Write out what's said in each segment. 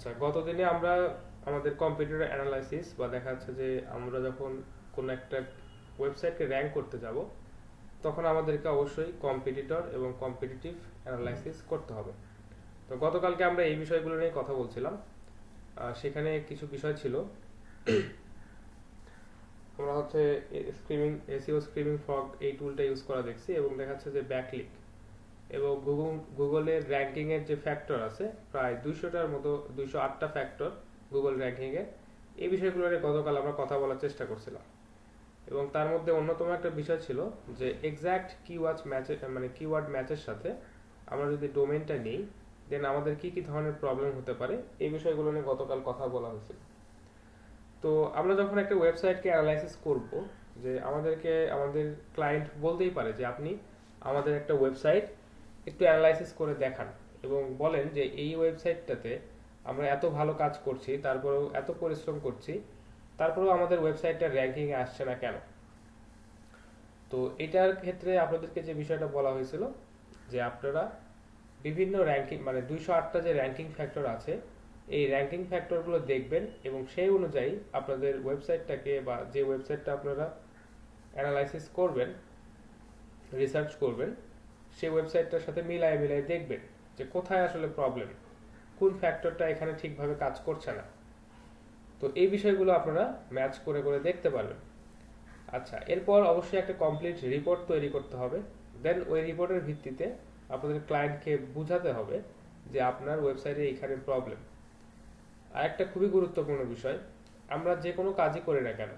আচ্ছা, গতদিনে আমরা আমাদের কম্পিটিটর অ্যানালাইসিস বা দেখা যাচ্ছে যে আমরা যখন কোনো একটা ওয়েবসাইটকে র্যাঙ্ক করতে যাব তখন আমাদেরকে অবশ্যই কম্পিটিটর এবং কম্পিটিটিভ অ্যানালাইসিস করতে হবে। তো গতকালকে আমরা এই বিষয়গুলো নিয়ে কথা বলছিলাম। সেখানে কিছু বিষয় ছিল। আমরা হচ্ছে স্ক্রিমিং এসইও স্ক্রিমিং ফগ এই টুলটা ইউজ করা দেখছি এবং দেখা যাচ্ছে যে ব্যাকলিক এবং গুগলের র্যাঙ্কিং এর যে ফ্যাক্টর আছে প্রায় 200টার মতো, 208টা ফ্যাক্টর গুগল র্যাঙ্কিং এর। এই বিষয়গুলো নিয়ে গতকাল আমরা কথা বলার চেষ্টা করছিলাম এবং তার মধ্যে অন্যতম একটা বিষয় ছিল যে এক্সাক্ট কিওয়ার্ড ম্যাচের মানে কিওয়ার্ড ম্যাচের সাথে আমরা যদি ডোমেইনটা নিই দেন আমাদের কি কি ধরনের প্রবলেম হতে পারে এই বিষয়গুলো নিয়ে গতকাল কথা বলা হয়েছিল। তো আমরা যখন একটা ওয়েবসাইটকে অ্যানালাইসিস করব, যে আমাদেরকে আমাদের ক্লায়েন্ট বলতেই পারে যে আপনি আমাদের একটা ওয়েবসাইট একটু অ্যানালাইসিস করে দেখান এবং বলেন যে এই ওয়েবসাইটটাতে আমরা এত ভালো কাজ করছি, তারপরেও এত পরিশ্রম করছি, তারপরেও আমাদের ওয়েবসাইটটা র্যাঙ্কিংয়ে আসছে না কেন। তো এটার ক্ষেত্রে আপনাদেরকে যে বিষয়টা বলা হয়েছিল যে আপনারা বিভিন্ন র্যাঙ্কিং মানে 208টা যে র্যাঙ্কিং ফ্যাক্টর আছে এই র্যাঙ্কিং ফ্যাক্টরগুলো দেখবেন এবং সেই অনুযায়ী আপনাদের ওয়েবসাইটটাকে বা যে ওয়েবসাইটটা আপনারা অ্যানালাইসিস করবেন, রিসার্চ করবেন, সেই ওয়েবসাইটটার সাথে মিলায়ে মিলায়ে দেখবেন যে কোথায় আসলে প্রবলেম, কোন ফ্যাক্টরটা এখানে ঠিকভাবে কাজ করছে না। তো এই বিষয়গুলো আপনারা ম্যাচ করে করে দেখতে পারবেন। আচ্ছা, এরপর অবশ্যই একটা কমপ্লিট রিপোর্ট তৈরি করতে হবে। দেন ওই রিপোর্টের ভিত্তিতে আপনাদের ক্লায়েন্টকে বোঝাতে হবে যে আপনার ওয়েবসাইটে এইখানে প্রবলেম। আর একটা খুবই গুরুত্বপূর্ণ বিষয়, আমরা যে কোনো কাজই করি না কেন,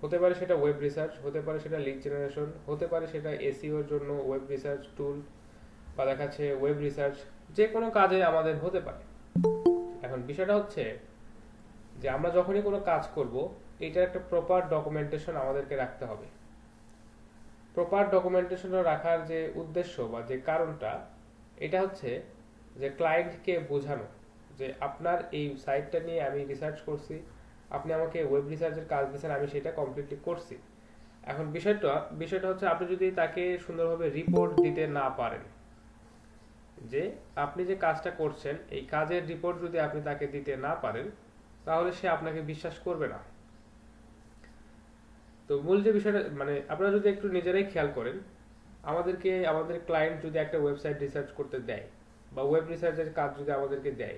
হতে পারে সেটা ওয়েব রিসার্চ, হতে পারে সেটা লিড জেনারেশন, হতে পারে সেটা এসইওর জন্য ওয়েব রিসার্চ টুল বা দেখাচ্ছে ওয়েব রিসার্চ, যে কোনো কাজে আমাদের হতে পারে। এখন বিষয়টা হচ্ছে যে আমরা যখনই কোনো কাজ করব এটার একটা প্রপার ডকুমেন্টেশন আমাদেরকে রাখতে হবে। প্রপার ডকুমেন্টেশন রাখার যে উদ্দেশ্য বা যে কারণটা, এটা হচ্ছে যে ক্লায়েন্টকে বোঝানো যে আপনার এই সাইটটা নিয়ে আমি রিসার্চ করছি, আপনি আমাকে ওয়েব রিসার্চের কাজ দিয়েছেন, আমি সেটা কমপ্লিটলি করছি। এখন বিষয়টা বিষয়টা হচ্ছে আপনি যদি তাকে সুন্দরভাবে রিপোর্ট দিতে না পারেন, যে আপনি যে কাজটা করছেন এই কাজের রিপোর্ট যদি আপনি তাকে দিতে না পারেন তাহলে সে আপনাকে বিশ্বাস করবে না। তো মূল যে বিষয়টা মানে আপনারা যদি একটু নিজেরাই খেয়াল করেন, আমাদেরকে আমাদের ক্লায়েন্ট যদি একটা ওয়েবসাইট রিসার্চ করতে দেয় বা ওয়েব রিসার্চের কাজ যদি আমাদেরকে দেয়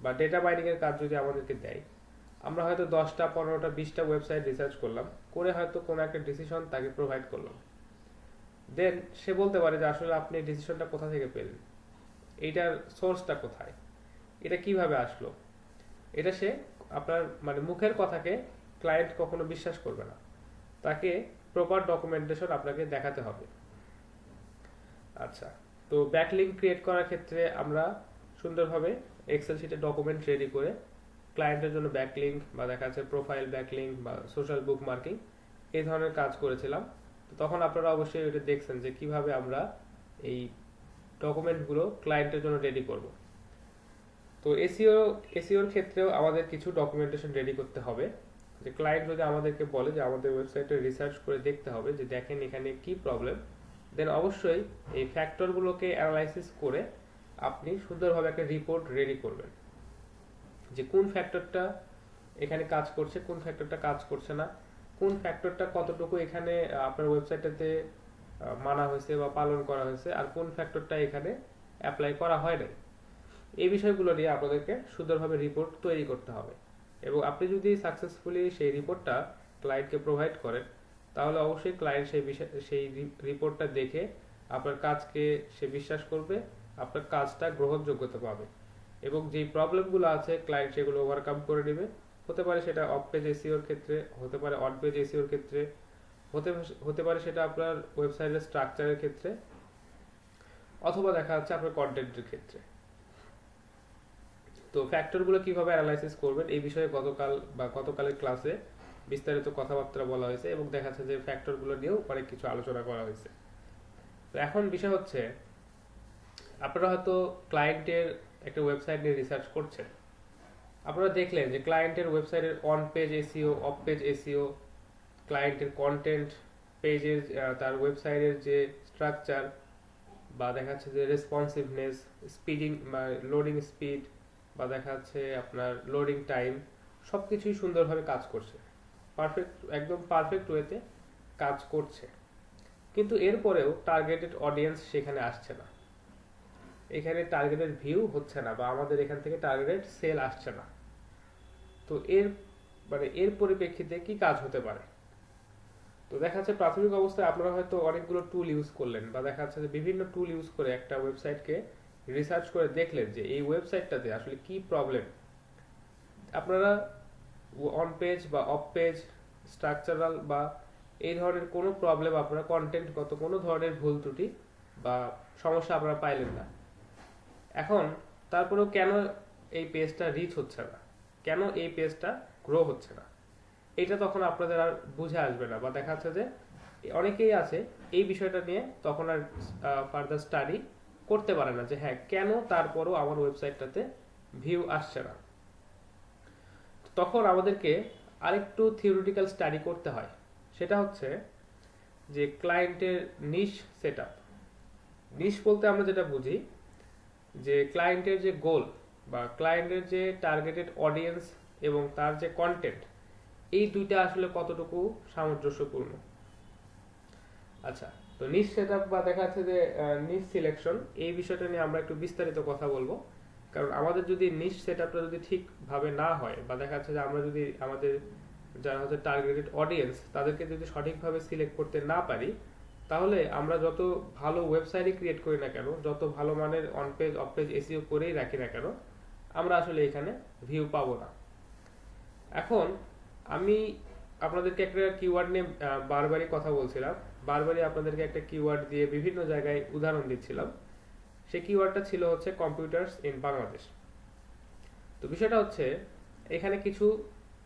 বা ডেটা মাইনিং এর কাজ যদি আমাদেরকে দেয়, আমরা হয়তো 10টা 15টা 20টা ওয়েবসাইট রিসার্চ করলাম, করে হয়তো কোনো একটা ডিসিশন তাকে প্রোভাইড করলাম। দেন সে বলতে পারে যে আসলে আপনি ডিসিশনটা কোথা থেকে পেলেন, এইটার সোর্সটা কোথায়, এটা কিভাবে আসলো। এটা সে আপনার মানে মুখের কথাকে ক্লায়েন্ট কখনো বিশ্বাস করবে না, তাকে প্রপার ডকুমেন্টেশন আপনাকে দেখাতে হবে। আচ্ছা, তো ব্যাকলিঙ্ক ক্রিয়েট করার ক্ষেত্রে আমরা সুন্দরভাবে এক্সেল শিটে ডকুমেন্ট রেডি করে ক্লায়েন্টের জন্য ব্যাকলিঙ্ক বা দেখা যাচ্ছে প্রোফাইল ব্যাকলিঙ্ক বা সোশ্যাল বুক মার্কিং এই ধরনের কাজ করেছিলাম। তো তখন আপনারা অবশ্যই এটা দেখছেন যে কিভাবে আমরা এই ডকুমেন্টগুলো ক্লায়েন্টের জন্য রেডি করব। তো এসইওর ক্ষেত্রেও আমাদের কিছু ডকুমেন্টেশন রেডি করতে হবে। যে ক্লায়েন্ট যদি আমাদেরকে বলে যে আমাদের ওয়েবসাইটে রিসার্চ করে দেখতে হবে যে দেখেন এখানে কি প্রবলেম, দেন অবশ্যই এই ফ্যাক্টরগুলোকে অ্যানালাইসিস করে আপনি সুন্দরভাবে একটা রিপোর্ট রেডি করবেন যে কোন ফ্যাক্টরটা এখানে কাজ করছে, কোন ফ্যাক্টরটা কাজ করছে না, কোন ফ্যাক্টরটা কতটুকু এখানে আপনার ওয়েবসাইটটাতে মানা হয়েছে বা পালন করা হয়েছে, আর কোন ফ্যাক্টরটা এখানে অ্যাপ্লাই করা হয় নাই। এই বিষয়গুলো নিয়ে আপনাদেরকে সুন্দরভাবে রিপোর্ট তৈরি করতে হবে এবং আপনি যদি সাকসেসফুলি সেই রিপোর্টটা ক্লায়েন্টকে প্রোভাইড করেন তাহলে অবশ্যই ক্লায়েন্ট সেই রিপোর্টটা দেখে আপনার কাজকে সে বিশ্বাস করবে, আপনার কাজটা গ্রহণযোগ্যতা পাবে এবং যেই প্রবলেমগুলো আছে ক্লায়েন্ট সেগুলো ওভারকাম করে নেবে। হতে পারে সেটা অফ পেজ এসইওর ক্ষেত্রে, হতে পারে অন পেজ এসইওর ক্ষেত্রে, হতে হতে পারে সেটা আপনার ওয়েবসাইটের স্ট্রাকচারের ক্ষেত্রে, অথবা দেখা যাচ্ছে আপনার কন্টেন্টের ক্ষেত্রে। তো ফ্যাক্টরগুলো কিভাবে অ্যানালাইসিস করবেন এই বিষয়ে গতকালের ক্লাসে বিস্তারিত কথাবার্তা বলা হয়েছে এবং দেখা যাচ্ছে যে ফ্যাক্টরগুলো নিয়েও অনেক কিছু আলোচনা করা হয়েছে। তো এখন বিষয় হচ্ছে আপনারা হয়তো ক্লায়েন্টের একটা ওয়েবসাইট নিয়ে রিসার্চ করছেন, আপনারা দেখলেন যে ক্লায়েন্টের ওয়েবসাইটের on page SEO, of page SEO, ক্লায়েন্টের কন্টেন্ট পেজের তার ওয়েবসাইটের যে স্ট্রাকচার বা দেখা যাচ্ছে যে রেসপন্সিভনেস, স্পিডিং বা লোডিং স্পিড বা দেখা যাচ্ছে আপনার লোডিং টাইম সবকিছুই সুন্দরভাবে কাজ করছে, একদম পারফেক্ট ওয়েতে কাজ করছে, কিন্তু এরপরেও টার্গেটেড অডিয়েন্স সেখানে আসছে না, এখানে টার্গেটেড ভিউ হচ্ছে না, বা আমাদের এখান থেকে টার্গেটেড সেল আসছে না। তো এর পরিপ্রেক্ষিতে কি কাজ হতে পারে? তো দেখা যাচ্ছে প্রাথমিক অবস্থায় আপনারা হয়তো অনেকগুলো টুল ইউজ করলেন, বা দেখা যাচ্ছে যে বিভিন্ন টুল ইউজ করে একটা ওয়েবসাইটকে রিসার্চ করে দেখলেন যে এই ওয়েবসাইটটাতে আসলে কি প্রবলেম। আপনারা অন পেজ বা অফ পেজ, স্ট্রাকচারাল বা এই ধরনের কোনো প্রবলেম, আপনারা কন্টেন্টগত কোনো ধরনের ভুল ত্রুটি বা সমস্যা আপনারা পাইলেন না। এখন তারপরেও কেন এই পেজটা রিচ হচ্ছে না, কেন এই পেজটা গ্রো হচ্ছে না, এটা তখন আপনাদের আর বুঝে আসবে না, বা দেখা যাচ্ছে যে অনেকেই আছে এই বিষয়টা নিয়ে তখন আর ফার্দার স্টাডি করতে পারে না যে হ্যাঁ কেন তারপরও আমার ওয়েবসাইটটাতে ভিউ আসছে না। তখন আমাদেরকে আরেকটু থিওরিটিক্যাল স্টাডি করতে হয়, সেটা হচ্ছে যে ক্লায়েন্টের নিশ সেটআপ। নিশ বলতে আমরা যেটা বুঝি যে ক্লায়েন্টের যে গোল বা ক্লায়েন্টের যে টার্গেটেড অডিয়েন্স এবং তার যে কন্টেন্ট, এই দুইটা আসলে কতটুকু সামঞ্জস্যপূর্ণ। আচ্ছা, তো নিশ সেটআপ বা দেখা যাচ্ছে যে নিশ সিলেকশন, এই বিষয়টা নিয়ে আমরা একটু বিস্তারিত কথা বলবো। কারণ আমাদের যদি নিশ সেটআপটা যদি ঠিকভাবে না হয়, বা দেখা যাচ্ছে যে আমরা যদি আমাদের যারা হচ্ছে টার্গেটেড অডিয়েন্স তাদেরকে যদি সঠিকভাবে সিলেক্ট করতে না পারি, তাহলে আমরা যত ভালো ওয়েবসাইটই ক্রিয়েট করি না কেন, যত ভালো মানের on page of page SEO করেই রাখি না কেন, আমরা আসলে এখানে ভিউ পাবো না। এখন আমি আপনাদেরকে একটা কিওয়ার্ড নিয়ে বারবারই কথা বলছিলাম, বারবারই আপনাদেরকে একটা কিওয়ার্ড দিয়ে বিভিন্ন জায়গায় উদাহরণ দিচ্ছিলাম। সেই কিওয়ার্ডটা ছিল হচ্ছে কম্পিউটার্স ইন বাংলাদেশ। তো বিষয়টা হচ্ছে এখানে কিছু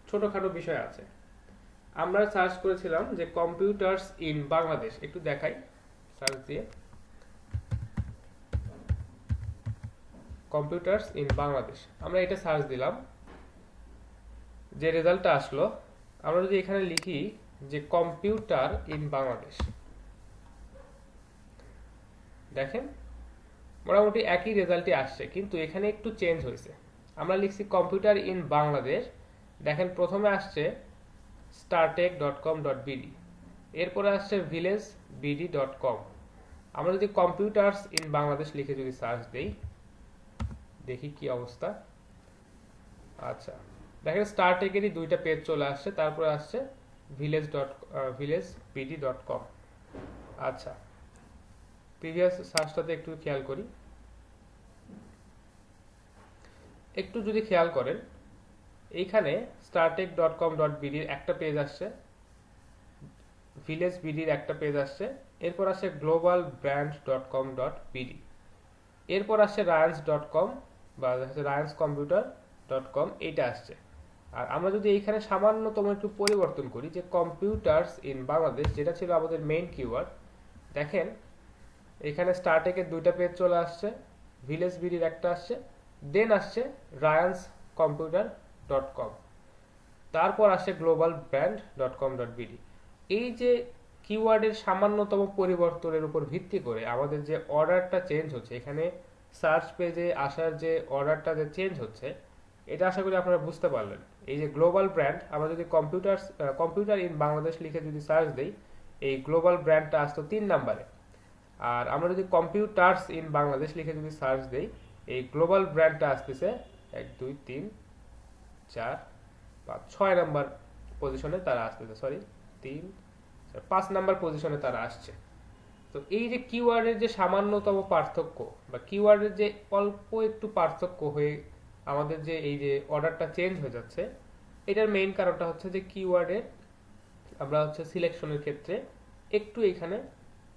ছোটখাটো বিষয় আছে। আমরা সার্চ করেছিলাম যে কম্পিউটার্স ইন বাংলাদেশ, একটু দেখাই সার্চ দিয়ে, কম্পিউটার্স ইন বাংলাদেশ আমরা এটা সার্চ দিলাম, যে রেজাল্টটা আসলো, আমরা যদি এখানে লিখি যে কম্পিউটার ইন বাংলাদেশ, দেখেন মোটামুটি একই রেজাল্টই আসছে, কিন্তু এখানে একটু চেঞ্জ হয়েছে। আমরা লিখছি কম্পিউটার ইন বাংলাদেশ, দেখেন প্রথমে আসছে startech.com.bd, এরপরে আসছে villagebd.com। আমরা যদি কম্পিউটার্স ইন বাংলাদেশ লিখে যদি সার্চ দেই, দেখি কি অবস্থা। আচ্ছা, দেখেন স্টারটেকেরই দুইটা পেজ চলে আসছে, তারপরে আসছে villagebd.com। আচ্ছা, প্রিভিয়াস সার্চটাতে একটু খেয়াল করি, একটু যদি খেয়াল করেন এইখানে startech.com.bd এর একটা পেজ আসছে, villagebd এর একটা পেজ আসছে, এরপর আসছে globalbrand.com.bd, এরপর আসছে ryans.com বা ryanscomputer.com, এইটা আসছে। আর আমরা যদি এইখানে সামান্যতম একটু পরিবর্তন করি, যে কম্পিউটার্স ইন বাংলাদেশ যেটা ছিল আমাদের মেইন কিওয়ার্ড, দেখেন এখানে স্টারটেকের দুইটা পেজ চলে আসছে, villagebd এর একটা আসছে, দেন আসছে ryanscomputer.com, তারপর আসছে globalbrand.com.bd। এই যে কিওয়ার্ডের সামান্যতম পরিবর্তনের উপর ভিত্তি করে আমাদের যে অর্ডারটা চেঞ্জ হচ্ছে, এখানে সার্চ পেজে আসার যে অর্ডারটা যে চেঞ্জ হচ্ছে, এটা আশা করি আপনারা বুঝতে পারলেন। এই যে গ্লোবাল ব্র্যান্ড, আমরা যদি কম্পিউটার ইন বাংলাদেশ লিখে যদি সার্চ দিই, এই গ্লোবাল ব্র্যান্ডটা আসতো 3 নম্বরে, আর আমরা যদি কম্পিউটার্স ইন বাংলাদেশ লিখে যদি সার্চ দেই, এই গ্লোবাল ব্র্যান্ডটা আসতেছে 1 2 3 4 5 6 নাম্বার পজিশনে তারা আসতেছে, সরি 3 5 নাম্বার পজিশনে তারা আসছে। তো এই যে কিওয়ার্ডের যে সামান্যতম পার্থক্য বা কিওয়ার্ডের যে অল্প একটু পার্থক্য হয়ে আমাদের যে এই যে অর্ডারটা চেঞ্জ হয়ে যাচ্ছে, এটার মেইন কারণটা হচ্ছে যে কিওয়ার্ডের আমরা হচ্ছে সিলেকশনের ক্ষেত্রে একটু এখানে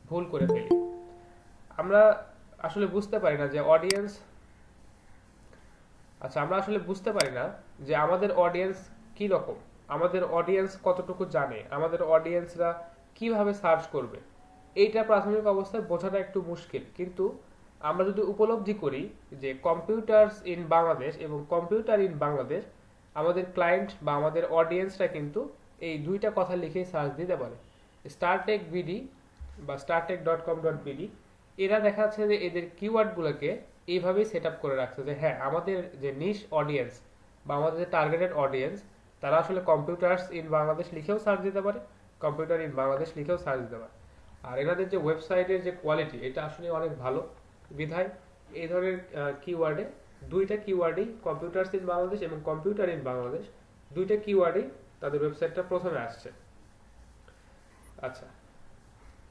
ভুল করে ফেলি। আমরা আসলে বুঝতে পারি না যে অডিয়েন্স, আমরা আসলে বুঝতে পারি না যে আমাদের অডিয়েন্স কি রকম, আমাদের অডিয়েন্স কতটুকু জানে, আমাদের অডিয়েন্সরা কিভাবে সার্চ করবে, এইটা প্রাথমিক অবস্থায় বোঝাটা একটু মুশকিল। কিন্তু আমরা যদি উপলব্ধি করি যে কম্পিউটার্স ইন বাংলাদেশ এবং কম্পিউটার ইন বাংলাদেশ, আমাদের ক্লায়েন্ট বা আমাদের অডিয়েন্সরা কিন্তু এই দুইটা কথা লিখেই সার্চ দিতে পারে। startech.bd বা startech.com.bd, এরা দেখা যাচ্ছে যে এদের কিওয়ার্ডগুলোকে এইভাবেই সেট আপ করে রাখছে যে হ্যাঁ আমাদের যে নিশ অডিয়েন্স বা আমাদের যে টার্গেটেড অডিয়েন্স তারা আসলে কম্পিউটার্স ইন বাংলাদেশ লিখেও সার্চ দিতে পারে, কম্পিউটার ইন বাংলাদেশ লিখেও সার্চ দিতে পারে। আর এনাদের যে ওয়েবসাইটের যে কোয়ালিটি এটা আসলে অনেক ভালো বিধায় এই ধরনের কিওয়ার্ডে, দুইটা কিওয়ার্ডেই কম্পিউটার্স ইন বাংলাদেশ এবং কম্পিউটার ইন বাংলাদেশ দুইটা কিওয়ার্ডেই তাদের ওয়েবসাইটটা প্রথমে আসছে। আচ্ছা,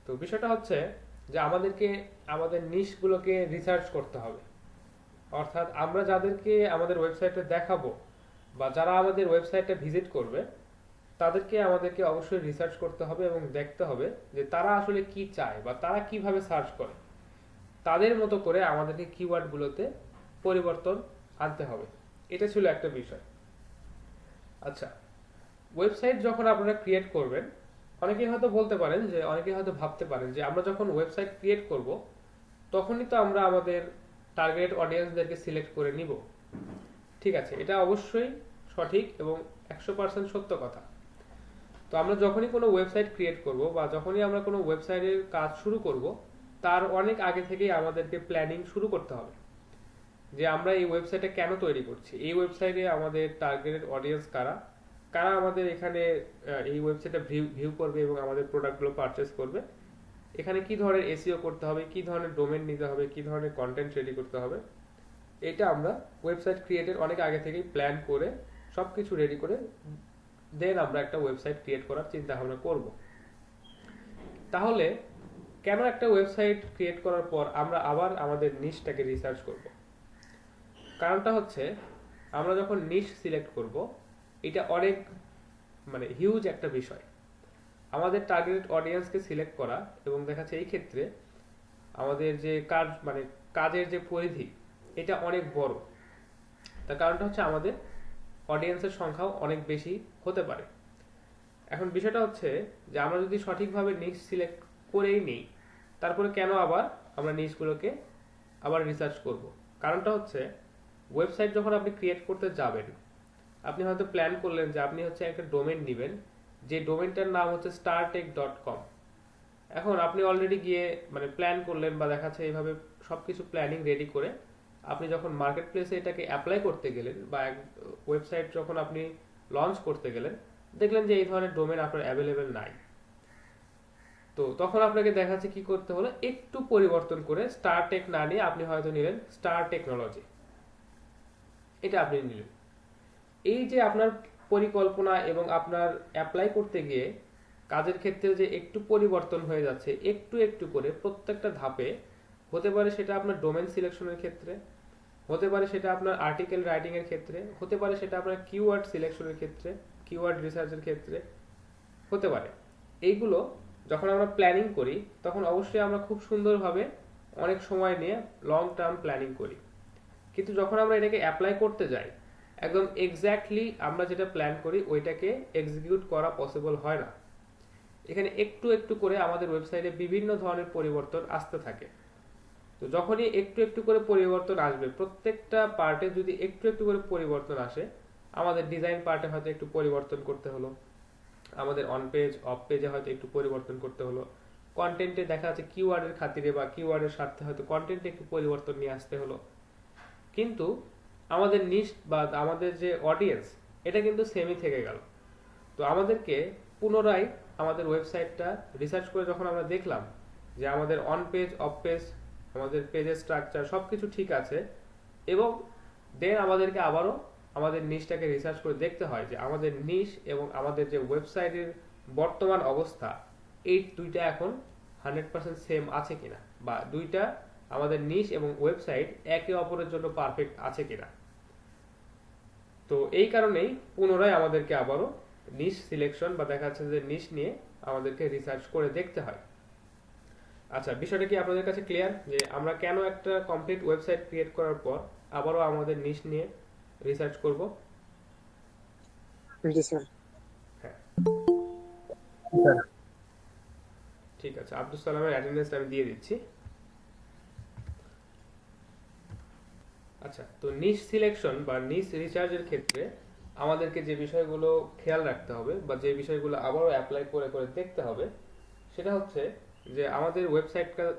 তো বিষয়টা হচ্ছে যে আমাদেরকে আমাদের নিশগুলোকে রিসার্চ করতে হবে। অর্থাৎ আমরা যাদেরকে আমাদের ওয়েবসাইটে দেখাবো বা যারা আমাদের ওয়েবসাইটটা ভিজিট করবে তাদেরকে আমাদেরকে অবশ্যই রিসার্চ করতে হবে এবং দেখতে হবে যে তারা আসলে কি চায় বা তারা কিভাবে সার্চ করে। তাদের মতো করে আমাদেরকে কিওয়ার্ডগুলোতে পরিবর্তন আনতে হবে। এটা ছিল একটা বিষয়। আচ্ছা, ওয়েবসাইট যখন আপনারা ক্রিয়েট করবেন, অনেকেই হয়তো বলতে পারেন যে অনেকেই হয়তো ভাবতে পারেন যে আমরা যখন ওয়েবসাইট ক্রিয়েট করব তখনই তো আমরা আমাদের টার্গেট অডিয়েন্সদেরকে সিলেক্ট করে নিব। ঠিক আছে, এটা অবশ্যই সঠিক এবং 100% সত্য কথা। তো আমরা যখনই কোনো ওয়েবসাইট ক্রিয়েট করব বা যখনই আমরা কোনো ওয়েবসাইটের কাজ শুরু করব তার অনেক আগে থেকেই আমাদেরকে প্ল্যানিং শুরু করতে হবে যে আমরা এই ওয়েবসাইটটা কেন তৈরি করছি, এই ওয়েবসাইটে আমাদের টার্গেটেড অডিয়েন্স কারা, কারা আমাদের এখানে এই ওয়েবসাইটটা ভিউ করবে এবং আমাদের প্রোডাক্টগুলো পারচেস করবে, এখানে কি ধরনের এসইও করতে হবে, কি ধরনের ডোমেন নিতে হবে, কি ধরনের কন্টেন্ট রেডি করতে হবে। এটা আমরা ওয়েবসাইট ক্রিয়েটের অনেক আগে থেকেই প্ল্যান করে সবকিছু রেডি করে দেন আমরা একটা ওয়েবসাইট ক্রিয়েট করার চিন্তা ভাবনা করব। তাহলে কেন একটা ওয়েবসাইট ক্রিয়েট করার পর আমরা আবার আমাদের নিশটাকে রিসার্চ করব? কারণটা হচ্ছে আমরা যখন নিশ সিলেক্ট করব এটা অনেক হিউজ একটা বিষয়। আমাদের টার্গেটেড অডিয়েন্সকে সিলেক্ট করা এবং দেখাচ্ছে এই ক্ষেত্রে আমাদের যে কাজ কাজের যে পরিধি এটা অনেক বড়। তার কারণটা হচ্ছে আমাদের অডিয়েন্সের সংখ্যাও অনেক বেশি হতে পারে। এখন বিষয়টা হচ্ছে যে আমরা যদি সঠিকভাবে নিশ সিলেক্ট করেই নিই তারপরে কেন আবার আমরা নিশগুলোকে আবার রিসার্চ করব? কারণটা হচ্ছে ওয়েবসাইট যখন আপনি ক্রিয়েট করতে যাবেন আপনি হয়তো প্ল্যান করলেন যে আপনি হচ্ছে একটা ডোমেন নেবেন, যে ডোমেনটার নাম হচ্ছে startech.com। এখন আপনি অলরেডি গিয়ে প্ল্যান করলেন বা দেখাচ্ছে এইভাবে সবকিছু প্ল্যানিং রেডি করে আপনি যখন মার্কেট প্লেসে এটাকে অ্যাপ্লাই করতে গেলেন বা ওয়েবসাইট যখন আপনি লঞ্চ করতে গেলেন দেখলেন যে এই ধরনের ডোমেন আপনার অ্যাভেলেবেল নাই। তো তখন আপনাকে দেখাচ্ছে কি করতে হলো, একটু পরিবর্তন করে স্টারটেক না নিয়ে আপনি হয়তো নিলেন স্টার টেকনোলজি, এটা আপনি নিলেন। এই যে আপনার পরিকল্পনা এবং আপনার অ্যাপ্লাই করতে গিয়ে কাজের ক্ষেত্রে যে একটু পরিবর্তন হয়ে যাচ্ছে একটু একটু করে প্রত্যেকটা ধাপে, হতে পারে সেটা আপনার ডোমেন সিলেকশনের ক্ষেত্রে, হতে পারে সেটা আপনার আর্টিকেল রাইটিং এর ক্ষেত্রে, হতে পারে সেটা আপনার কিওয়ার্ড সিলেকশনের ক্ষেত্রে, কিওয়ার্ড রিসার্চের ক্ষেত্রে হতে পারে। এইগুলো যখন আমরা প্ল্যানিং করি তখন অবশ্যই আমরা খুব সুন্দরভাবে অনেক সময় নিয়ে লং টার্ম প্ল্যানিং করি, কিন্তু যখন আমরা এটাকে অ্যাপ্লাই করতে যাই একদম এক্স্যাক্টলি আমরা যেটা প্ল্যান করি ওইটাকে এক্সিকিউট করা পসিবল হয় না। এখানে একটু একটু করে আমাদের ওয়েবসাইটে বিভিন্ন ধরনের পরিবর্তন আসতে থাকে। তো যখনই একটু একটু করে পরিবর্তন আসবে, প্রত্যেকটা পার্টে যদি একটু একটু করে পরিবর্তন আসে, আমাদের ডিজাইন পার্টে হয়তো একটু পরিবর্তন করতে হলো, আমাদের অন পেজ অফ পেজে হয়তো একটু পরিবর্তন করতে হলো, কন্টেন্টে দেখা যাচ্ছে কিওয়ার্ডের খাতিরে বা কিওয়ার্ডের স্বার্থে হয়তো কন্টেন্টে একটু পরিবর্তন নিয়ে আসতে হলো, কিন্তু আমাদের নিশ বা আমাদের যে অডিয়েন্স এটা কিন্তু সেমই থেকে গেল। তো আমাদেরকে পুনরায় আমাদের ওয়েবসাইটটা রিসার্চ করে যখন আমরা দেখলাম যে আমাদের অন পেজ অফ পেজ আমাদের পেজের স্ট্রাকচার সবকিছু ঠিক আছে, এবং দেন আমাদেরকে আবারও আমাদের নিশটাকে রিসার্চ করে দেখতে হয় যে আমাদের নিশ এবং আমাদের যে ওয়েবসাইটের বর্তমান অবস্থা এই দুইটা এখন 100% সেম আছে কিনা, বা দুইটা আমাদের নিশ এবং ওয়েবসাইট একে অপরের জন্য পারফেক্ট আছে কিনা। তো এই কারণেই পুনরায় আমাদেরকে আবারও নিশ সিলেকশন বা দেখা যাচ্ছে যে নিশ নিয়ে আমাদেরকে রিসার্চ করে দেখতে হয়। আচ্ছা, বিষয়টা কি আপনাদের কাছে ক্লিয়ার যে আমরা কেন একটা কমপ্লিট ওয়েবসাইট ক্রিয়েট করার পর আবারও আমাদের নিশ নিয়ে রিসার্চ করব? হ্যাঁ, ঠিক আছে। আব্দুল সালামের অ্যাটেন্ডেন্স আমি দিয়ে দিচ্ছি। আচ্ছা, তো নিশ সিলেকশন বা নিশ রিসার্চের ক্ষেত্রে আমাদেরকে যে বিষয়গুলো খেয়াল রাখতে হবে বা যে বিষয়গুলো আবারও অ্যাপ্লাই করে করে দেখতে হবে সেটা হচ্ছে যে আমাদের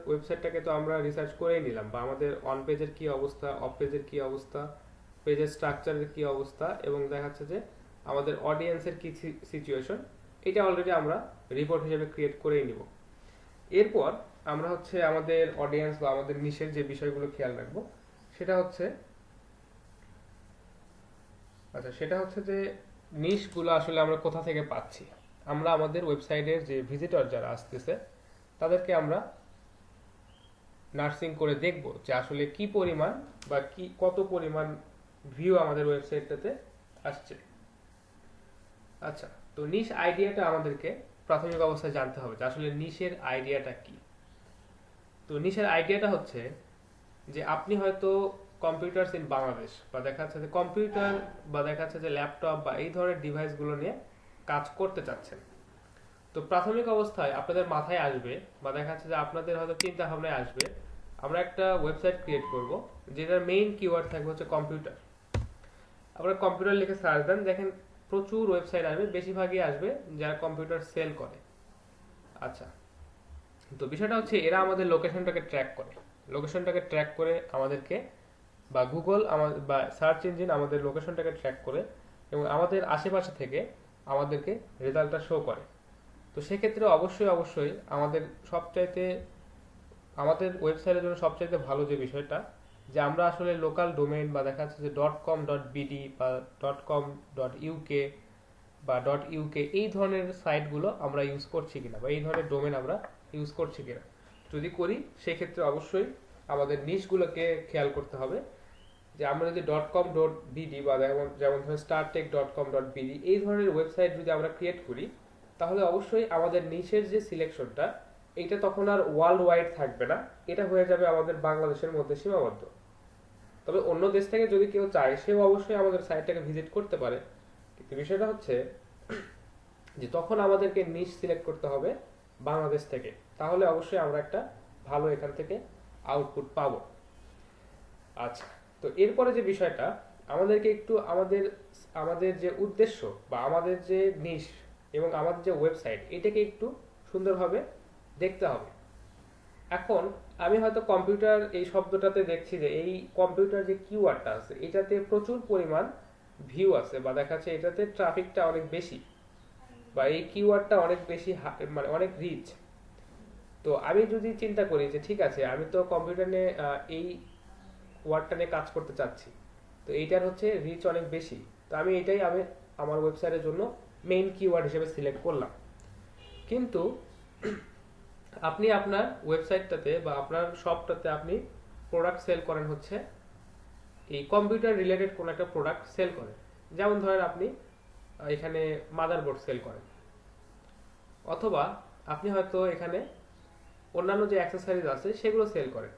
ওয়েবসাইটটাকে তো আমরা রিসার্চ করেই নিলাম, বা আমাদের অন পেজের কি অবস্থা, অফ পেজের কি অবস্থা, পেজের স্ট্রাকচারের কি অবস্থা, এবং দেখা যাচ্ছে যে আমাদের অডিয়েন্সের কি সিচুয়েশন, এটা অলরেডি আমরা রিপোর্ট হিসেবে ক্রিয়েট করেই নিব। এরপর আমরা হচ্ছে আমাদের অডিয়েন্স বা আমাদের নিশের যে বিষয়গুলো খেয়াল রাখবো, সেটা হচ্ছে যে নিশগুলো আসলে আমরা কোথা থেকে পাচ্ছি। আমরা আমাদের ওয়েবসাইটের যে ভিজিটর যারা আসতেছে তাদেরকে আমরা নার্সিং করে দেখব যে আসলে কি পরিমাণ বা কত পরিমাণ ভিউ আমাদের ওয়েবসাইটটাতে আসছে। আচ্ছা, তো নিশ আইডিয়াটা আমাদেরকে প্রাথমিক অবস্থায় জানতে হবে যে আসলে নিশের আইডিয়াটা কি। তো নিশের আইডিয়াটা হচ্ছে যে আপনি হয়তো কম্পিউটারস ইন বাংলাদেশ, বা দেখা যাচ্ছে যে কম্পিউটার, বা দেখা যাচ্ছে যে ল্যাপটপ বা এই ধরনের ডিভাইসগুলো নিয়ে কাজ করতে চাচ্ছেন। তো প্রাথমিক অবস্থায় আপনাদের মাথায় আসবে, বা দেখা যাচ্ছে যে আপনাদের হয়তো চিন্তা ভাবনায় আসবে, আমরা একটা ওয়েবসাইট ক্রিয়েট করব যেটার মেইন কিওয়ার্ড থাকবে হচ্ছে কম্পিউটার। আপনারা কম্পিউটার লিখে সার্চ দেন, দেখেন প্রচুর ওয়েবসাইট আসবে, বেশিরভাগই আসবে যারা কম্পিউটার সেল করে। আচ্ছা, তো বিষয়টা হচ্ছে এরা আমাদের লোকেশনটাকে ট্র্যাক করে আমাদেরকে, বা গুগল বা সার্চ ইঞ্জিন আমাদের লোকেশনটাকে ট্র্যাক করে এবং আমাদের আশেপাশে থেকে আমাদেরকে রেজাল্টটা শো করে। তো সেক্ষেত্রে অবশ্যই আমাদের ওয়েবসাইটের জন্য সবচাইতে ভালো যে বিষয়টা, যে আমরা আসলে লোকাল ডোমেইন, বা দেখা যাচ্ছে যে .com.bd বা .com.uk বা .uk এই ধরনের সাইটগুলো আমরা ইউজ করছি কিনা, বা এই ধরনের ডোমেইন আমরা ইউজ করছি কিনা। যদি করি সেক্ষেত্রে অবশ্যই আমাদের নিশগুলোকে খেয়াল করতে হবে, যে আমরা যদি .com.bd বা যেমন ধরেন startech.com.bd এই ধরনের ওয়েবসাইট যদি আমরা ক্রিয়েট করি, তাহলে অবশ্যই আমাদের নিশের যে সিলেকশনটা, এটা তখন আর ওয়ার্ল্ড ওয়াইড থাকবে না, এটা হয়ে যাবে আমাদের বাংলাদেশের মধ্যে সীমাবদ্ধ। তবে অন্য দেশ থেকে যদি কেউ চায়, সেও অবশ্যই আমাদের সাইটটাকে ভিজিট করতে পারে, কিন্তু বিষয়টা হচ্ছে যে তখন আমাদেরকে নিশ সিলেক্ট করতে হবে বাংলাদেশ থেকে, তাহলে অবশ্যই আমরা একটা ভালো এখান থেকে আউটপুট পাবো। আচ্ছা, তো এরপরে যে বিষয়টা, আমাদেরকে একটু আমাদের যে উদ্দেশ্য বা আমাদের যে নিশ এবং আমাদের যে ওয়েবসাইট, এটাকে একটু সুন্দরভাবে দেখতে হবে। এখন আমি হয়তো কম্পিউটার এই শব্দটাতে দেখছি যে এই কম্পিউটার যে কিওয়ার্ডটা আছে, এটাতে প্রচুর পরিমাণ ভিউ আছে, বা দেখাচ্ছে এটাতে ট্রাফিকটা অনেক বেশি, বা এই কিওয়ার্ডটা অনেক বেশি, মানে অনেক রিচ। তো আমি যদি চিন্তা করি যে ঠিক আছে, আমি তো কম্পিউটার নিয়ে এই ওয়ার্ডটা নিয়ে কাজ করতে চাচ্ছি, তো এইটার হচ্ছে রিচ অনেক বেশি, তো আমি আমার ওয়েবসাইটের জন্য মেইন কিওয়ার্ড হিসেবে সিলেক্ট করলাম। কিন্তু আপনি আপনার ওয়েবসাইটটাতে বা আপনার শপটাতে আপনি প্রোডাক্ট সেল করেন হচ্ছে এই কম্পিউটার রিলেটেড কোন একটা প্রোডাক্ট সেল করেন, যেমন ধরেন আপনি এখানে মাদারবোর্ড সেল করেন, অথবা আপনি হয়তো এখানে অন্যান্য যে অ্যাক্সেসরিজ আছে সেগুলো সেল করেন।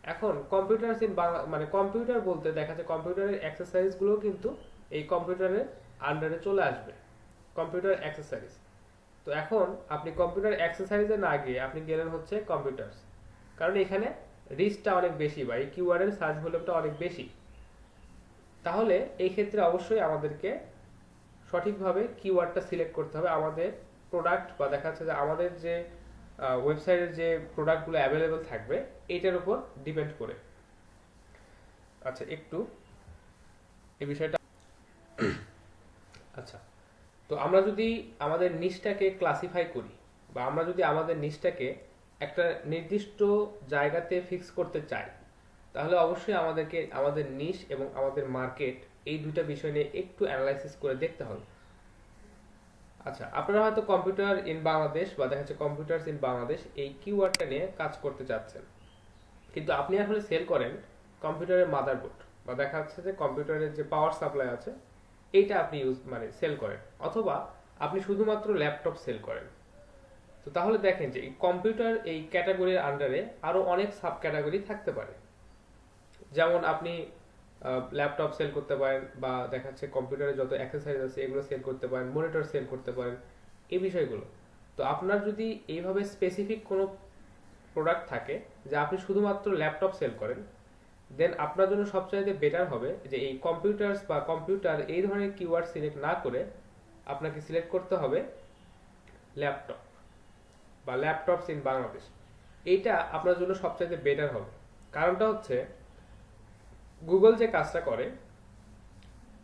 এখন কম্পিউটার ইন বাংলা, মানে কম্পিউটার বলতে দেখা যায় কম্পিউটারের অ্যাক্সেসরিজ গুলো কিন্তু এই কম্পিউটারের আন্ডারে চলে আসবে, কম্পিউটার অ্যাক্সেসরিজ। তো এখন আপনি কম্পিউটার অ্যাক্সেসরিজে না গিয়ে আপনি গেলেন হচ্ছে কম্পিউটারস, কারণ এখানে রিচটা অনেক বেশি, বা এই কিওয়ার্ডের সার্চ ভলিউমটা অনেক বেশি। তাহলে এই ক্ষেত্রে অবশ্যই আমাদেরকে সঠিকভাবে কিওয়ার্ডটা সিলেক্ট করতে হবে আমাদের প্রোডাক্ট, বা দেখা যাচ্ছে যে আমাদের যে ওয়েবসাইটের যে প্রোডাক্টগুলো অ্যাভেলেবেল থাকবে এইটার উপর ডিপেন্ড করে। আচ্ছা, একটু এই বিষয়টা আচ্ছা, তো আমরা যদি আমাদের নিশটাকে ক্লাসিফাই করি, বা আমরা যদি আমাদের নিশটাকে একটা নির্দিষ্ট জায়গাতে ফিক্স করতে চাই, তাহলে অবশ্যই আমাদেরকে আমাদের নিশ এবং আমাদের মার্কেট এই দুইটা বিষয় নিয়ে একটু অ্যানালাইসিস করে দেখতে হবে। আচ্ছা, আপনারা হয়তো কম্পিউটার ইন বাংলাদেশ বা দেখা যাচ্ছে কম্পিউটারস ইন বাংলাদেশ এই কিওয়ার্ডটা নিয়ে কাজ করতে চাচ্ছেন, কিন্তু আপনি আসলে সেল করেন কম্পিউটারের মাদারবোর্ড, বা দেখা যাচ্ছে যে কম্পিউটারের যে পাওয়ার সাপ্লাই আছে এইটা আপনি সেল করেন, অথবা আপনি শুধুমাত্র ল্যাপটপ সেল করেন। তো তাহলে দেখেন যে এই কম্পিউটার এই ক্যাটাগরির আন্ডারে আরো অনেক সাব ক্যাটাগরি থাকতে পারে, যেমন আপনি ল্যাপটপ সেল করতে পারেন, বা দেখা যাচ্ছে কম্পিউটারে যত অ্যাক্সেসরিজ আছে এগুলো সেল করতে পারেন, মনিটর সেল করতে পারেন, এই বিষয়গুলো। তো আপনার যদি এইভাবে স্পেসিফিক কোনো প্রোডাক্ট থাকে যে আপনি শুধুমাত্র ল্যাপটপ সেল করেন, দেন আপনার জন্য সবচাইতে বেটার হবে যে এই কম্পিউটারস বা কম্পিউটার এই ধরনের কিওয়ার্ড সিলেক্ট না করে আপনাকে সিলেক্ট করতে হবে ল্যাপটপ বা ল্যাপটপস ইন বাংলাদেশ, এইটা আপনার জন্য সবচাইতে বেটার হবে। কারণটা হচ্ছে গুগল যে কাজটা করে,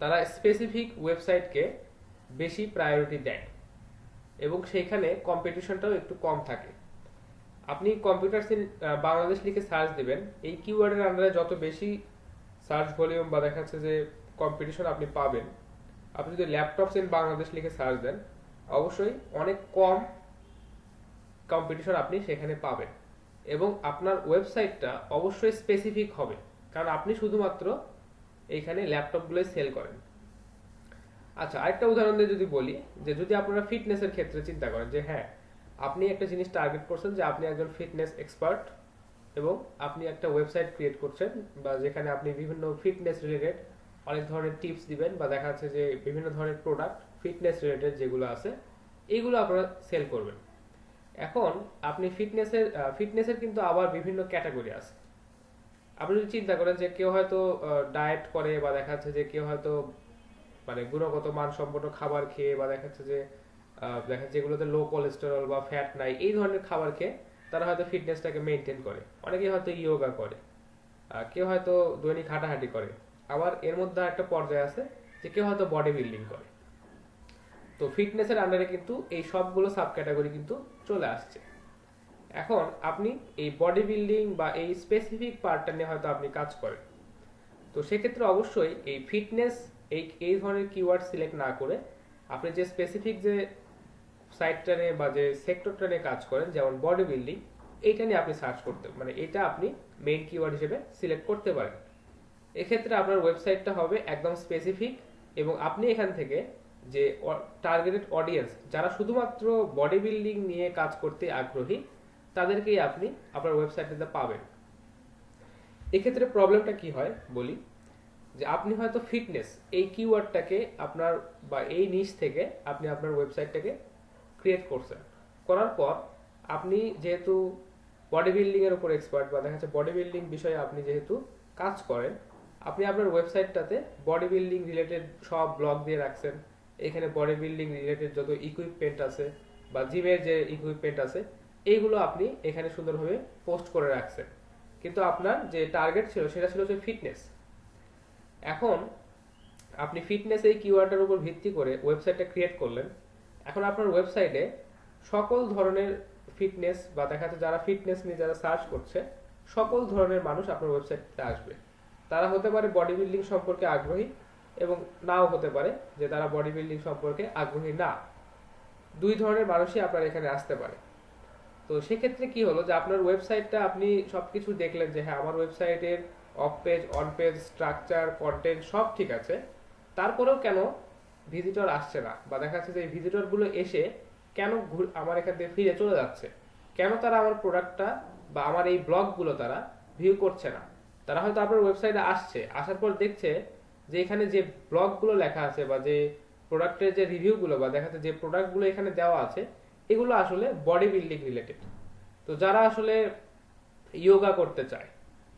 তারা স্পেসিফিক ওয়েবসাইটকে বেশি প্রায়োরিটি দেয় এবং সেইখানে কম্পিটিশনটাও একটু কম থাকে। আপনি কম্পিউটারস ইন বাংলাদেশ লিখে সার্চ দিবেন, এই কিওয়ার্ডের আন্ডারে যত বেশি সার্চ ভলিউম বা দেখা যাচ্ছে যে কম্পিটিশন আপনি পাবেন, আপনি যদি ল্যাপটপস ইন বাংলাদেশ লিখে সার্চ দেন, অবশ্যই অনেক কম কম্পিটিশন আপনি সেখানে পাবেন এবং আপনার ওয়েবসাইটটা অবশ্যই স্পেসিফিক হবে, কারণ আপনি শুধুমাত্র এইখানে ল্যাপটপগুলোই সেল করেন। আচ্ছা, আরেকটা উদাহরণ দিয়ে যদি বলি, যে যদি আপনারা ফিটনেসের ক্ষেত্রে চিন্তা করেন যে হ্যাঁ, আপনি একটা জিনিস টার্গেট করছেন যে আপনি একজন ফিটনেস এক্সপার্ট এবং আপনি একটা ওয়েবসাইট ক্রিয়েট করছেন বা যেখানে আপনি বিভিন্ন ফিটনেস রিলেটেড অনেক ধরনের টিপস দিবেন বা দেখা যাচ্ছে যে বিভিন্ন ধরনের প্রোডাক্ট ফিটনেস রিলেটেড যেগুলো আছে এইগুলো আপনারা সেল করবেন। এখন আপনি ফিটনেসের কিন্তু আবার বিভিন্ন ক্যাটাগরি আছে। আপনি যদি চিন্তা করেন যে কেউ হয়তো ডায়েট করে বা দেখা যাচ্ছে যে কেউ হয়তো মানে গুণগত মানসম্পন্ন খাবার খেয়ে বা দেখা যাচ্ছে যে যেগুলোতে লো কোলেস্টেরল বা ফ্যাট নাই এই ধরনের খাবার খেয়ে তারা হয়তো ফিটনেসটাকে মেনটেন করে। অনেকেই হয়তো ইয়োগা করে, কেউ হয়তো দৈনিক হাঁটাহাঁটি করে। আবার এর মধ্যে একটা পর্যায়ে আছে যে কেউ হয়তো বডি বিল্ডিং করে। তো ফিটনেসের আন্ডারে কিন্তু এই সবগুলো সাব ক্যাটাগরি কিন্তু চলে আসছে। এখন আপনি এই বডি বিল্ডিং বা এই স্পেসিফিক পার্টটা নিয়ে হয়তো আপনি কাজ করেন, তো সেক্ষেত্রে অবশ্যই এই ফিটনেস এই ধরনের কিওয়ার্ড সিলেক্ট না করে আপনি যে স্পেসিফিক যে সাইটটা নিয়ে বা যে সেক্টরটা নিয়ে কাজ করেন, যেমন বডি বিল্ডিং, এইটা নিয়ে আপনি সার্চ করতে মানে এটা আপনি মেইন কিওয়ার্ড হিসেবে সিলেক্ট করতে পারেন। এক্ষেত্রে আপনার ওয়েবসাইটটা হবে একদম স্পেসিফিক এবং আপনি এখান থেকে যে টার্গেটেড অডিয়েন্স যারা শুধুমাত্র বডি বিল্ডিং নিয়ে কাজ করতে আগ্রহী, তাদেরকেই আপনি আপনার ওয়েবসাইটটাতে পাবেন। এক্ষেত্রে প্রবলেমটা কি হয় বলি, যে আপনি হয়তো ফিটনেস এই কিওয়ার্ডটাকে আপনার বা এই নিশ থেকে আপনি আপনার ওয়েবসাইটটাকে ক্রিয়েট করছেন, করার পর আপনি যেহেতু বডি বিল্ডিং এর উপর এক্সপার্ট বা দেখা যাচ্ছে বডি বিল্ডিং বিষয়ে আপনি যেহেতু কাজ করেন, আপনি আপনার ওয়েবসাইটটাতে বডি বিল্ডিং রিলেটেড সব ব্লগ দিয়ে রাখছেন। এখানে বডি বিল্ডিং রিলেটেড যত ইকুইপমেন্ট আছে বা জিমের যে ইকুইপমেন্ট আছে এইগুলো আপনি এখানে সুন্দরভাবে পোস্ট করে রাখছেন, কিন্তু আপনার যে টার্গেট ছিল সেটা ছিল যে ফিটনেস। এখন আপনি ফিটনেস এই কিওয়ার্ডের উপর ভিত্তি করে ওয়েবসাইটটা ক্রিয়েট করলেন। এখন আপনার ওয়েবসাইটে সকল ধরনের ফিটনেস বা দেখা যাচ্ছে যারা ফিটনেস নিয়ে যারা সার্চ করছে সকল ধরনের মানুষ আপনার ওয়েবসাইটে আসবে। তারা হতে পারে বডি বিল্ডিং সম্পর্কে আগ্রহী এবং নাও হতে পারে যে তারা বডি বিল্ডিং সম্পর্কে আগ্রহী না। দুই ধরনের মানুষই আপনার এখানে আসতে পারে। তো সেক্ষেত্রে কি হলো যে আপনার ওয়েবসাইটটা আপনি সবকিছু দেখলেন যে হ্যাঁ আমার ওয়েবসাইটের of page, on page, structure, content সব ঠিক আছে, তারপরেও কেন ভিজিটর আসছে না বা দেখা যাচ্ছে যে এই ভিজিটর গুলো এসে কেন আমার এখান থেকে ফিরে চলে যাচ্ছে, কেন তারা আমার প্রোডাক্টটা বা আমার এই ব্লগগুলো তারা ভিউ করছে না। তারা হয়তো আপনার ওয়েবসাইটে আসছে, আসার পর দেখছে যে এখানে যে ব্লগগুলো লেখা আছে বা যে প্রোডাক্টের যে রিভিউগুলো বা দেখা যাচ্ছে যে প্রোডাক্টগুলো এখানে দেওয়া আছে এগুলো আসলে বডি বিল্ডিং রিলেটেড। তো যারা আসলে ইয়োগা করতে চায়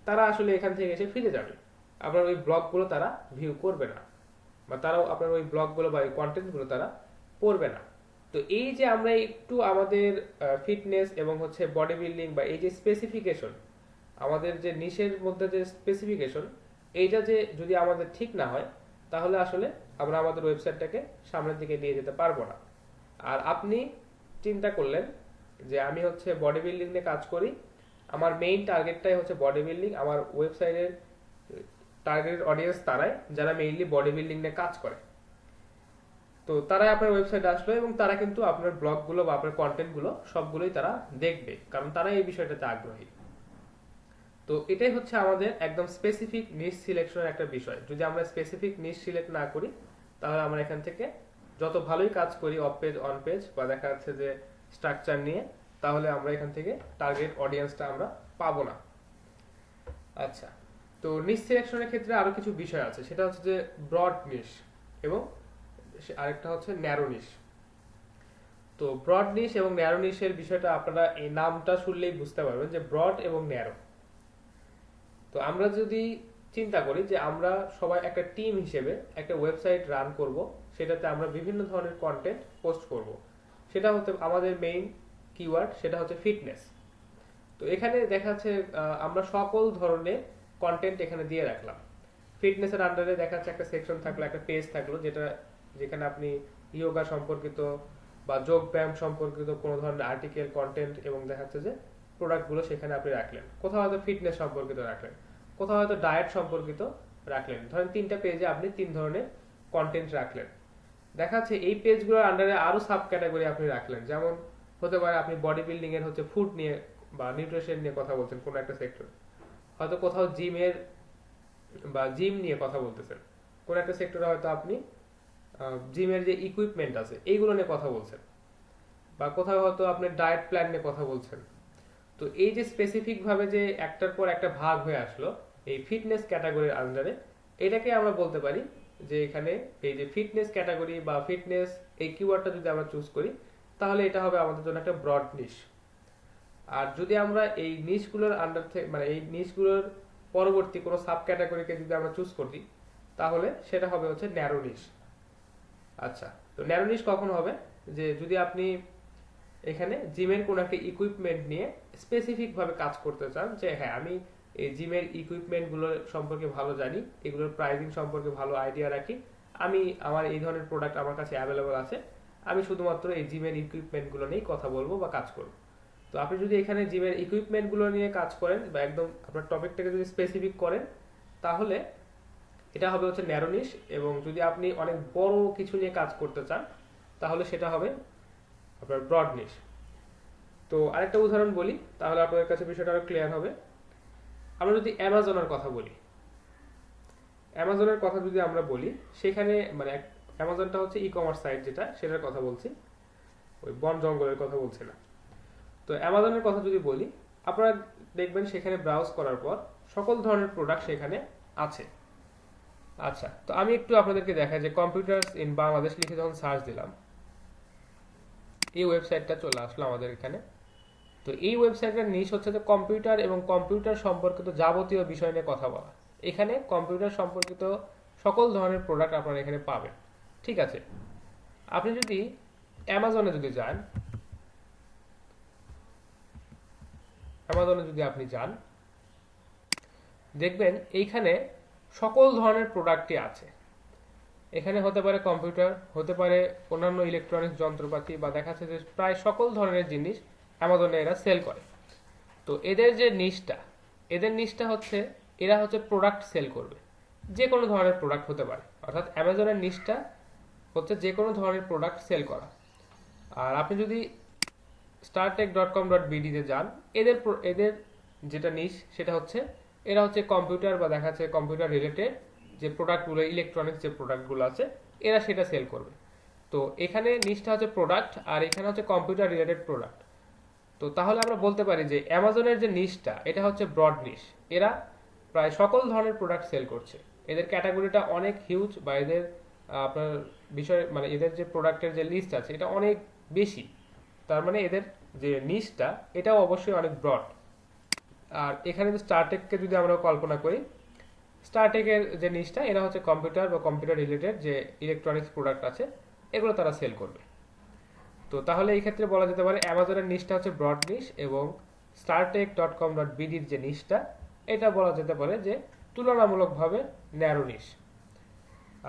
তারা আসলে এখান থেকে এসে ফিরে যাবে, আপনার ওই ব্লগগুলো তারা ভিউ করবে না বা তারাও আপনার ওই ব্লগগুলো বা ওই কন্টেন্টগুলো তারা পড়বে না। তো এই যে আমরা একটু আমাদের ফিটনেস এবং হচ্ছে বডি বিল্ডিং বা এই যে স্পেসিফিকেশন, আমাদের যে নিশের মধ্যে যে স্পেসিফিকেশন, এইটা যে যদি আমাদের ঠিক না হয় তাহলে আসলে আমরা আমাদের ওয়েবসাইটটাকে সামনের দিকে নিয়ে যেতে পারবো না। আর আপনি চিন্তা করলেন যে আমি হচ্ছে বডি বিল্ডিং নিয়ে কাজ করি, আমার মেইন টার্গেটটাই হচ্ছে বডি বিল্ডিং, আমার ওয়েবসাইটের টার্গেটেড অডিয়েন্স তারাই যারা মেইনলি বডি বিল্ডিং নিয়ে কাজ করে। তো তারাই আপনার ওয়েবসাইটে আসলো এবং তারা কিন্তু আপনার ব্লগগুলো বা আপনার কন্টেন্টগুলো সবগুলোই তারা দেখবে, কারণ তারা এই বিষয়টাতে আগ্রহী। তো এটাই হচ্ছে আমাদের একদম স্পেসিফিক নিশ সিলেকশনের একটা বিষয়। যদি আমরা স্পেসিফিক নিশ সিলেক্ট না করি তাহলে আমরা এখান থেকে যত ভালোই কাজ করি অফ পেজ, অন পেজ বা দেখা যাচ্ছে যে স্ট্রাকচার নিয়ে, তাহলে আমরা এখান থেকে টার্গেট অডিয়েন্সটা আমরা পাবো না। আচ্ছা, তো নিশ সিলেকশনের ক্ষেত্রে আরো কিছু বিষয় আছে, সেটা হচ্ছে যে ব্রড নিশ এবং আরেকটা হচ্ছে ন্যারো নিশ। তো ব্রড নিশ এবং ন্যারো নিশের বিষয়টা আপনারা এই নামটা শুনলেই বুঝতে পারবেন যে ব্রড এবং ন্যারো। তো আমরা যদি চিন্তা করি যে আমরা সবাই একটা টিম হিসেবে একটা ওয়েবসাইট রান করব, সেটাতে আমরা বিভিন্ন ধরনের কন্টেন্ট পোস্ট করব, সেটা হতে আমাদের মেইন কিওয়ার্ড, সেটা হচ্ছে ফিটনেস। তো এখানে দেখা যাচ্ছে আমরা সকল ধরনের কন্টেন্ট এখানে দিয়ে রাখলাম। ফিটনেসের আন্ডারে দেখা যাচ্ছে একটা সেকশন থাকলো, একটা পেজ থাকলো, যেখানে আপনি ইয়োগা সম্পর্কিত বা যোগ ব্যায়াম সম্পর্কিত কোনো ধরনের আর্টিকেল, কন্টেন্ট এবং দেখা যাচ্ছে যে প্রোডাক্টগুলো সেখানে আপনি রাখলেন। কোথাও হয়তো ফিটনেস সম্পর্কিত রাখলেন, কোথাও হয়তো ডায়েট সম্পর্কিত রাখলেন। ধরেন 3টা পেজে আপনি 3 ধরনের কন্টেন্ট রাখলেন। দেখা যাচ্ছে এই পেজগুলোর আন্ডারে আরো সাব ক্যাটাগরি আপনি রাখলেন, যেমন হতে পারে আপনি বডি বিল্ডিং এর হচ্ছে ফুড নিয়ে বা নিউট্রিশন নিয়ে কথা বলছেন কোনো একটা সেক্টর, হয়তো কোথাও জিমের বা জিম নিয়ে কথা বলতেছেন, কোন একটা সেক্টরে হয়তো আপনি জিমের যে ইকুইপমেন্ট আছে এইগুলো নিয়ে কথা বলছেন, বা কোথাও হয়তো আপনি ডায়েট প্ল্যান নিয়ে কথা বলছেন। তো এই যে স্পেসিফিক ভাবে যে একটার পর একটা ভাগ হয়ে আসলো এই ফিটনেস ক্যাটাগরির আন্ডারে, এটাকে আমরা বলতে পারি যে এখানে এই যে ফিটনেস ক্যাটাগরি বা ফিটনেস এই কিওয়ার্ডটা যদি আমরা চুজ করি তাহলে এটা হবে আমাদের জন্য একটা ব্রড নিশ। আর যদি আমরা এই নিশগুলোর আন্ডার থেকে মানে এই নিশগুলোর পরবর্তী কোনো সাব ক্যাটাগরিকে যদি আমরা চুজ করি তাহলে সেটা হবে হচ্ছে ন্যারো নিশ। আচ্ছা, তো ন্যারো নিশ কখন হবে? যে যদি আপনি এখানে জিমের কোনো একটা ইকুইপমেন্ট নিয়ে স্পেসিফিক ভাবে কাজ করতে চান, যে হ্যাঁ আমি এই জিমের ইকুইপমেন্ট গুলো সম্পর্কে ভালো জানি, এগুলোর প্রাইসিং সম্পর্কে ভালো আইডিয়া রাখি, আমি আমার এই ধরনের প্রোডাক্ট আমার কাছে অ্যাভেলেবল আছে, আমি শুধুমাত্র এই জিমের ইকুইপমেন্ট গুলো নিয়ে কথা বলবো বা কাজ করব। তো আপনি যদি এখানে জিমের ইকুইপমেন্ট গুলো নিয়ে কাজ করেন বা একদম আপনার টপিকটাকে যদি স্পেসিফিক করেন তাহলে এটা হবে হচ্ছে ন্যারো নিশ। এবং যদি আপনি অনেক বড় কিছু নিয়ে কাজ করতে চান তাহলে সেটা হবে আপনার ব্রড নিশ। তো আরেকটা উদাহরণ বলি তাহলে আপনাদের কাছে বিষয়টা আরো ক্লিয়ার হবে। আমরা যদি অ্যামাজনের কথা বলি, অ্যামাজনের কথা যদি আমরা বলি সেখানে মানে অ্যামাজনটা হচ্ছে ই কমার্স সাইট, যেটা সেটার কথা বলছি, ওই বন জঙ্গলের কথা বলছি না। তো অ্যামাজনের কথা যদি বলি, আপনারা দেখবেন সেখানে ব্রাউজ করার পর সকল ধরনের প্রোডাক্ট সেখানে আছে। আচ্ছা, তো আমি একটু আপনাদেরকে দেখাই যে কম্পিউটারস ইন বাংলাদেশ লিখে যখন সার্চ দিলাম এই ওয়েবসাইটটা চলে আসলো আমাদের এখানে। তো এই ওয়েবসাইটের নিশ হচ্ছে যে কম্পিউটার এবং কম্পিউটার সম্পর্কিত যাবতীয় বিষয় নিয়ে কথা বলা। এখানে কম্পিউটার সম্পর্কিত সকল ধরনের প্রোডাক্ট আপনারা এখানে পাবেন। ঠিক আছে, আপনি যদি অ্যামাজনে যদি যান, অ্যামাজনে যদি আপনি যান দেখবেন এইখানে সকল ধরনের প্রোডাক্টই আছে। এখানে হতে পারে কম্পিউটার, হতে পারে অন্যান্য ইলেকট্রনিক্স যন্ত্রপাতি, বা দেখা যাচ্ছে যে প্রায় সকল ধরনের জিনিস অ্যামাজনে এরা সেল করে। তো এদের যে নিশটা, এদের নিশটা হচ্ছে এরা হচ্ছে প্রোডাক্ট সেল করবে, যে কোনো ধরনের প্রোডাক্ট হতে পারে। অর্থাৎ অ্যামাজনের নিশটা হচ্ছে যে কোনো ধরনের প্রোডাক্ট সেল করা। আর আপনি যদি startech.com.bd তে যান, এদের যেটা নিশ সেটা হচ্ছে এরা হচ্ছে কম্পিউটার বা দেখা যাচ্ছে কম্পিউটার রিলেটেড যে প্রোডাক্টগুলো, ইলেকট্রনিক্স যে প্রোডাক্টগুলো আছে এরা সেটা সেল করবে। তো এখানে নিশটা হচ্ছে প্রোডাক্ট আর এখানে হচ্ছে কম্পিউটার রিলেটেড প্রোডাক্ট। তো তাহলে আমরা বলতে পারি যে অ্যামাজনের যে নিশটা এটা হচ্ছে ব্রড নিশ। এরা প্রায় সকল ধরনের প্রোডাক্ট সেল করছে, এদের ক্যাটাগরিটা অনেক হিউজ, বা এদের আপনার বিষয় মানে এদের যে প্রোডাক্টের যে লিস্ট আছে এটা অনেক বেশি। তার মানে এদের যে নিশটা এটাও অবশ্যই অনেক ব্রড। আর এখানে যে স্টারটেককে যদি আমরা কল্পনা করি, স্টারটেকের যে নিশটা এরা হচ্ছে কম্পিউটার বা কম্পিউটার রিলেটেড যে ইলেকট্রনিক্স প্রোডাক্ট আছে এগুলো তারা সেল করবে। তো তাহলে এই ক্ষেত্রে বলা যেতে পারে অ্যামাজনের নিশটা হচ্ছে ব্রড নিশ এবং startech.com.bd এর যে নিশটা এটা বলা যেতে পারে যে তুলনামূলকভাবে ন্যারো নিশ।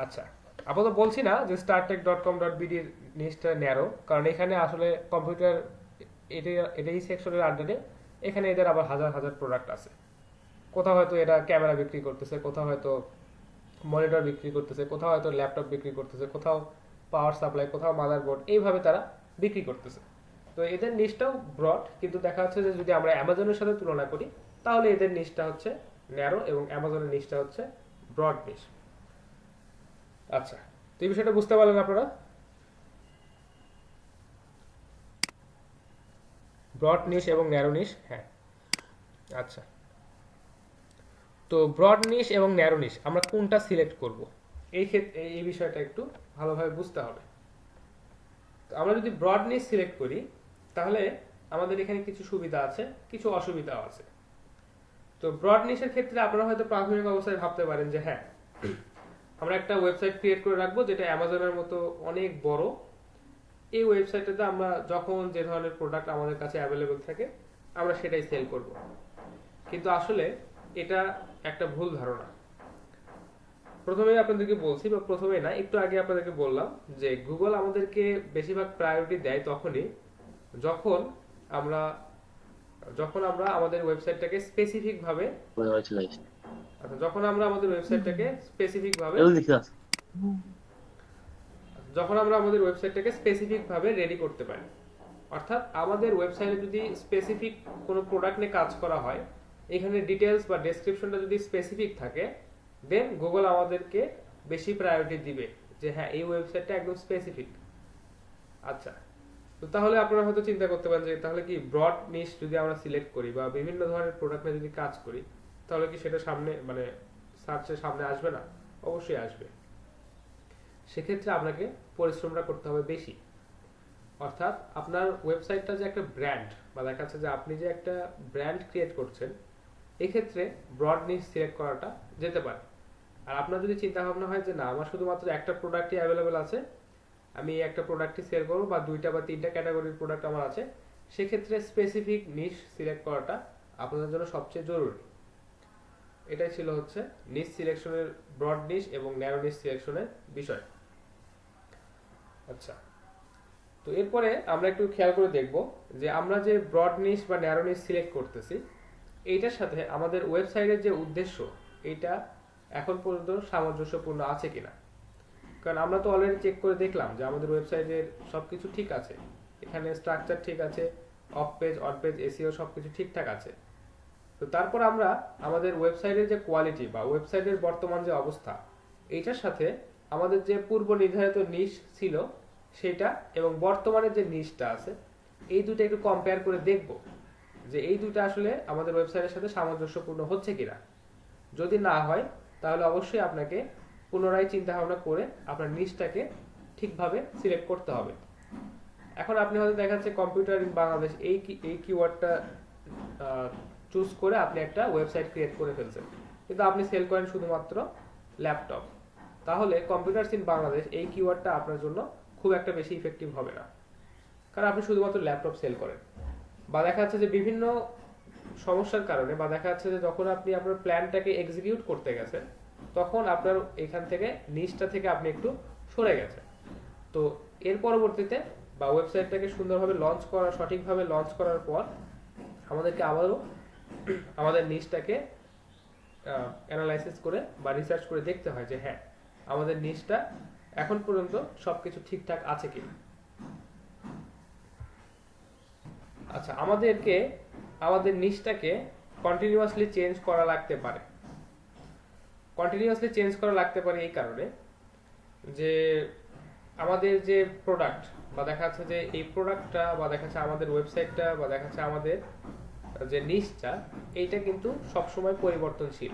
আচ্ছা, আপাতত বলছি না যে startech.com.bd এর নিশটা ন্যারো, কারণ এখানে আসলে কম্পিউটার এটাই সেকশনের আন্ডারে, এখানে এদের আবার হাজার হাজার প্রোডাক্ট আছে। কোথাও হয়তো এরা ক্যামেরা বিক্রি করতেছে, কোথাও হয়তো মনিটর বিক্রি করতেছে, কোথাও হয়তো ল্যাপটপ বিক্রি করতেছে, কোথাও পাওয়ার সাপ্লাই, কোথাও মাদারবোর্ড, এইভাবে তারা বিক্রি করতেছে। তো এদের নিশটাও ব্রড, কিন্তু দেখা যাচ্ছে যে যদি আমরা অ্যামাজনের সাথে তুলনা করি তাহলে এদের নিশটা হচ্ছে ন্যারো এবং অ্যামাজনের নিশটা হচ্ছে ব্রড নিশ। আচ্ছা, তো এই বিষয়টা বুঝতে পারলেন আপনারা? ব্রড নিশ এবং ন্যারো নিশ। হ্যাঁ, আচ্ছা, তো ব্রড নিশ এবং ন্যারো নিশ আমরা কোনটা সিলেক্ট করব এই ক্ষেত্রে এই বিষয়টা একটু ভালোভাবে বুঝতে হবে। তো আমরা যদি ব্রড নিশ সিলেক্ট করি তাহলে আমাদের এখানে কিছু সুবিধা আছে, কিছু অসুবিধাও আছে। তো ব্রড নিশের ক্ষেত্রে আপনারা হয়তো প্রাথমিক অবস্থায় ভাবতে পারেন যে হ্যাঁ আমরা একটা ওয়েবসাইট ক্রিয়েট করে রাখবো যেটা অ্যামাজনের মতো অনেক বড়, এই ওয়েবসাইটটাতে আমরা যখন যে ধরনের প্রোডাক্ট আমাদের কাছে অ্যাভেলেবল থাকে আমরা সেটাই সেল করব। কিন্তু আসলে এটা একটা ভুল ধারণা। প্রথমেই আপনাদেরকে বলছি, বা প্রথমেই না, একটু আগে আপনাদেরকে বললাম যে গুগল আমাদেরকে বেশিরভাগ প্রায়োরিটি দেয় তখনই যখন আমরা আমাদের ওয়েবসাইটটাকে স্পেসিফিক ভাবে যখন আমরা আমাদের ওয়েবসাইটটাকে স্পেসিফিক ভাবে রেডি করতে পারি। অর্থাৎ আমাদের ওয়েবসাইটে যদি স্পেসিফিক কোনো প্রোডাক্ট নিয়ে কাজ করা হয়, এখানে ডিটেলস বা ডেসক্রিপশনটা যদি স্পেসিফিক থাকে, দেন গুগল আমাদেরকে বেশি প্রায়োরিটি দিবে যে হ্যাঁ এই ওয়েবসাইটটা একদম স্পেসিফিক। আচ্ছা, তো তাহলে আপনারা হয়তো চিন্তা করতে পারেন যে তাহলে কি ব্রড নিশ যদি আমরা সিলেক্ট করি বা বিভিন্ন ধরনের প্রোডাক্ট নিয়ে যদি কাজ করি তাহলে কি সেটা সামনে মানে সার্চের সামনে আসবে না? অবশ্যই আসবে। সেক্ষেত্রে আপনাকে পরিশ্রমটা করতে হবে বেশি। অর্থাৎ আপনার ওয়েবসাইটটা যে একটা ব্র্যান্ড, বা দেখা যাচ্ছে যে আপনি যে একটা ব্র্যান্ড ক্রিয়েট করছেন, এক্ষেত্রে ব্রড নিশ সিলেক্ট করাটা যেতে পারে। আর আপনার যদি চিন্তা ভাবনা হয় যে না আমার শুধুমাত্র একটা প্রোডাক্টই অ্যাভেলেবেল আছে, আমি একটা প্রোডাক্টই সেল করবো বা 2টা বা 3টা ক্যাটাগরির প্রোডাক্ট আমার আছে, সেক্ষেত্রে স্পেসিফিক নিশ সিলেক্ট করাটা আপনাদের জন্য সবচেয়ে জরুরি। এটাই ছিল হচ্ছে নিশ সিলেকশনের, ব্রড নিশ এবং ন্যারো নিশ সিলেকশনের বিষয়। আচ্ছা, তো এরপরে আমরা একটু খেয়াল করে দেখব যে আমরা যে ব্রড নিশ বা ন্যারো নিশ সিলেক্ট করতেছি এইটার সাথে আমাদের ওয়েবসাইটের যে উদ্দেশ্য এইটা এখন পর্যন্ত সামঞ্জস্যপূর্ণ আছে কিনা। কারণ আমরা তো অলরেডি চেক করে দেখলাম যে আমাদের ওয়েবসাইটের সবকিছু ঠিক আছে, এখানে স্ট্রাকচার ঠিক আছে, of page, on page, SEO সবকিছু ঠিকঠাক আছে। তো তারপর আমরা আমাদের ওয়েবসাইটের যে কোয়ালিটি বা ওয়েবসাইটের বর্তমান যে অবস্থা এইটার সাথে আমাদের যে পূর্ব নির্ধারিত নিশ ছিল সেটা এবং বর্তমানে যে নিশটা আছে এই দুটো একটু কম্পেয়ার করে দেখব যে এই দুটো আসলে আমাদের ওয়েবসাইটের সাথে সামঞ্জস্যপূর্ণ হচ্ছে কিনা। যদি না হয় তাহলে অবশ্যই আপনাকে পুনরায় চিন্তা ভাবনা করে আপনার নিশটাকে ঠিকভাবে সিলেক্ট করতে হবে। এখন আপনি হয়তো দেখাচ্ছে কম্পিউটার ইন বাংলাদেশ এই কিওয়ার্ডটা চুজ করে আপনি একটা ওয়েবসাইট ক্রিয়েট করে ফেলছেন, কিন্তু আপনি সেল করেন শুধুমাত্র ল্যাপটপ, তাহলে কম্পিউটারস ইন বাংলাদেশ এই কিওয়ার্ডটা আপনার জন্য খুব একটা বেশি ইফেক্টিভ হবে না, কারণ আপনি শুধুমাত্র ল্যাপটপ সেল করেন। বা দেখা যাচ্ছে যে বিভিন্ন সমস্যার কারণে, বা দেখা যাচ্ছে যে যখন আপনি আপনার প্ল্যানটাকে এক্সিকিউট করতে গেছেন তখন আপনার এখান থেকে নিশটা থেকে আপনি একটু সরে গেছেন। তো এর পরবর্তীতে বা ওয়েবসাইটটাকে সুন্দরভাবে লঞ্চ করা, সঠিকভাবে লঞ্চ করার পর আমাদেরকে আবারও আমাদের নিশটাকে অ্যানালাইসিস করে বা রিসার্চ করে দেখতে হয় যে হ্যাঁ আমাদের নিশটা এখন পর্যন্ত সবকিছু ঠিকঠাক আছে কি। আচ্ছা, আমাদের নিশটাকে কন্টিনিউয়াসলি চেঞ্জ করা লাগতে পারে। এই কারণে যে আমাদের যে প্রোডাক্ট বা দেখা যাচ্ছে যে এই প্রোডাক্টটা বা দেখা যাচ্ছে আমাদের ওয়েবসাইটটা বা দেখা যাচ্ছে আমাদের যে নিশটা এইটা কিন্তু সবসময় পরিবর্তনশীল।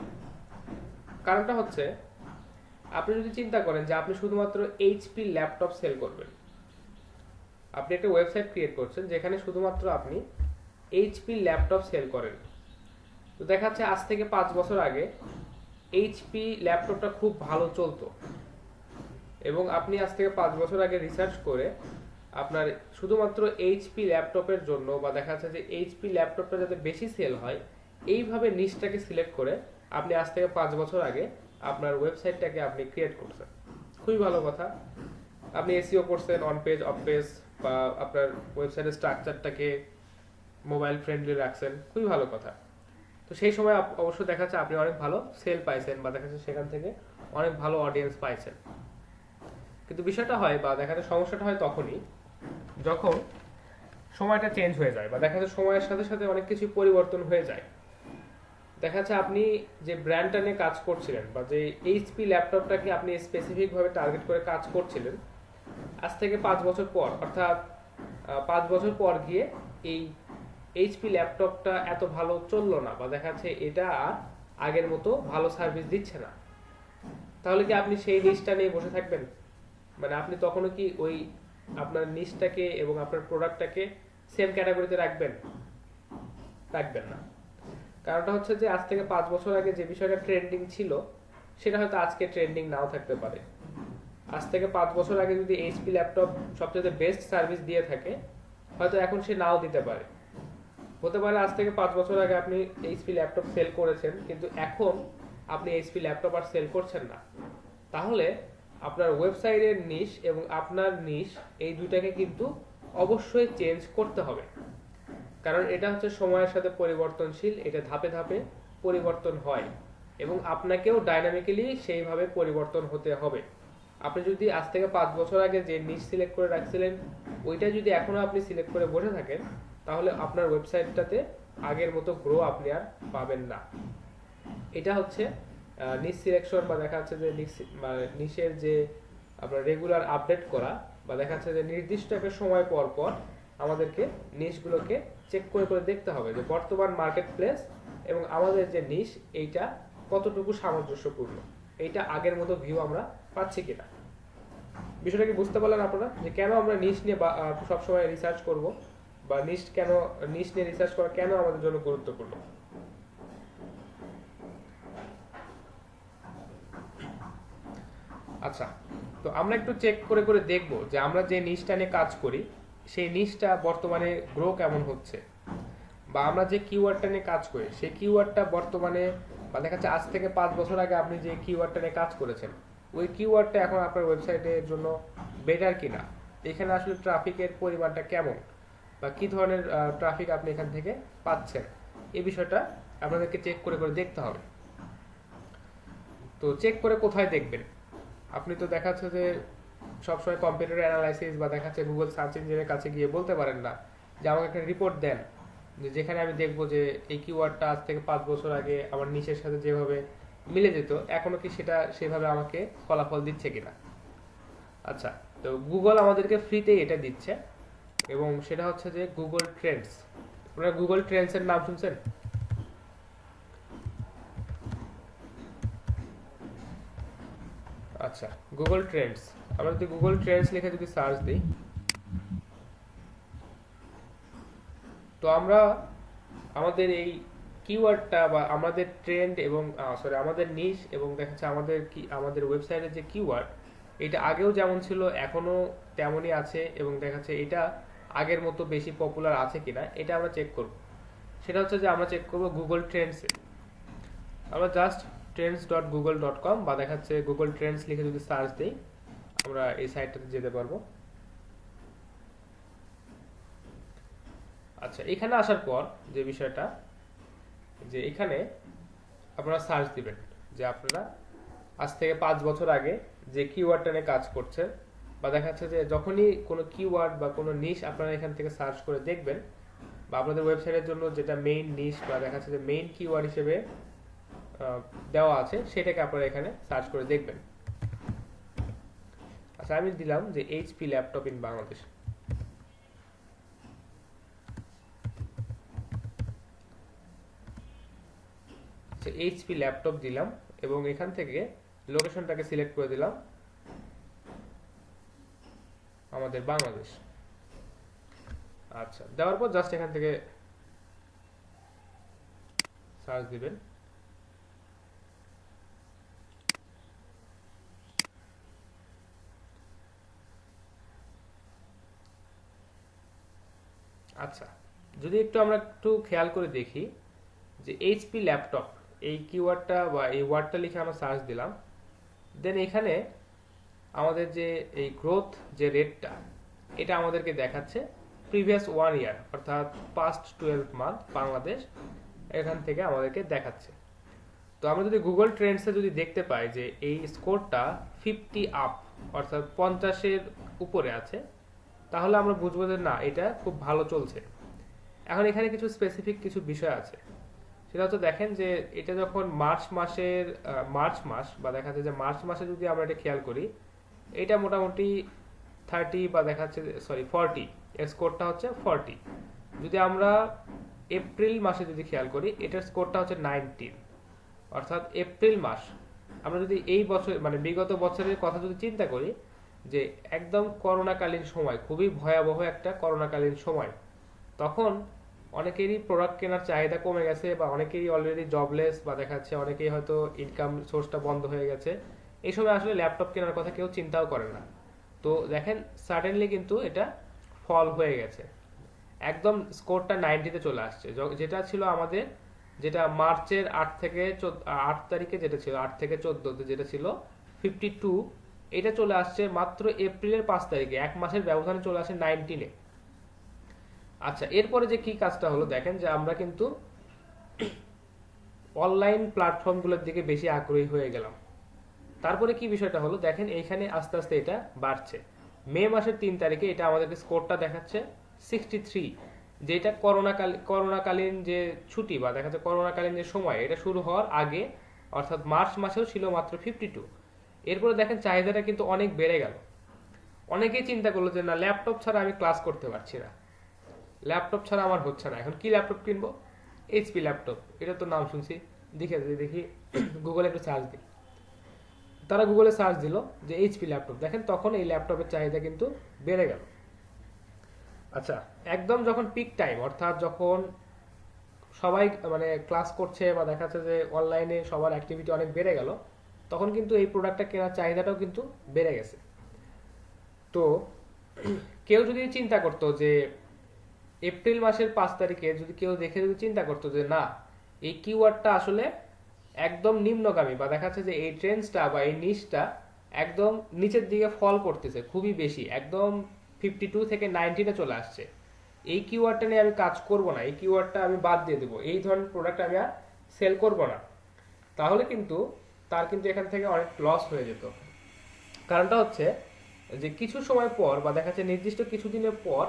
কারণটা হচ্ছে আপনি যদি চিন্তা করেন যে আপনি শুধুমাত্র এইচপি ল্যাপটপ সেল করবেন, আপনি একটা ওয়েবসাইট ক্রিয়েট করছেন যেখানে শুধুমাত্র আপনি এইচপি ল্যাপটপ সেল করেন, তো দেখা যাচ্ছে আজ থেকে 5 বছর আগে এইচপি ল্যাপটপটা খুব ভালো চলতো এবং আপনি আজ থেকে 5 বছর আগে রিসার্চ করে আপনার শুধুমাত্র এইচপি ল্যাপটপের জন্য বা দেখা যাচ্ছে যে এইচপি ল্যাপটপটা যাতে বেশি সেল হয় এইভাবে নিশটাকে সিলেক্ট করে আপনি আজ থেকে 5 বছর আগে আপনার ওয়েবসাইটটাকে আপনি ক্রিয়েট করছেন। খুবই ভালো কথা, আপনি এসইও করছেন, অন পেজ, অফ পেজ, বা আপনার ওয়েবসাইটের স্ট্রাকচারটাকে মোবাইল ফ্রেন্ডলি রাখছেন, খুবই ভালো কথা। তো সেই সময় অবশ্য দেখা যাচ্ছে আপনি অনেক ভালো সেল পাইছেন বা দেখা যাচ্ছে সেখান থেকে অনেক ভালো অডিয়েন্স পাইছেন। কিন্তু বিষয়টা হয় বা দেখা যাচ্ছে সমস্যাটা হয় তখনই যখন সময়টা চেঞ্জ হয়ে যায় বা দেখা যাচ্ছে সময়ের সাথে সাথে অনেক কিছু পরিবর্তন হয়ে যায়। দেখা যাচ্ছে আপনি যে ব্র্যান্ডটা নিয়ে কাজ করছিলেন বা যে এইচপি ল্যাপটপটাকে আপনি স্পেসিফিক ভাবে টার্গেট করে কাজ করছিলেন, আজ থেকে 5 বছর পর অর্থাৎ 5 বছর পর গিয়ে এই এইচপি ল্যাপটপটা এত ভালো চললো না বা দেখা যাচ্ছে এটা আগের মতো ভালো সার্ভিস দিচ্ছে না, তাহলে কি আপনি সেই নিশটা নিয়ে বসে থাকবেন? মানে আপনি তখনও কি ওই আপনার নিশটাকে এবং আপনার প্রোডাক্টটাকে সেম ক্যাটাগরিতে রাখবেন না। কারণটা হচ্ছে যে আজ থেকে 5 বছর আগে যে বিষয়টা ট্রেন্ডিং ছিল সেটা হয়তো আজকে ট্রেন্ডিং নাও থাকতে পারে। আজ থেকে 5 বছর আগে যদি এইচপি ল্যাপটপ সবচেয়ে বেস্ট সার্ভিস দিয়ে থাকে, হয়তো এখন সে নাও দিতে পারে। হতে পারে আজ থেকে 5 বছর আগে আপনি এইচপি ল্যাপটপ সেল করেছেন, কিন্তু এখন আপনি এইচপি ল্যাপটপ আর সেল করছেন না। তাহলে আপনার ওয়েবসাইটের নিশ এবং আপনার নিশ এই দুইটাকে কিন্তু অবশ্যই চেঞ্জ করতে হবে, কারণ এটা হচ্ছে সময়ের সাথে পরিবর্তনশীল, এটা ধাপে ধাপে পরিবর্তন হয় এবং আপনাকেও ডাইনামিক্যালি সেইভাবে পরিবর্তন হতে হবে। আপনি যদি আজ থেকে 5 বছর আগে যে নিশ সিলেক্ট করে রাখছিলেন ওইটা যদি এখনো আপনি সিলেক্ট করে বসে থাকেন, তাহলে আপনার ওয়েবসাইটটাতে আগের মতো গ্রো আপনি আর পাবেন না। এটা হচ্ছে নিশ সিলেকশন, বা দেখা যাচ্ছে যে নিশের যে আপনার রেগুলার আপডেট করা, বা দেখা যাচ্ছে যে নির্দিষ্ট একটা সময় পর পর আমাদেরকে নিশগুলোকে চেক করে করে দেখতে হবে যে বর্তমান মার্কেট প্লেস এবং আমাদের যে নিশ এইটা কতটুকু সামঞ্জস্যপূর্ণ, এইটা আগের মতো ভিউ আমরা পাচ্ছি কিনা। বিষয়টা কি বুঝতে পারলেন আপনারা, যে কেন আমরা নিশ নিয়ে সবসময় রিসার্চ করব, বা নিশ নিয়ে রিসার্চ করা কেন আমাদের জন্য গুরুত্বপূর্ণ? আচ্ছা, তো আমরা একটু চেক করে করে দেখব যে আমরা যে নিশটা নিয়ে কাজ করি সেই নিশটা বর্তমানে গ্রো কেমন হচ্ছে, বা আমরা যে কিওয়ার্ডটা নিয়ে কাজ করি সেই কিওয়ার্ডটা বর্তমানে, বা দেখা যাচ্ছে আজ থেকে 5 বছর আগে আপনি যে কিওয়ার্ডটা নিয়ে কাজ করেছেন ওই কিওয়ার্ডটা এখন আপনার ওয়েবসাইটের জন্য বেটার কিনা, এখানে আসলে ট্রাফিকের পরিমাণটা কেমন, বা কি ধরনের ট্রাফিক আপনি এখান থেকে পাচ্ছেন, এই বিষয়টা আপনাদেরকে চেক করে করে দেখতে হবে। তো চেক করে কোথায় দেখবেন? আপনি তো দেখা যাচ্ছে যে সবসময় কম্পিউটার অ্যানালাইসিস বা দেখা যাচ্ছে গুগল সার্চ ইঞ্জিনের কাছে গিয়ে বলতে পারেন না যে আমাকে একটা রিপোর্ট দেন, যেখানে আমি দেখবো যে এই কিওয়ার্ডটা আজ থেকে 5 বছর আগে আমার নিচের সাথে যেভাবে মিলে যেত এখনো কি সেটা সেভাবে আমাকে ফলাফল দিচ্ছে কিনা। আচ্ছা, তো গুগল আমাদেরকে ফ্রিতেই এটা দিচ্ছে, এবং সেটা হচ্ছে যে গুগল ট্রেন্ডস। আপনারা গুগল ট্রেন্ডস এর নাম শুনছেন? আচ্ছা, গুগল ট্রেন্ডস, আমরা যদি গুগল ট্রেন্ডস লিখে যদি সার্চ দিই, তো আমরা আমাদের এই কিওয়ার্ডটা বা আমাদের ট্রেন্ড এবং আমাদের নিশ এবং দেখা যাচ্ছে আমাদের ওয়েবসাইটের যে কিওয়ার্ড, এটা আগেও যেমন ছিল এখনো তেমনই আছে, এবং দেখা যাচ্ছে এটা আগের মতো বেশি পপুলার আছে কিনা এটা আমরা চেক করব। সেটা হচ্ছে যে আমরা চেক করব গুগল ট্রেন্ডসে। আমরা জাস্ট trends.google.com বা দেখা যাচ্ছে গুগল ট্রেন্ডস লিখে যদি সার্চ দিই, আমরা এই সাইটটাতে যেতে পারবো। আচ্ছা, এখানে আসার পর যে বিষয়টা, যে এখানে আপনারা সার্চ দিবেন যে আপনারা আজ থেকে 5 বছর আগে যে কিওয়ার্ডটা নিয়ে কাজ করছেন, বা দেখা যাচ্ছে যে যখনই কোনো কিওয়ার্ড বা কোনো নিশ আপনারা এখান থেকে সার্চ করে দেখবেন, বা আপনাদের ওয়েবসাইটের জন্য যেটা মেইন নিশ বা দেখা যাচ্ছে যে মেইন কিওয়ার্ড হিসেবে দেওয়া আছে সেটাকে আপনারা এখানে সার্চ করে দেখবেন। আচ্ছা, আমি দিলাম যে HP laptop in Bangladesh. HP laptop দিলাম এবং এখান থেকে লোকেশনটাকে সিলেক্ট করে দিলাম আমাদের বাংলাদেশ। আচ্ছা, দেওয়ার পর জাস্ট এখান থেকে সার্চ দিবেন। আচ্ছা, যদি আমরা একটু খেয়াল করে দেখি যে এইচপি ল্যাপটপ এই কিওয়ার্ডটা বা এই ওয়ার্ডটা লিখে আমরা সার্চ দিলাম, দেন এখানে আমাদের যে এই গ্রোথ যে রেটটা এটা আমাদেরকে দেখাচ্ছে প্রিভিয়াস 1 ইয়ার, অর্থাৎ পাস্ট 12 মান্থ বাংলাদেশ এখান থেকে আমাদেরকে দেখাচ্ছে। তো আমরা যদি গুগল ট্রেন্ডসে যদি দেখতে পাই যে এই স্কোরটা 50 আপ, অর্থাৎ 50-এর উপরে আছে, তাহলে আমরা বুঝবো যে না, এটা খুব ভালো চলছে। এখন এখানে কিছু স্পেসিফিক কিছু বিষয় আছে, সেটা হচ্ছে দেখেন যে এটা যখন মার্চ মাস, বা দেখা যাচ্ছে যে মার্চ মাসে যদি আমরা এটা খেয়াল করি, এটা মোটামুটি 30 বা দেখা যাচ্ছে 40, এর স্কোরটা হচ্ছে 40। যদি আমরা এপ্রিল মাসে যদি খেয়াল করি, এটার স্কোরটা হচ্ছে 19, অর্থাৎ এপ্রিল মাস। আমরা যদি এই বছর মানে বিগত বছরের কথা যদি চিন্তা করি, যে একদম করোনাকালীন সময়, খুবই ভয়াবহ একটা করোনাকালীন সময়, তখন অনেকেরই প্রোডাক্ট কেনার চাহিদা কমে গেছে, বা অনেকেরই অলরেডি জবলেস, বা দেখা যাচ্ছে অনেকেই হয়তো ইনকাম সোর্সটা বন্ধ হয়ে গেছে, এই সময় আসলে ল্যাপটপ কেনার কথা কেউ চিন্তাও করে না। তো দেখেন সাডেনলি কিন্তু এটা ফল হয়ে গেছে, একদম স্কোরটা 90-তে চলে আসছে। যেটা ছিল আমাদের, যেটা মার্চের 8 তারিখে যেটা ছিল, 8 থেকে 14-তে যেটা ছিল 52, এটা চলে আসছে মাত্র এপ্রিলের 5 তারিখে, এক মাসের ব্যবধানে চলে আসে 19-এ। আচ্ছা, এরপরে যে কি কাজটা হলো দেখেন, যে আমরা কিন্তু অনলাইন প্ল্যাটফর্মগুলোর দিকে বেশি আগ্রহী হয়ে গেলাম। তারপরে কি বিষয়টা হলো দেখেন, এইখানে আস্তে আস্তে এটা বাড়ছে। মে মাসের 3 তারিখে এটা আমাদেরকে স্কোরটা দেখাচ্ছে 63, যেটা করোনাকালীন যে ছুটি বা দেখা যাচ্ছে করোনাকালীন যে সময় এটা শুরু হওয়ার আগে, অর্থাৎ মার্চ মাসেও ছিল মাত্র 52। এরপরে দেখেন চাহিদাটা কিন্তু অনেক বেড়ে গেল। অনেকেই চিন্তা করলো যে না, ল্যাপটপ ছাড়া আমি ক্লাস করতে পারছি না, ল্যাপটপ ছাড়া আমার হচ্ছে না, এখন কি ল্যাপটপ কিনবো? এইচপি ল্যাপটপ, এটা তো নাম শুনছি, দেখি গুগলে একটু সার্চ দিই। তারা গুগলে সার্চ দিল যে এইচপি ল্যাপটপ, দেখেন তখন এই ল্যাপটপের চাহিদা কিন্তু বেড়ে গেল। আচ্ছা, একদম যখন পিক টাইম, অর্থাৎ যখন সবাই মানে ক্লাস করছে বা দেখা যাচ্ছে যে অনলাইনে সবার অ্যাক্টিভিটি অনেক বেড়ে গেল, তখন কিন্তু এই প্রোডাক্টটা কেনার চাহিদাটাও কিন্তু বেড়ে গেছে। তো কেউ যদি চিন্তা করতো যে এপ্রিল মাসের 5 তারিখে যদি কেউ দেখে যদি চিন্তা করতো যে না, এই কিওয়ার্ডটা আসলে একদম নিম্নগামী, বা দেখা যাচ্ছে যে এই ট্রেন্ডসটা বা এই নিচটা একদম নিচের দিকে ফল করতেছে খুবই বেশি, একদম 52 থেকে 90-তে চলে আসছে, এই কিওয়ার্ডটা নিয়ে আমি কাজ করব না, এই কিওয়ার্ডটা আমি বাদ দিয়ে দেবো, এই ধরনের প্রোডাক্ট আমি আর সেল করব না, তাহলে কিন্তু তার কিন্তু এখান থেকে অনেক লস হয়ে যেত। কারণটা হচ্ছে যে কিছু সময় পর বা দেখা যাচ্ছে নির্দিষ্ট কিছুদিনের পর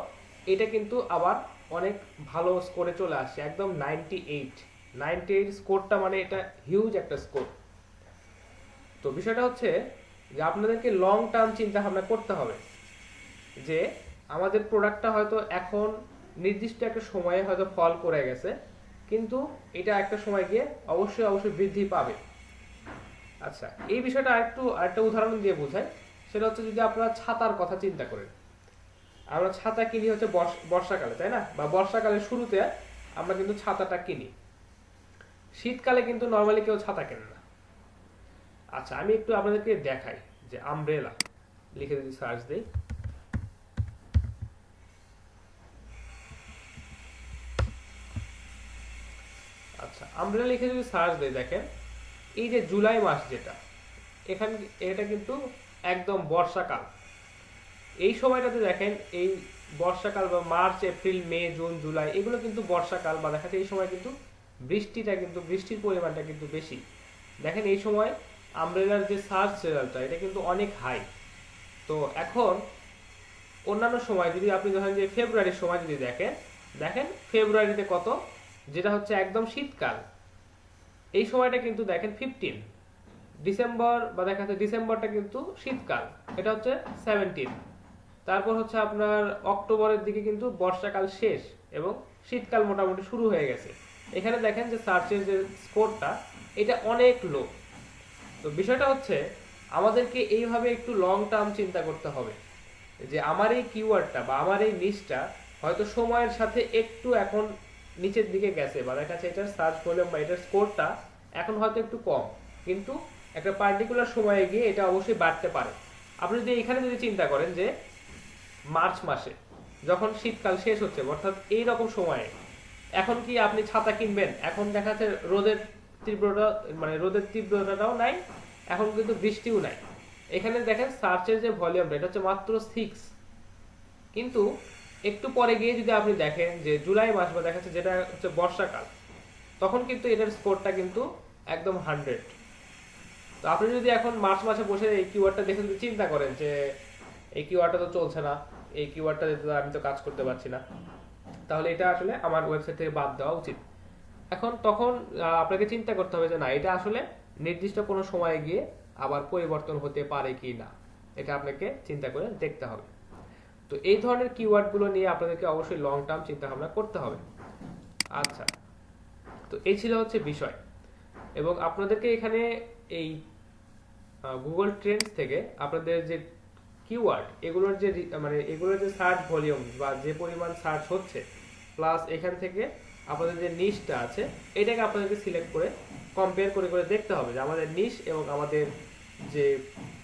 এটা কিন্তু আবার অনেক ভালো স্কোরে চলে আসছে, একদম 98 স্কোরটা, মানে এটা হিউজ একটা স্কোর। তো বিষয়টা হচ্ছে যে আপনাদেরকে লং টার্ম চিন্তা ভাবনা করতে হবে, যে আমাদের প্রোডাক্টটা হয়তো এখন নির্দিষ্ট একটা সময়ে হয়তো ফল করে গেছে, কিন্তু এটা একটা সময় গিয়ে অবশ্যই বৃদ্ধি পাবে। আচ্ছা, এই বিষয়টা আরেকটা উদাহরণ দিয়ে বোঝায়। সেটা হচ্ছে যদি আপনারা ছাতার কথা চিন্তা করেন, আমরা ছাতা কিনি হচ্ছে বর্ষাকালে, তাই না? বা বর্ষাকালের শুরুতে আমরা কিন্তু ছাতাটা কিনি, শীতকালে কিন্তু নর্মালি কেউ ছাতা কেনে না। আচ্ছা, আমি একটু আপনাদেরকে দেখাই যে আমব্রেলা লিখে যদি সার্চ দেই, আচ্ছা আমব্রেলা লিখে যদি সার্চ দেই, দেখেন এই যে জুলাই মাস যেটা, এখানে এটা কিন্তু একদম বর্ষাকাল। এই সময়টাতে দেখেন এই বর্ষাকাল বা March April May June July, এগুলো কিন্তু বর্ষাকাল, বা দেখা যায় এই সময় কিন্তু বৃষ্টির পরিমাণটা কিন্তু বেশি। দেখেন এই সময় আমব্রেলার যে সার্চ রেজাল্টটা এটা কিন্তু অনেক হাই। তো এখন অন্যান্য সময় যদি আপনি ধরেন যে ফেব্রুয়ারির সময় যদি দেখেন ফেব্রুয়ারিতে কত, যেটা হচ্ছে একদম শীতকাল, এই সময়টা কিন্তু দেখেন 15। ডিসেম্বর বা দেখা যাচ্ছে ডিসেম্বরটা কিন্তু শীতকাল, এটা হচ্ছে 17। তারপর হচ্ছে আপনার অক্টোবরের দিকে কিন্তু বর্ষাকাল শেষ এবং শীতকাল মোটামুটি শুরু হয়ে গেছে। এখানে দেখেন যে সার্চের যে স্কোরটা এটা অনেক লো। তো বিষয়টা হচ্ছে আমাদেরকে এইভাবে একটু লং টার্ম চিন্তা করতে হবে, যে আমার এই কিওয়ার্ডটা বা আমার এই নিশটা হয়তো সময়ের সাথে একটু এখন নিচের দিকে গেছে, বা দেখা যাচ্ছে এটার সার্চ ভলিউম বা এটার স্কোরটা এখন হয়তো একটু কম, কিন্তু একটা পার্টিকুলার সময়ে গিয়ে এটা অবশ্যই বাড়তে পারে। আপনি যদি এখানে যদি চিন্তা করেন যে মার্চ মাসে যখন শীতকাল শেষ হচ্ছে, অর্থাৎ এই রকম সময়ে এখন কি আপনি ছাতা কিনবেন? এখন দেখা যাচ্ছে রোদের তীব্রতাটাও নাই, এখন কিন্তু বৃষ্টিও নাই। এখানে দেখেন সার্চের যে ভলিউমটা এটা হচ্ছে মাত্র 6, কিন্তু একটু পরে গিয়ে যদি আপনি দেখেন যে জুলাই মাস বা দেখা যাচ্ছে যেটা হচ্ছে বর্ষাকাল, তখন কিন্তু এটার স্কোরটা কিন্তু একদম 100। তো আপনি যদি এখন মার্চ মাসে বসে এই কিওয়ার্ডটা দেখে যদি চিন্তা করেন যে এই কিওয়ার্ডটা তো চলছে না, এই কিওয়ার্ডটা আমি তো কাজ করতে পারছি না, তাহলে এটা আসলে আমার ওয়েবসাইট থেকে বাদ দেওয়া উচিত। এখন তখন আপনাকে চিন্তা করতে হবে যে না, এটা আসলে নির্দিষ্ট কোনো সময়ে গিয়ে আবার পরিবর্তন হতে পারে কি না, এটা আপনাকে চিন্তা করে দেখতে হবে। তো এই ধরনের কিওয়ার্ডগুলো নিয়ে আপনাদেরকে অবশ্যই লং টার্ম চিন্তা ভাবনা করতে হবে। আচ্ছা, তো এই ছিল হচ্ছে বিষয়, এবং আপনাদেরকে এখানে এই গুগল ট্রেন্ডস থেকে আপনাদের যে কিওয়ার্ড এগুলোর যে সার্চ ভলিউম বা যে পরিমাণ সার্চ হচ্ছে, প্লাস এখান থেকে আপনাদের যে নিশটা আছে এটাকে আপনাদেরকে সিলেক্ট করে কম্পেয়ার করে দেখতে হবে যে আমাদের নিশ এবং আমাদের যে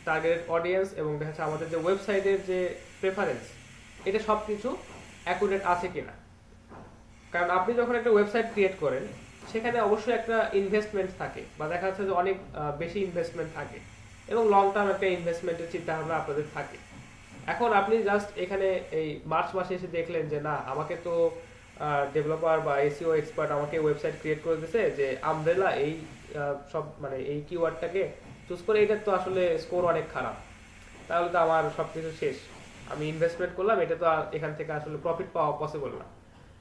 টার্গেট অডিয়েন্স এবং দেখা যাচ্ছে আমাদের যে ওয়েবসাইটের যে প্রেফারেন্স, এটা সব কিছু অ্যাকুরেট আছে কিনা। কারণ আপনি যখন একটা ওয়েবসাইট ক্রিয়েট করেন সেখানে অবশ্যই একটা ইনভেস্টমেন্ট থাকে, বা দেখা যাচ্ছে যে অনেক বেশি ইনভেস্টমেন্ট থাকে এবং লং টার্ম একটা ইনভেস্টমেন্টের চিন্তা ভাবনা আপনাদের থাকে। এখন আপনি জাস্ট এখানে এই মার্চ মাসে এসে দেখলেন যে না, আমাকে তো ডেভেলপার বা এসইও এক্সপার্ট আমাকে ওয়েবসাইট ক্রিয়েট করে দিয়েছে যে আমব্রেলা এই সব মানে এই কিওয়ার্ডটাকে চুজ করে, এটার তো আসলে স্কোর অনেক খারাপ, তাহলে তো আমার সবকিছু শেষ, আমি ইনভেস্টমেন্ট করলাম, এটা তো আর এখান থেকে আসলে প্রফিট পাওয়া পসিবল না।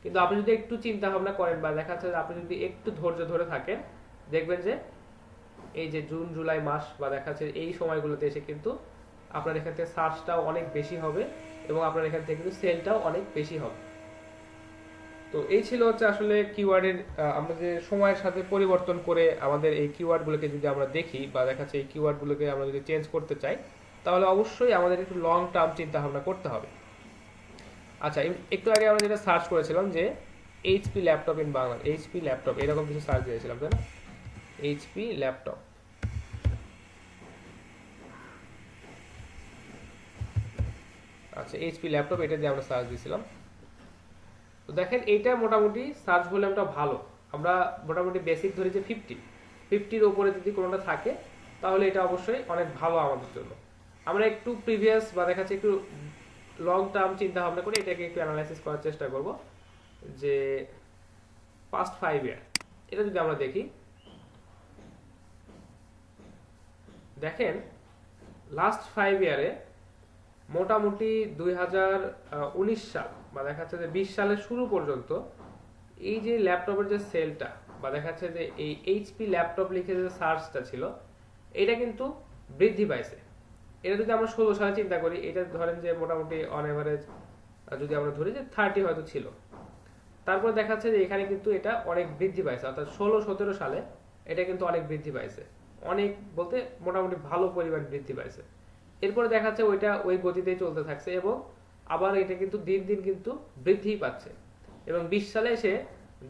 কিন্তু আপনি যদি একটু চিন্তা ভাবনা করেন বা দেখা যাচ্ছে আপনি যদি একটু ধৈর্য ধরে থাকেন, দেখবেন যে এই যে জুন জুলাই মাস বা দেখা যাচ্ছে এই সময়গুলোতে এসে কিন্তু আপনার এখান থেকে সার্চটাও অনেক বেশি হবে এবং আপনার এখান থেকে কিন্তু সেলটাও অনেক বেশি হবে। তো এই ছিল হচ্ছে আসলে কিওয়ার্ডের আমরা যে সময়ের সাথে পরিবর্তন করে আমাদের এই কিওয়ার্ডগুলোকে যদি আমরা দেখি বা দেখা যাচ্ছে এই কিওয়ার্ডগুলোকে আমরা যদি চেঞ্জ করতে চাই, তাহলে অবশ্যই আমাদের একটু লং টার্ম চিন্তা ভাবনা করতে হবে। আচ্ছা, একটু আগে আমরা যেটা সার্চ করেছিলাম যে HP laptop in Bangla, HP laptop এরকম কিছু সার্চ দিয়েছিলাম তাই না, এইচপি ল্যাপটপ। আচ্ছা, এইচপি ল্যাপটপ এটা দিয়ে আমরা সার্চ দিয়েছিলাম। তো দেখেন এইটা মোটামুটি সার্চ ভলিউমটা ভালো, আমরা মোটামুটি বেসিক ধরি যে 50-50-র উপরে যদি কোনোটা থাকে তাহলে এটা অবশ্যই অনেক ভালো আমাদের জন্য। আমরা একটু প্রিভিয়াস বা দেখাচ্ছে একটু লং টার্ম চিন্তা ভাবনা করে এটাকে একটু অ্যানালাইসিস করার চেষ্টা করব যে পাস্ট 5 ইয়ার এটা যদি আমরা দেখি, দেখেন লাস্ট 5 ইয়ারে মোটামুটি 2019 সাল বা দেখা যাচ্ছে যে 20 সালের শুরু পর্যন্ত এই যে ল্যাপটপের যে সেলটা বা দেখা যাচ্ছে যে এই এইচপি ল্যাপটপ লিখে যে সার্চটা ছিল এটা কিন্তু বৃদ্ধি পাইছে। এটা যদি আমরা 16 সালে চিন্তা করি, এটা ধরেন যে মোটামুটি অন এভারেজ যদি আমরা ধরি যে 30 হয়তো ছিল, তারপর দেখা যাচ্ছে যে এখানে কিন্তু এটা অনেক বৃদ্ধি পাইছে, অর্থাৎ 16-17 সালে এটা কিন্তু অনেক বৃদ্ধি পাইছে, অনেক বলতে মোটামুটি ভালো পরিমাণ বৃদ্ধি পাইছে। এরপরে দেখা যাচ্ছে ওইটা ওই গতিতেই চলতে থাকছে এবং আবার এটা কিন্তু দিন দিন কিন্তু বৃদ্ধিই পাচ্ছে। এবং 20 সালে এসে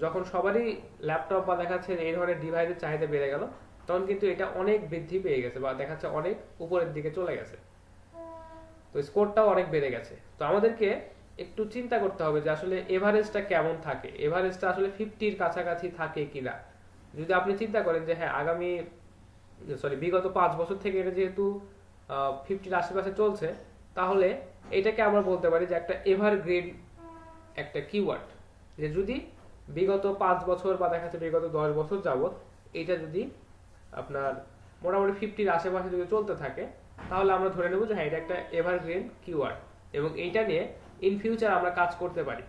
যখন সবারই ল্যাপটপ বা দেখা যাচ্ছে এই ধরনের ডিভাইসের চাহিদা বেড়ে গেল, তখন কিন্তু এটা অনেক বৃদ্ধি পেয়ে গেছে বা দেখা যাচ্ছে অনেক উপরের দিকে চলে গেছে, তো স্কোরটাও অনেক বেড়ে গেছে। তো আমাদেরকে একটু চিন্তা করতে হবে যে আসলে এভারেজটা কেমন থাকে, এভারেজটা আসলে 50-র কাছাকাছি থাকে কিনা। যদি আপনি চিন্তা করেন যে হ্যাঁ আগামী বিগত 5 বছর থেকে এটা যেহেতু 50-র আশেপাশে চলছে, তাহলে এটাকে আমরা বলতে পারি যে একটা এভারগ্রিন একটা কিওয়ার্ড। যে যদি বিগত 5 বছর বা দেখা যাচ্ছে বিগত 10 বছর যাবত এটা যদি আপনার মোটামুটি 50-র আশেপাশে যদি চলতে থাকে, তাহলে আমরা ধরে নেব যে হ্যাঁ এটা একটা এভারগ্রিন কিওয়ার্ড এবং এইটা নিয়ে ইন ফিউচার আমরা কাজ করতে পারি।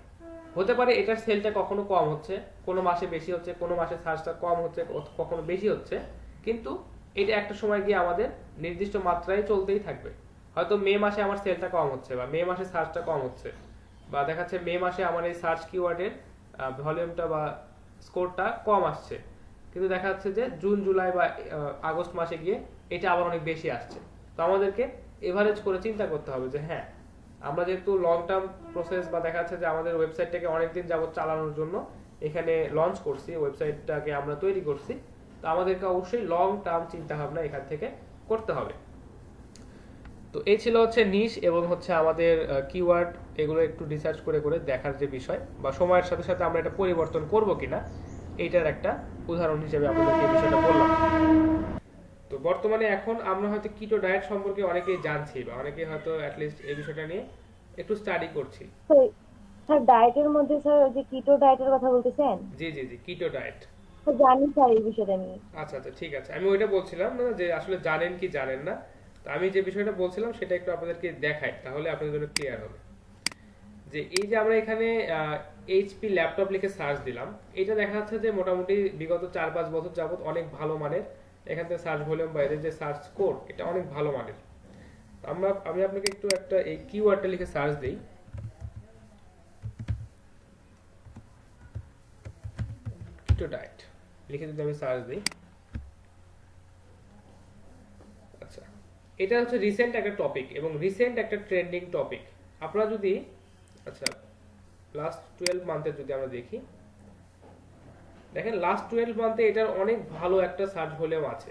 হতে পারে এটার সেলটা কখনো কম হচ্ছে, কোনো মাসে বেশি হচ্ছে, কোনো মাসে সার্চটা কম হচ্ছে, কখনো বেশি হচ্ছে, কিন্তু এটা একটা সময় গিয়ে আমাদের নির্দিষ্ট মাত্রায় চলতেই থাকবে। হয়তো মে মাসে আমার সেলটা কম হচ্ছে বা মে মাসে সার্চটা কম হচ্ছে, বা দেখাচ্ছে মে মাসে আমার এই সার্চ কিওয়ার্ডের ভলিউমটা বা স্কোরটা কম আসছে, কিন্তু দেখা যাচ্ছে যে জুন জুলাই বা আগস্ট মাসে গিয়ে এটা আবার অনেক বেশি আসছে। তো আমাদেরকে এভারেজ করে চিন্তা করতে হবে যে হ্যাঁ আমরা যেহেতু লং টার্ম প্রসেস বা দেখা যাচ্ছে যে আমাদের ওয়েবসাইটটাকে অনেকদিন যাবত চালানোর জন্য এখানে লঞ্চ করছি, ওয়েবসাইটটাকে আমরা তৈরি করছি, তো আমাদেরকে অবশ্যই লং টার্ম চিন্তা ভাবনা এখান থেকে করতে হবে। তো এই ছিল হচ্ছে নিশ এবং হচ্ছে আমাদের কিওয়ার্ড, এগুলো একটু রিসার্চ করে করে দেখার যে বিষয় বা সময়ের সাথে সাথে আমরা এটা পরিবর্তন করব কিনা, এইটার একটা উদাহরণ হিসেবে আপনাদেরকে এই বিষয়টা বললাম। তো বর্তমানে এখন আমরা হয়তো কিটো ডায়েট সম্পর্কে অনেকেই জানছি বা অনেকেই হয়তো অ্যাটলিস্ট এই বিষয়টা নিয়ে একটু স্টাডি করছি। স্যার ডায়েটের মধ্যে স্যার ওই যে কিটো ডায়েটের কথা বলতেছেন? জি জি জি, কিটো ডায়েট। স্যার জানি স্যার এই বিষয়টা নিয়ে। আচ্ছা আচ্ছা, ঠিক আছে, আমি ওইটা বলছিলাম না যে আসলে জানেন কি জানেন না, তো আমি যে বিষয়টা বলছিলাম সেটা একটু আপনাদেরকে দেখাই, তাহলে আপনাদের জন্য ক্লিয়ার হবে। যে এই যে আমরা এখানে এইচপি ল্যাপটপ লিখে সার্চ দিলাম, এটা দেখা যাচ্ছে যে মোটামুটি বিগত 4-5 বছর যাবত অনেক ভালো মানের, এখান থেকে সার্চ ভলিউম বা এদের যে সার্চ স্কোর এটা অনেক ভালো মানের। আমি আপনাকে একটু একটা এই কিওয়ার্ডটা লিখে সার্চ দিই, কিটো ডায়েট লিখে যদি আমি সার্চ দিই, আচ্ছা এটা হচ্ছে রিসেন্ট একটা টপিক এবং রিসেন্ট একটা ট্রেন্ডিং টপিক। আপনারা যদি আচ্ছা লাস্ট 12 মান্থের যদি আমরা দেখি, দেখেন লাস্ট 12 মান্থে এটার অনেক ভালো একটা সার্চ ভলিউম আছে,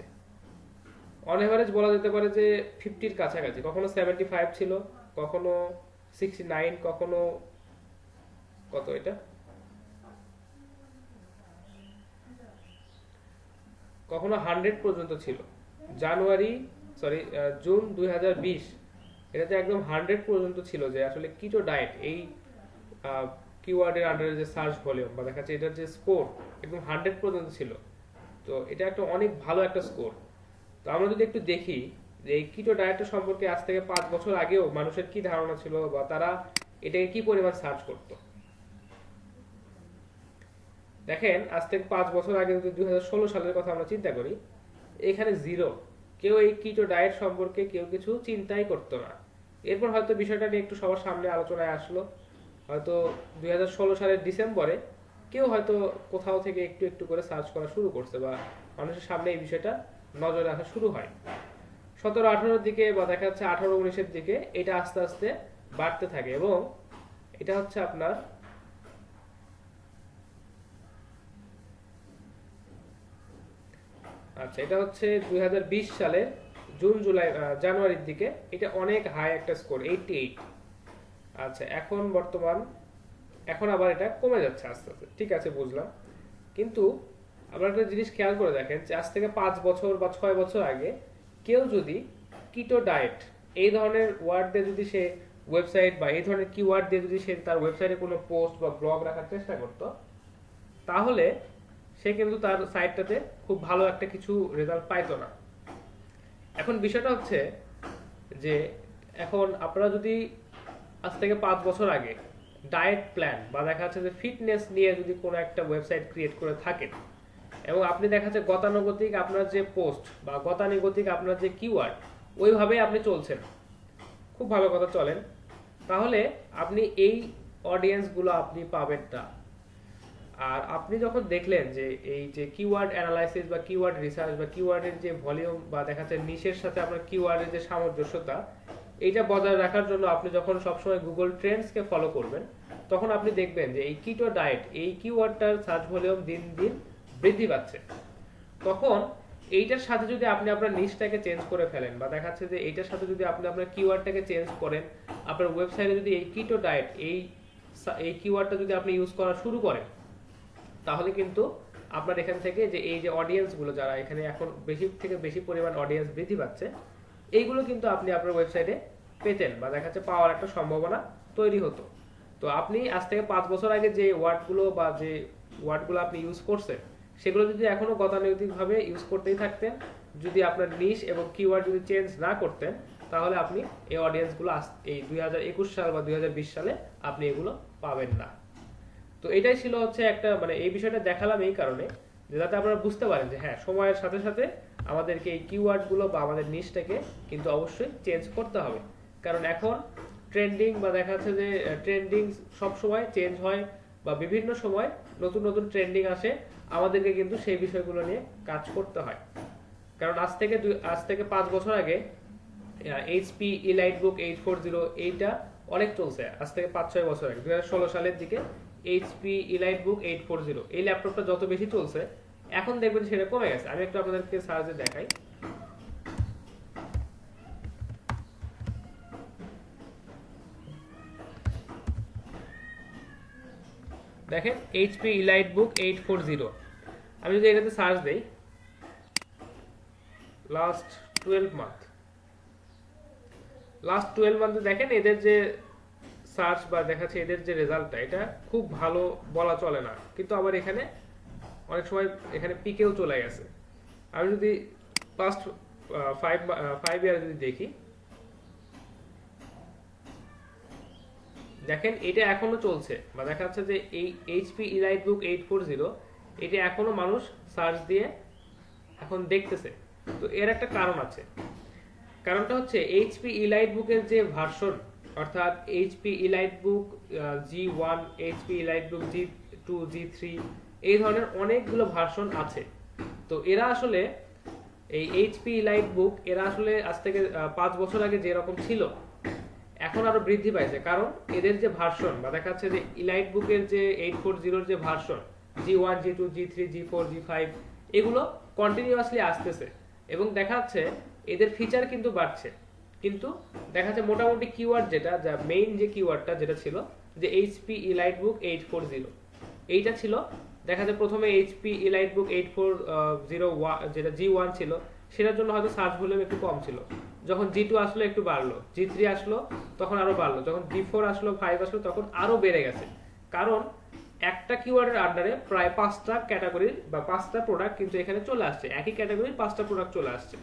অন এভারেজ বলা যেতে পারে যে 50-র কাছাকাছি, কখনো 75 ছিল, কখনো 69, কখনো কত এটা, কখনো 100 পর্যন্ত ছিল। জুন 2020 এটাতে একদম 100 পর্যন্ত ছিল যে আসলে কিটো ডায়েট এই কিওয়ার্ডের আন্ডারে যে সার্চ ভলিউম বা দেখা যাচ্ছে এটার যে স্কোর একদম 100 পর্যন্ত ছিল। তো এটা একটা অনেক ভালো একটা স্কোর। তো আমরা যদি একটু দেখি যে এই কিটো ডায়েট সম্পর্কে আজ থেকে 5 বছর আগেও মানুষের কি ধারণা ছিল বা তারা এটাকে কি পরিমাণ সার্চ করতো। দেখেন আজ থেকে 5 বছর আগে যদি 2016 সালের কথা আমরা চিন্তা করি, এখানে জিরো, কেউ এই কিটো ডায়েট সম্পর্কে কেউ কিছু চিন্তাই করতো না। এরপর হয়তো বিষয়টা নিয়ে একটু সবার সামনে আলোচনায় আসলো, হয়তো 2016 সালের ডিসেম্বরে কেউ হয়তো কোথাও থেকে একটু একটু করে সার্চ করা শুরু করছে বা মানুষের সামনে এই বিষয়টা নজরে আসা শুরু হয়। 17-18 দিকে বা দেখা যাচ্ছে 18-19 দিকে এটা আস্তে আস্তে বাড়তে থাকে এবং এটা হচ্ছে আপনার আচ্ছা এটা হচ্ছে 2020 সালের জানুয়ারির দিকে এটা অনেক হাই একটা স্কোর 88। আচ্ছা এখন আবার এটা কমে যাচ্ছে আস্তে আস্তে, ঠিক আছে বুঝলাম। কিন্তু আপনারা একটা জিনিস খেয়াল করে দেখেন যে আজ থেকে 5 বছর বা 6 বছর আগে কেউ যদি কিটো ডায়েট এই ধরনের ওয়ার্ড দিয়ে যদি সে ওয়েবসাইট বা এই ধরনের কিওয়ার্ড দিয়ে যদি সে তার ওয়েবসাইটে কোনো পোস্ট বা ব্লগ রাখার চেষ্টা করতো, তাহলে সে কিন্তু তার সাইটটাতে খুব ভালো একটা কিছু রেজাল্ট পাইতো না। এখন বিষয়টা হচ্ছে যে এখন আপনারা যদি আজ থেকে 5 বছর আগে ডায়েট প্ল্যান বা দেখা যাচ্ছে যে ফিটনেস নিয়ে যদি কোনো একটা ওয়েবসাইট ক্রিয়েট করে থাকেন এবং আপনি দেখা যাচ্ছে গতানুগতিক আপনার যে পোস্ট বা গতানুগতিক আপনার যে কিওয়ার্ড ওইভাবেই আপনি চলছেন, খুব ভালো কথা চলেন, তাহলে আপনি এই অডিয়েন্সগুলো আপনি পাবেন না। আর আপনি যখন দেখলেন যে এই যে কিওয়ার্ড অ্যানালাইসিস বা কিওয়ার্ড রিসার্চ বা কিওয়ার্ডের যে ভলিউম বা দেখা যাচ্ছে নিশের সাথে আপনার কিওয়ার্ডের যে সামঞ্জস্যতা এইটা বজায় রাখার জন্য আপনি যখন সবসময় গুগল ট্রেন্ডসকে ফলো করবেন, তখন আপনি দেখবেন যে এই কিটো ডায়েট এই কিওয়ার্ডটার সার্চ ভলিউম দিন দিন বৃদ্ধি পাচ্ছে। তখন এইটার সাথে যদি আপনি আপনার নিশটাকে চেঞ্জ করে ফেলেন বা দেখা যাচ্ছে যে এইটার সাথে যদি আপনি আপনার কিওয়ার্ডটাকে চেঞ্জ করেন, আপনার ওয়েবসাইটে যদি এই কিটো ডায়েট এই কিওয়ার্ডটা যদি আপনি ইউজ করা শুরু করেন, তাহলে কিন্তু আপনার এখান থেকে যে এই যে অডিয়েন্সগুলো যারা এখানে এখন বেশি থেকে বেশি পরিমাণ অডিয়েন্স বৃদ্ধি পাচ্ছে, এইগুলো কিন্তু আপনি আপনার ওয়েবসাইটে পেতেন বা দেখা যাচ্ছে পাওয়ার একটা সম্ভাবনা তৈরি হতো। তো আপনি আজ থেকে 5 বছর আগে যে ওয়ার্ডগুলো আপনি ইউজ করছেন সেগুলো যদি এখনো গতানুগতিকভাবে ইউজ করতেই থাকতেন, যদি আপনার নিশ এবং কিওয়ার্ড যদি চেঞ্জ না করতেন, তাহলে আপনি এই অডিয়েন্সগুলো এই 2021 সাল বা 2020 সালে আপনি এগুলো পাবেন না। তো এটাই ছিল হচ্ছে একটা মানে এই বিষয়টা দেখালাম এই কারণে যে যাতে আপনারা বুঝতে পারেন যে হ্যাঁ সময়ের সাথে সাথে আমাদেরকে এই কিওয়ার্ডগুলো বা আমাদের নিশটাকে কিন্তু অবশ্যই চেঞ্জ করতে হবে। কারণ এখন ট্রেন্ডিং বা দেখা যাচ্ছে যে ট্রেন্ডিং সব সময় চেঞ্জ হয় বা বিভিন্ন সময় নতুন নতুন ট্রেন্ডিং আসে, আমাদেরকে কিন্তু সেই বিষয়গুলো নিয়ে কাজ করতে হয়। কারণ আজ থেকে 5 বছর আগে HP EliteBook 840 এইটা অনেক চলছে। আজ থেকে 5-6 বছর আগে 2016 সালের দিকে HP EliteBook 840 এই ল্যাপটপটা যত বেশি চলছে, এখন দেখবেন সেটা কমে গেছে। আমি একটু আপনাদেরকে সার্চে দেখাই। দেখেন HP EliteBook 840, আমি যদি এটাতে সার্চ দেই লাস্ট 12 মান্থে দেখেন এদের যে সার্চ বা দেখাচ্ছে এদের যে রেজাল্টটা এটা খুব ভালো বলা চলে না, কিন্তু আবার এখানে অনেক সময় এখানে পিকেও চলে গেছে। আমি যদি পাস্ট 5 ইয়ার যদি দেখি, দেখেন এটা এখনো চলছে বা দেখা যাচ্ছে যে এই HP EliteBook 840 এটা এখনো মানুষ সার্চ দিয়ে এখন দেখতেছে। তো এর একটা কারণ আছে, কারণটা হচ্ছে HP EliteBook এর যে ভার্সন, অর্থাৎ HP EliteBook G1, HP EliteBook G2, G3 এই ধরনের অনেকগুলো ভার্সন আছে। তো এরা আসলে এই HP EliteBook এরা আসলে আজ থেকে 5 বছর আগে যেরকম ছিল এখন আরো বৃদ্ধি পাইছে, কারণ এদের যে ভার্সন বা দেখা যাচ্ছে যে EliteBook এর যে 840 যে version G1, G2, G3, G4, G5 এগুলো কন্টিনিউয়াসলি আসতেছে এবং দেখা যাচ্ছে এদের ফিচার কিন্তু বাড়ছে, কিন্তু দেখা যাচ্ছে মোটামুটি কিওয়ার্ড যেটা, যা মেইন যে কিওয়ার্ডটা যেটা ছিল যে এইচপি ইলাইটবুক 840, এইটা ছিল। দেখা যায় প্রথমে এইচপি ইলাইটবুক 840 যেটা G1 ছিল, সেটার জন্য হয়তো সার্চ ভলিউম একটু কম ছিল। যখন G2 আসলো একটু বাড়লো, G3 আসলো তখন আরো বাড়লো, যখন G4 আসলো, 5 আসলো তখন আরো বেড়ে গেছে। কারণ একটা কিওয়ার্ডের আন্ডারে প্রায় 5টা ক্যাটাগরি বা 5টা প্রোডাক্ট কিন্তু এখানে চলে আসছে, একই ক্যাটাগরির 5টা প্রোডাক্ট চলে আসছে।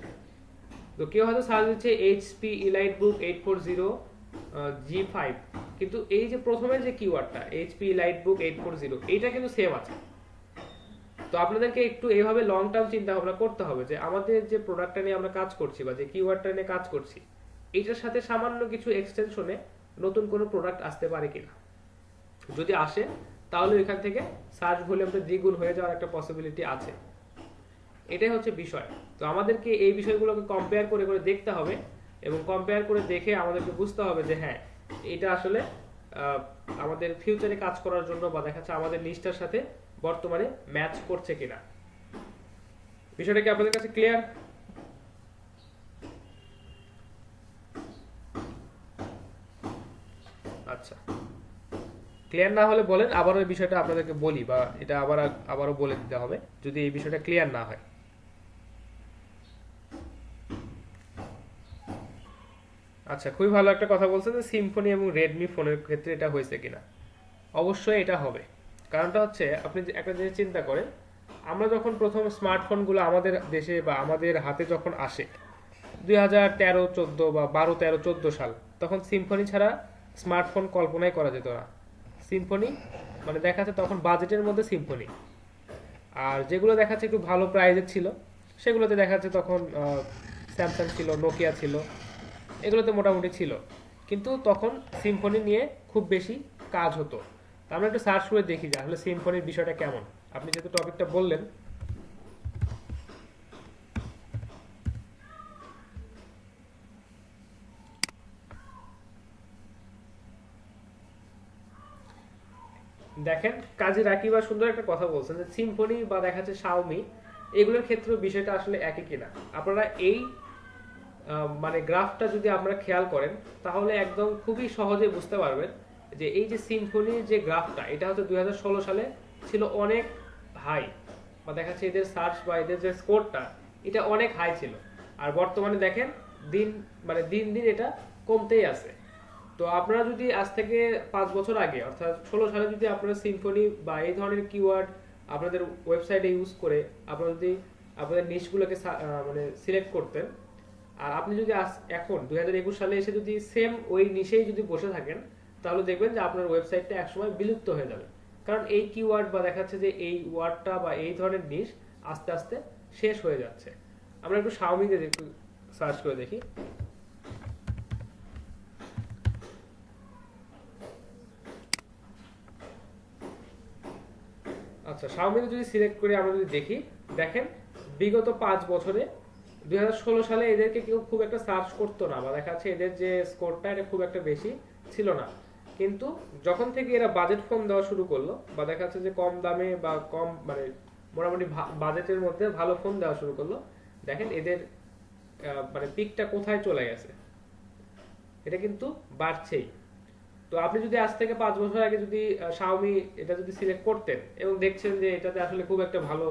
তো কেউ হয়তো সার্চ দিচ্ছে এইচপি ইলাইটবুক 840 G5, কিন্তু এই যে প্রথমে যে কিওয়ার্ডটা এইচপি ইলাইটবুক 840, এইটা কিন্তু সেম আছে। তো আপনাদেরকে একটু এইভাবে লং টার্ম চিন্তা ভাবনা করতে হবে যে আমাদের যে প্রোডাক্টটা নিয়ে আমরা কাজ করছি বা যে কিওয়ার্ডটা নিয়ে কাজ করছি, এইটার সাথে সামান্য কিছু এক্সটেনশনে নতুন কোনো প্রোডাক্ট আসতে পারে কিনা। যদি আসে তাহলে এখান থেকে সার্চ ভলিউমটা দ্বিগুণ হয়ে যাওয়ার একটা পসিবিলিটি আছে। এটাই হচ্ছে বিষয়। তো আমাদেরকে এই বিষয়গুলোকে কম্পেয়ার করে করে দেখতে হবে, এবং কম্পেয়ার করে দেখে আমাদেরকে বুঝতে হবে যে হ্যাঁ, এটা আসলে আমাদের ফিউচারে কাজ করার জন্য বা দেখা যাচ্ছে আমাদের নিশটার সাথে বর্তমানে ম্যাচ করছে কিনা। বিষয়টা কি আপনাদের কাছে ক্লিয়ার? আচ্ছা, ক্লিয়ার না হলে বলেন, আবারও এই বিষয়টা আপনাদেরকে বলি, বা এটা আবারও বলে দিতে হবে যদি এই বিষয়টা ক্লিয়ার না হয়। আচ্ছা, খুবই ভালো একটা কথা বলছেন যে সিম্ফনি এবং রেডমি ফোনের ক্ষেত্রে এটা হয়েছে কিনা। অবশ্যই এটা হবে। কারণটা হচ্ছে, আপনি একটা জিনিস চিন্তা করেন, আমরা যখন প্রথম স্মার্টফোনগুলো আমাদের দেশে বা আমাদের হাতে যখন আসে 2013-14 বা 12-13-14 সাল, তখন সিম্ফনি ছাড়া স্মার্টফোন কল্পনাই করা যেত না। সিম্ফনি মানে দেখা যাচ্ছে তখন বাজেটের মধ্যে সিম্ফনি, আর যেগুলো দেখা যাচ্ছে একটু ভালো প্রাইজের ছিল সেগুলোতে দেখা যাচ্ছে তখন স্যামসাং ছিল, নোকিয়া ছিল, এগুলোতে মোটামুটি ছিল। কিন্তু তখন সিম্ফনি নিয়ে খুব বেশি কাজ হতো। আমরা একটু সার্চ করে দেখি যে আসলে সিম্ফনির বিষয়টা কেমন। আপনি যেহেতু টপিকটা বললেন, দেখেন কাজী রাকিবা সুন্দর একটা কথা বলছেন যে সিম্ফনি বা দেখা যাচ্ছে শাওমি, এগুলোর ক্ষেত্রে বিষয়টা আসলে একই কিনা। আপনারা এই মানে গ্রাফটা যদি আমরা খেয়াল করেন তাহলে একদম খুবই সহজে বুঝতে পারবেন যে এই যে সিম্ফনির যে গ্রাফটা, এটা হচ্ছে 2016 সালে ছিল অনেক হাই, বা দেখা যাচ্ছে এদের সার্চ বা এদের যে স্কোরটা এটা অনেক হাই ছিল। আর বর্তমানে দেখেন দিন দিন এটা কমতেই আছে। তো আপনারা যদি আজ থেকে 5 বছর আগে অর্থাৎ 16 সালে যদি আপনারা সিম্ফনি বা এই ধরনের কিওয়ার্ড আপনাদের ওয়েবসাইটে ইউজ করে আপনারা যদি আপনাদের নিশগুলোকে মানে সিলেক্ট করতেন, আর আপনি যদি এখন 2021 সালে এসে যদি সেম ওই নিশেই যদি বসে থাকেন, তাহলে দেখবেন যে আপনার ওয়েবসাইটটা একসময় বিলুপ্ত হয়ে যাবে। কারণ এই কিওয়ার্ড বা দেখা যাচ্ছে যে এই ওয়ার্ডটা বা এই ধরনের নিশ আস্তে আস্তে শেষ হয়ে যাচ্ছে। আমরা একটু শাওমিতে একটু সার্চ করে দেখি। আচ্ছা, শাওমিতে যদি সিলেক্ট করে আমরা যদি দেখি, দেখেন বিগত 5 বছরে 2016 সালে এদেরকে কেউ খুব একটা সার্চ করতো না, বা দেখা যাচ্ছে এদের যে স্কোরটা এটা খুব একটা বেশি ছিল না। কিন্তু যখন থেকে এরা বাজেট ফোন দেওয়া শুরু করলো, বা দেখা যাচ্ছে যে কম দামে বা কম মানে মোটামুটি বাজেটের মধ্যে ভালো ফোন দেওয়া শুরু করলো, দেখেন এদের মানে পিকটা কোথায় চলে গেছে, এটা কিন্তু বাড়ছেই। তো আপনি যদি আজ থেকে 5 বছর আগে যদি শাওমি এটা যদি সিলেক্ট করতেন এবং দেখছেন যে এটাতে আসলে খুব একটা ভালো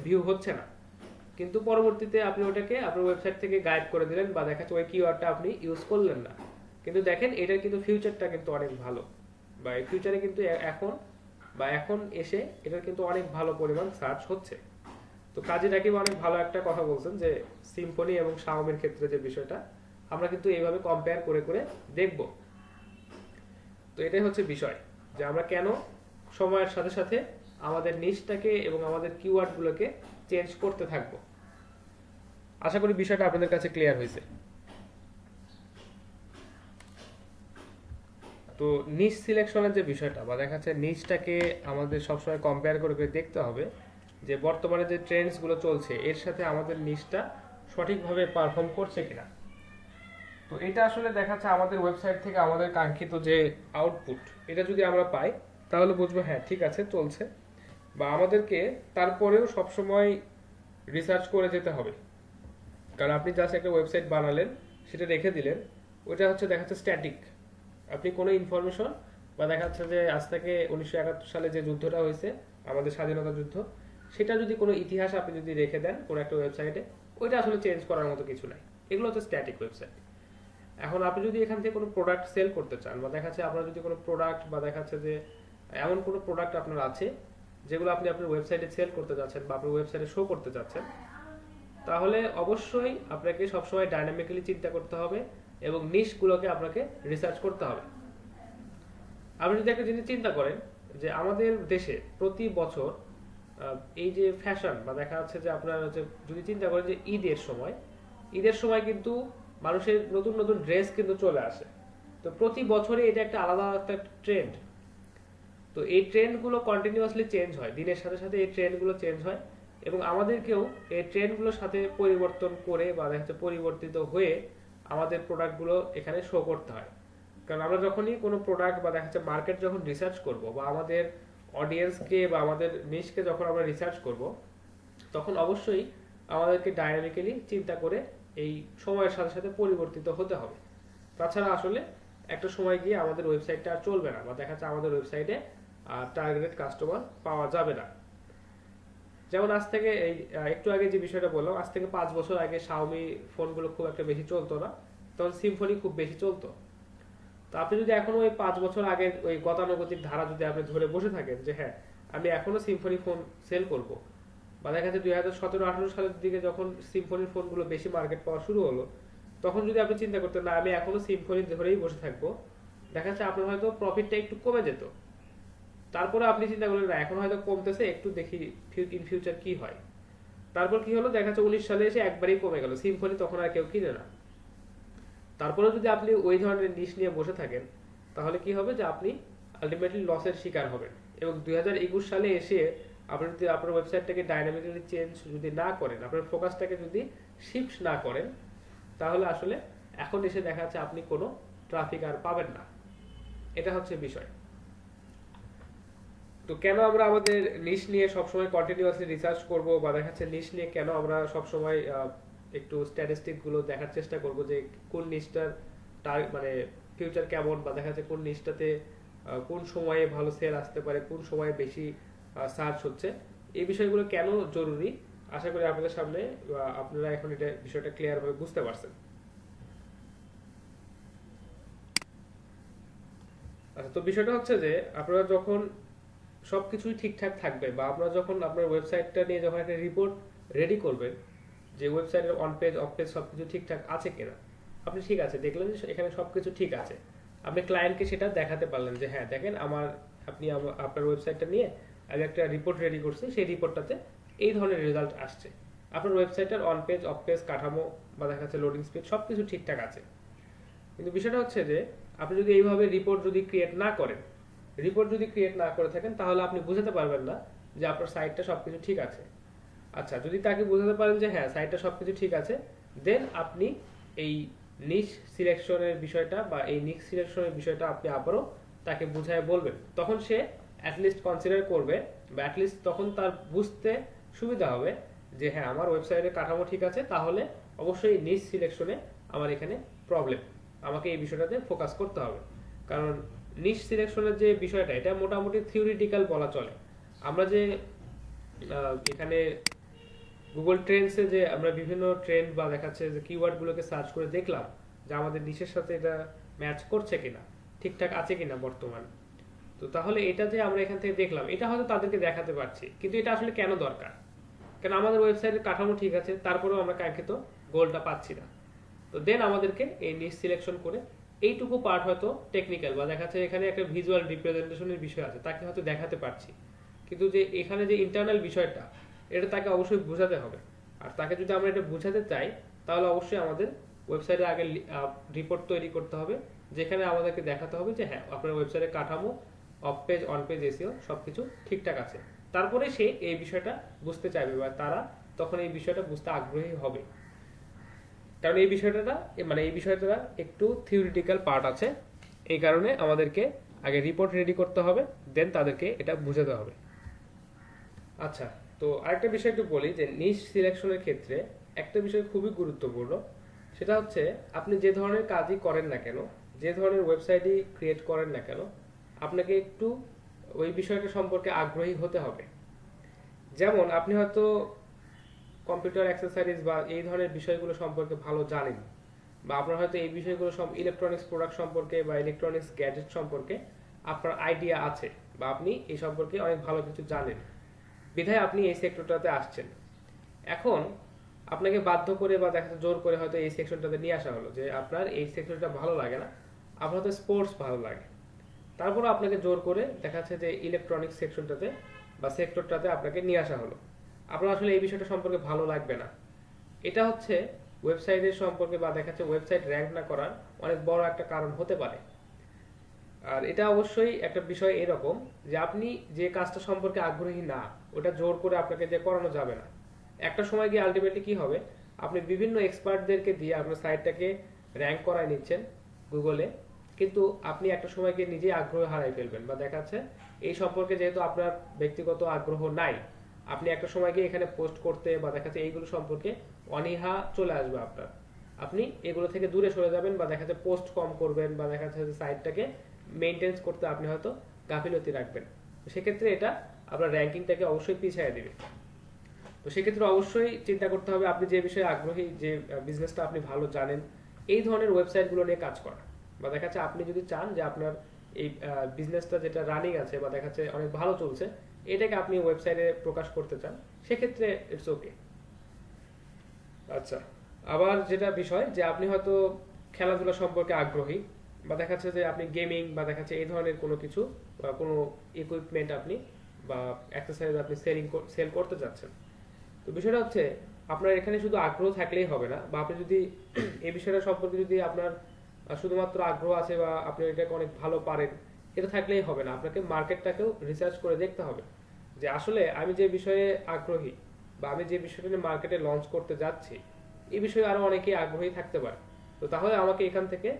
ভিউ হচ্ছে না, কিন্তু পরবর্তীতে আপনি ওটাকে আপনার ওয়েবসাইট থেকে গায়েব করে দিলেন, বা দেখাচ্ছে ওই কিওয়ার্ডটা আপনি ইউজ করলেন না, কিন্তু দেখেন এটার কিন্তু ফিউচারটা কিন্তু অনেক ভালো, বা এই ফিউচারে কিন্তু এখন এসে এটার কিন্তু অনেক ভালো পরিমাণ সার্চ হচ্ছে। তো কাজী রাকিব অনেক ভালো একটা কথা বলছেন যে সিম্ফনি এবং শাওমির ক্ষেত্রে যে বিষয়টা আমরা কিন্তু এইভাবে কম্পেয়ার করে করে দেখব। তো এটাই হচ্ছে বিষয় যে আমরা কেন সময়ের সাথে সাথে আমাদের নিশটাকে এবং আমাদের কিওয়ার্ডগুলোকে চেঞ্জ করতে থাকবো। আশা করি বিষয়টা আপনাদের কাছে ক্লিয়ার হয়েছে। তো নিশ সিলেকশনের যে বিষয়টা, বা দেখা যাচ্ছে নিশটাকে আমাদের সবসময় কম্পেয়ার করে করে দেখতে হবে যে বর্তমানে যে ট্রেন্ডসগুলো চলছে এর সাথে আমাদের নিশটা সঠিকভাবে পারফর্ম করছে কিনা। তো এটা আসলে দেখা যাচ্ছে আমাদের ওয়েবসাইট থেকে আমাদের কাঙ্ক্ষিত যে আউটপুট এটা যদি আমরা পাই তাহলে বুঝবো হ্যাঁ ঠিক আছে চলছে, বা আমাদেরকে তারপরেও সবসময় রিসার্চ করে যেতে হবে। কারণ আপনি জাস্ট একটা ওয়েবসাইট বানালেন, সেটা রেখে দিলেন, ওইটা হচ্ছে দেখা যাচ্ছে স্ট্যাটিক। আপনি কোনো ইনফরমেশন বা দেখা যাচ্ছে যে আজ থেকে 1971 সালে যে যুদ্ধটা হয়েছে, আমাদের স্বাধীনতা যুদ্ধ, সেটা যদি কোনো ইতিহাস আপনি যদি রেখে দেন কোনো একটা ওয়েবসাইটে, ওইটা আসলে চেঞ্জ করার মতো কিছু নাই। এগুলো হচ্ছে স্ট্যাটিক ওয়েবসাইট। এখন আপনি যদি এখান থেকে কোনো প্রোডাক্ট সেল করতে চান, বা দেখা যাচ্ছে আপনার যদি কোনো প্রোডাক্ট বা দেখা যাচ্ছে যে এমন কোনো প্রোডাক্ট আপনার আছে যেগুলো আপনি আপনার ওয়েবসাইটে সেল করতে যাচ্ছেন বা আপনার ওয়েবসাইটে শো করতে যাচ্ছেন, তাহলে অবশ্যই আপনাকে সবসময় ডাইনামিক্যালি চিন্তা করতে হবে এবং নিশগুলোকে আপনাকে রিসার্চ করতে হবে। আপনি যদি একটা জিনিস চিন্তা করেন যে আমাদের দেশে প্রতি বছর এই যে ফ্যাশন বা দেখা যাচ্ছে যে আপনার যদি চিন্তা করেন যে ঈদের সময় কিন্তু মানুষের নতুন নতুন ড্রেস কিন্তু চলে আসে। তো প্রতি বছরে এটা একটা আলাদা একটা ট্রেন্ড। তো এই ট্রেন্ডগুলো কন্টিনিউয়াসলি চেঞ্জ হয়, দিনের সাথে সাথে এই ট্রেন্ডগুলো চেঞ্জ হয় এবং আমাদেরকেও এই ট্রেন্ডগুলোর সাথে পরিবর্তন করে বা দেখা যাচ্ছে পরিবর্তিত হয়ে আমাদের প্রোডাক্টগুলো এখানে শো করতে হয়। কারণ আমরা যখনই কোনো প্রোডাক্ট বা দেখা যাচ্ছে মার্কেট যখন রিসার্চ করব বা আমাদের অডিয়েন্সকে বা আমাদের নিশকে যখন আমরা রিসার্চ করব, তখন অবশ্যই আমাদেরকে ডাইনামিক্যালি চিন্তা করে এই সময়ের সাথে সাথে পরিবর্তিত হতে হবে। তাছাড়া আসলে একটা সময় গিয়ে আমাদের ওয়েবসাইটটা আর চলবে না বা দেখা যাচ্ছে আমাদের ওয়েবসাইটে টার্গেটেড কাস্টমার পাওয়া যাবে না। যেমন আজ থেকে এই একটু আগে যে বিষয়টা বললাম, আজ থেকে 5 বছর আগে শাওমি ফোনগুলো খুব একটা বেশি চলতো না, তখন সিম্ফনি খুব বেশি চলতো। তো আপনি যদি এখনো ওই 5 বছর আগে ওই গতানুগতিক ধারা যদি আপনি ধরে বসে থাকেন যে হ্যাঁ আমি এখনো সিম্ফনি ফোন সেল করব, বা দেখা যাচ্ছে 2017-18 সালের দিকে যখন সিম্ফনির ফোনগুলো বেশি মার্কেট পাওয়া শুরু হলো, তখন যদি আপনি চিন্তা করতেন না আমি এখনো সিম্ফনি ধরেই বসে থাকবো, দেখা যাচ্ছে আপনার হয়তো প্রফিটটা একটু কমে যেত। তারপরে আপনি চিন্তা করলেন না এখন হয়তো কমতেছে, একটু দেখি ইন ফিউচার কি হয়। তারপর কি হলো, দেখা যাচ্ছে 19 সালে এসে একবারই কমে গেল, সিম্ফনি তখন আর কেউ কিনে না। তারপরে যদি আপনি ওই ধরনের নিশ নিয়ে বসে থাকেন, তাহলে কি হবে যে আপনি আলটিমেটলি লসের শিকার হবেন। এবং 2021 সালে এসে আপনি যদি আপনার ওয়েবসাইটটাকে ডাইনামিক্যালি চেঞ্জ যদি না করেন, আপনার ফোকাসটাকে যদি শিফট না করেন, তাহলে আসলে এখন এসে দেখা যাচ্ছে আপনি কোনো ট্রাফিক আর পাবেন না। এটা হচ্ছে বিষয়। তো কেন আমরা আমাদের নিশ নিয়ে সবসময় কন্টিনিউয়াসলি রিসার্চ করব বা দেখা যাচ্ছে নিশ নিয়ে কেন আমরা সবসময় একটু স্ট্যাটিস্টিক গুলো দেখার চেষ্টা করব যে কোন নিশটার মানে ফিউচার কেমন, বা দেখা যাচ্ছে কোন নিশটাতে কোন সময়ে ভালো সেল আসতে পারে, কোন সময়ে বেশি সার্চ হচ্ছে, এই বিষয়গুলো কেন জরুরি, আশা করি আপনাদের সামনে আপনারা এখন এটা বিষয়টা ক্লিয়ার ভাবে বুঝতে পারছেন। আচ্ছা, তো বিষয়টা হচ্ছে যে আপনারা যখন সবকিছুই ঠিকঠাক থাকবে বা আপনারা যখন আপনার ওয়েবসাইটটা নিয়ে যখন একটা রিপোর্ট রেডি করবেন যে ওয়েবসাইটের অন পেজ অফ পেজ সবকিছু ঠিকঠাক আছে কিনা, আপনি ঠিক আছে দেখলেন যে এখানে সবকিছু ঠিক আছে, আপনি ক্লায়েন্টকে সেটা দেখাতে পারলেন যে হ্যাঁ দেখেন আপনি আপনার ওয়েবসাইটটা নিয়ে আমি একটা রিপোর্ট রেডি করছি, সেই রিপোর্টটাতে এই ধরনের রেজাল্ট আসছে, আপনার ওয়েবসাইটের অন পেজ অফ পেজ কাঠামো বা দেখা যাচ্ছে লোডিং স্পিড সবকিছু ঠিকঠাক আছে। কিন্তু বিষয়টা হচ্ছে যে আপনি যদি এইভাবে রিপোর্ট যদি ক্রিয়েট না করে থাকেন, তাহলে আপনি বুঝতে পারবেন না যে আপনার সাইটটা সবকিছু ঠিক আছে। আচ্ছা, যদি তাকে বুঝাতে পারেন যে হ্যাঁ সাইটটা সবকিছু ঠিক আছে, দেন আপনি এই নিশ সিলেকশনের বিষয়টা বা এই নিশ সিলেকশনের বিষয়টা আপনি আবারও তাকে বুঝায় বলবেন, তখন সে অ্যাটলিস্ট কনসিডার করবে বা অ্যাটলিস্ট তখন তার বুঝতে সুবিধা হবে যে হ্যাঁ আমার ওয়েবসাইটের কাঠামো ঠিক আছে, তাহলে অবশ্যই নিশ সিলেকশনে আমার এখানে প্রবলেম, আমাকে এই বিষয়টাতে ফোকাস করতে হবে। কারণ নিশ সিলেকশনের যে বিষয়টা এটা মোটামুটি থিওরিটিক্যাল বলা চলে। আমরা যে এখানে গুগল ট্রেন্ডসে যে আমরা বিভিন্ন ট্রেন্ড বা দেখাচ্ছে যে কিওয়ার্ড গুলোকে সার্চ করে দেখলাম যে আমাদের নিশের সাথে এটা ম্যাচ করছে কিনা, ঠিকঠাক আছে কিনা বর্তমান, তো তাহলে এটা যে আমরা এখান থেকে দেখলাম এটা হয়তো তাদেরকে দেখাতে পারছি, কিন্তু এটা আসলে কেন দরকার? কারণ আমাদের ওয়েবসাইটের কাঠামো ঠিক আছে, তারপরেও আমরা কাঙ্ক্ষিত গোলটা পাচ্ছি না। তো দেন আমাদেরকে এই নিশ সিলেকশন করে এইটুকু পার্ট হয়তো টেকনিক্যাল বা দেখাচ্ছে এখানে একটা ভিজুয়াল রিপ্রেজেন্টেশনের বিষয় আছে, তাকে হয়তো দেখাতে পারছি, কিন্তু যে এখানে যে ইন্টারনাল বিষয়টা এটা তাকে অবশ্যই বোঝাতে হবে। আর তাকে যদি আমরা এটা বোঝাতে চাই, তাহলে অবশ্যই আমাদের ওয়েবসাইটে আগে রিপোর্ট তৈরি করতে হবে, যেখানে আমাদেরকে দেখাতে হবে যে হ্যাঁ আপনার ওয়েবসাইটের কাঠামো of page on page SEO সবকিছু ঠিকঠাক আছে। তারপরে সে এই বিষয়টা বুঝতে চাইবে বা তারা তখন এই বিষয়টা বুঝতে আগ্রহী হবে। কারণ এই বিষয়টা একটু থিওরিটিক্যাল পার্ট আছে, এই কারণে আমাদেরকে আগে রিপোর্ট রেডি করতে হবে, দেন তাদেরকে এটা বোঝাতে হবে। আচ্ছা, তো আরেকটা বিষয় একটু বলি যে নিশ সিলেকশনের ক্ষেত্রে একটা বিষয় খুবই গুরুত্বপূর্ণ, সেটা হচ্ছে আপনি যে ধরনের কাজই করেন না কেন, যে ধরনের ওয়েবসাইটই ক্রিয়েট করেন না কেন, আপনাকে একটু ওই বিষয়টা সম্পর্কে আগ্রহী হতে হবে। যেমন আপনি হয়তো কম্পিউটার অ্যাক্সেসরিজ বা এই ধরনের বিষয়গুলো সম্পর্কে ভালো জানেন, বা আপনার হয়তো এই বিষয়গুলো সব ইলেকট্রনিক্স প্রোডাক্ট সম্পর্কে বা ইলেকট্রনিক্স গ্যাজেট সম্পর্কে আপনার আইডিয়া আছে, বা আপনি এই সম্পর্কে অনেক ভালো কিছু জানেন, বিধায় আপনি এই সেক্টরটাতে আসছেন। এখন আপনাকে বাধ্য করে বা দেখা জোর করে হয়তো এই সেকশনটাতে নিয়ে আসা হলো যে আপনার এই সেকশনটা ভালো লাগে না, আপনার তো স্পোর্টস ভালো লাগে, তারপরে আপনাকে জোর করে দেখা যাচ্ছে যে ইলেকট্রনিক্স সেকশনটাতে বা সেক্টরটাতে আপনাকে নিয়ে আসা হলো। আপনার আসলে এই বিষয়টা সম্পর্কে ভালো লাগবে না। এটা হচ্ছে ওয়েবসাইটের সম্পর্কে বা দেখা যাচ্ছে ওয়েবসাইট র্যাঙ্ক না করার অনেক বড় একটা কারণ হতে পারে। আর এটা অবশ্যই একটা বিষয় এরকম যে আপনি যে কাজটা সম্পর্কে আগ্রহী না, ওটা জোর করে আপনাকে দিয়ে করানো যাবে না। একটা সময় গিয়ে আলটিমেটলি কি হবে, আপনি বিভিন্ন এক্সপার্টদেরকে দিয়ে আপনার সাইটটাকে র্যাঙ্ক করায় নিচ্ছেন গুগলে, কিন্তু আপনি একটা সময় গিয়ে নিজেই আগ্রহ হারাই ফেলবেন, বা দেখা যাচ্ছে এই সম্পর্কে যেহেতু আপনার ব্যক্তিগত আগ্রহ নাই, আপনি একটা সময় গিয়ে এখানে পোস্ট করতে বা দেখা যাচ্ছে এইগুলো সম্পর্কে অনীহা চলে আসবে আপনার, আপনি এগুলো থেকে দূরে সরে যাবেন, বা দেখা যাচ্ছে পোস্ট কম করবেন, বা দেখা যাচ্ছে সাইটটাকে মেনটেন্স করতে আপনি হয়তো গাফিলতি রাখবেন। সেক্ষেত্রে এটা আপনার র্যাঙ্কিংটাকে অবশ্যই পিছিয়ে দিবে। তো সেক্ষেত্রে অবশ্যই চিন্তা করতে হবে আপনি যে বিষয়ে আগ্রহী, যে বিজনেসটা আপনি ভালো জানেন, এই ধরনের ওয়েবসাইটগুলো নিয়ে কাজ করা। বা দেখা যাচ্ছে আপনি যদি চান যে আপনার এই বিজনেসটা যেটা রানিং আছে বা দেখা যাচ্ছে অনেক ভালো চলছে, এটাকে আপনি ওয়েবসাইটে প্রকাশ করতে চান, সেক্ষেত্রে ইটস ওকে। আচ্ছা, আবার যেটা বিষয় যে আপনি হয়তো খেলাধুলা সম্পর্কে আগ্রহী, বা দেখা যাচ্ছে যে আপনি গেমিং বা দেখা যাচ্ছে এই ধরনের কোনো কিছু বা কোনো ইকুইপমেন্ট আপনি বা অ্যাক্সেসরিজ আপনি সেল করতে চাচ্ছেন। তো বিষয়টা হচ্ছে আপনার এখানে শুধু আগ্রহ থাকলেই হবে না, বা আপনি যদি এই বিষয়টা সম্পর্কে যদি আপনার শুধুমাত্র আগ্রহ আছে বা আপনি এটাকে অনেক ভালো পারেন, এটা থাকলেই হবে না, আপনাকে মার্কেটটাকেও রিসার্চ করে দেখতে হবে যে আসলে আমি যে বিষয়ে আগ্রহী বা আমি যে বিষয়টা নিয়ে মার্কেটে লঞ্চ করতে যাচ্ছি, এই বিষয়ে আরো অনেকেই আগ্রহী থাকতে পারে। তো তাহলে আমাকে এখান থেকে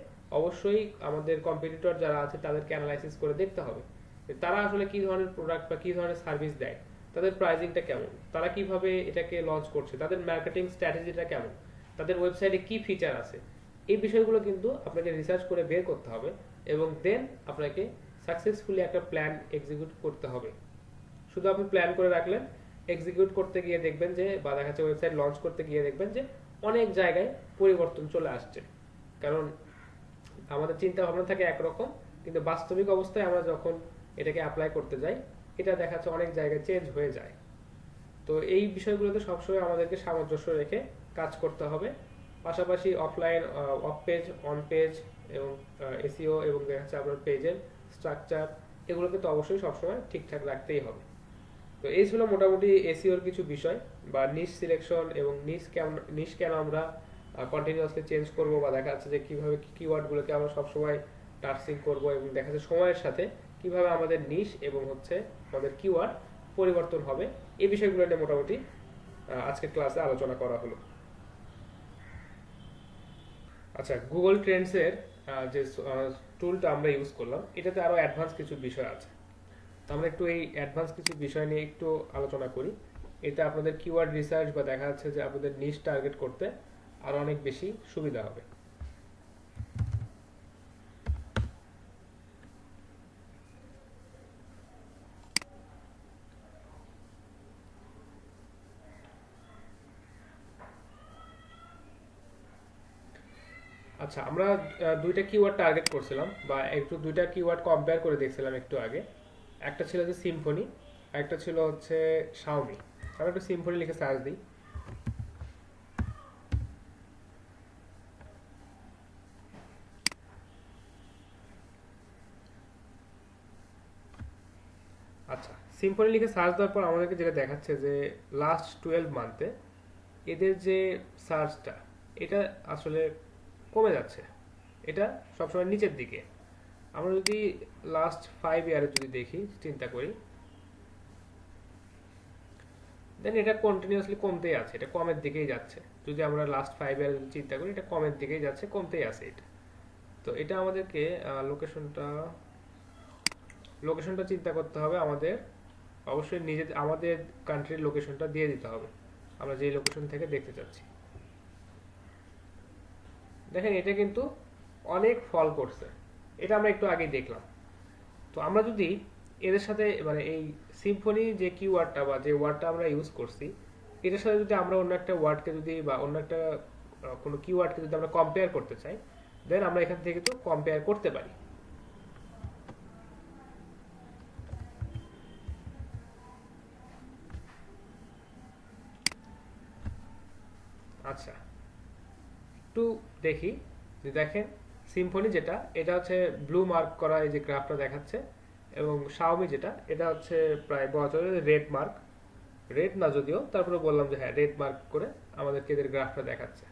অবশ্যই আমাদের কম্পিটিটর যারা আছে তাদেরকে অ্যানালাইসিস করে দেখতে হবে যে তারা আসলে কি ধরনের প্রোডাক্ট বা কি ধরনের সার্ভিস দেয়, তাদের প্রাইসিংটা কেমন, তারা কিভাবে এটাকে লঞ্চ করছে, তাদের মার্কেটিং স্ট্র্যাটেজিটা কেমন, তাদের ওয়েবসাইটে কি ফিচার আছে, এই বিষয়গুলো কিন্তু আপনাকে রিসার্চ করে বের করতে হবে, এবং দেন আপনাকে সাকসেসফুলি একটা প্ল্যান এক্সিকিউট করতে হবে। শুধু আপনি প্ল্যান করে রাখলেন, এক্সিকিউট করতে গিয়ে দেখবেন যে বা দেখা যাচ্ছে ওয়েবসাইট লঞ্চ করতে গিয়ে দেখবেন যে অনেক জায়গায় পরিবর্তন চলে আসছে। কারণ আমাদের চিন্তা ভাবনা থাকে একরকম, কিন্তু বাস্তবিক অবস্থায় আমরা যখন এটাকে অ্যাপ্লাই করতে যাই, এটা দেখা যাচ্ছে অনেক জায়গায় চেঞ্জ হয়ে যায়। তো এই বিষয়গুলোতে সবসময় আমাদেরকে সামঞ্জস্য রেখে কাজ করতে হবে। পাশাপাশি offline, of page, on page এবং এসইও এবং দেখা যাচ্ছে আপনার পেজের স্ট্রাকচার, এগুলোকে তো অবশ্যই সবসময় ঠিকঠাক রাখতেই হবে। তো এই ছিল মোটামুটি এসইওর কিছু বিষয়, বা নিশ সিলেকশন এবং নিশ কেন আমরা কন্টিনিউয়াসলি চেঞ্জ করব, বা দেখা যাচ্ছে যে কিভাবে কিওয়ার্ডগুলোকে আমরা সবসময় টার্সিং করব, এবং দেখা যাচ্ছে সময়ের সাথে কিভাবে আমাদের নিশ এবং হচ্ছে আমাদের কিওয়ার্ড পরিবর্তন হবে, এই বিষয়গুলো নিয়ে মোটামুটি আজকের ক্লাসে আলোচনা করা হলো। আচ্ছা, গুগল ট্রেন্ডস এর যে টুলটা আমরা ইউজ করলাম, এটাতে আরো অ্যাডভান্স কিছু বিষয় আছে। তো আমরা একটু এই অ্যাডভান্স কিছু বিষয় নিয়ে একটু আলোচনা করি। এতে আপনাদের কিওয়ার্ড রিসার্চ বা দেখা যাচ্ছে যে আপনাদের নিশ টার্গেট করতে আরো অনেক বেশি সুবিধা হবে। আচ্ছা, আমরা দুইটা কিওয়ার্ড টার্গেট করছিলাম, বা একটু দুইটা কিওয়ার্ড কম্পেয়ার করে দেখছিলাম একটু আগে। একটা ছিল যে সিম্ফনি, আর একটা ছিল হচ্ছে শাওমি। আমরা একটু সিম্ফনি লিখে সার্চ দিই। আচ্ছা, সিম্ফনি লিখে সার্চ দেওয়ার পর আমাদেরকে যেটা দেখাচ্ছে যে লাস্ট 12 মান্থে এদের যে সার্চটা, এটা আসলে কমে যাচ্ছে, এটা সবসময় নিচের দিকে। আমরা যদি লাস্ট 5 ইয়ারে যদি দেখি, চিন্তা করি, দেন এটা কন্টিনিউয়াসলি কমতেই আছে, এটা কমের দিকেই যাচ্ছে। যদি আমরা লাস্ট 5 ইয়ারে যদি চিন্তা করি, এটা কমের দিকেই যাচ্ছে, কমতেই আছে এটা। তো এটা আমাদেরকে লোকেশনটা চিন্তা করতে হবে আমাদের, অবশ্যই আমাদের কান্ট্রির লোকেশনটা দিয়ে দিতে হবে, আমরা যে লোকেশন থেকে দেখতে চাচ্ছি। দেখেন এটা কিন্তু অনেক ফল করছে, এটা আমরা একটু আগেই দেখলাম। তো আমরা যদি এদের সাথে মানে এই সিম্ফনি যে কিওয়ার্ডটা বা যে ওয়ার্ডটা আমরা ইউজ করছি এটার সাথে যদি আমরা অন্য একটা ওয়ার্ডকে যদি বা অন্য একটা কোনো কিওয়ার্ডকে যদি আমরা কম্পেয়ার করতে চাই, দেন আমরা এখান থেকে তো কম্পেয়ার করতে পারি। আচ্ছা, একটু দেখি যে দেখেন সিম্ফনি যেটা এটা হচ্ছে ব্লু মার্ক করা এই যে গ্রাফটা দেখাচ্ছে, এবং শাওমি যেটা এটা হচ্ছে প্রায় বলা চলে রেড মার্ক, রেড না যদিও তারপরে বললাম যে হ্যাঁ রেড মার্ক করে আমাদেরকে এদের গ্রাফটা দেখাচ্ছে।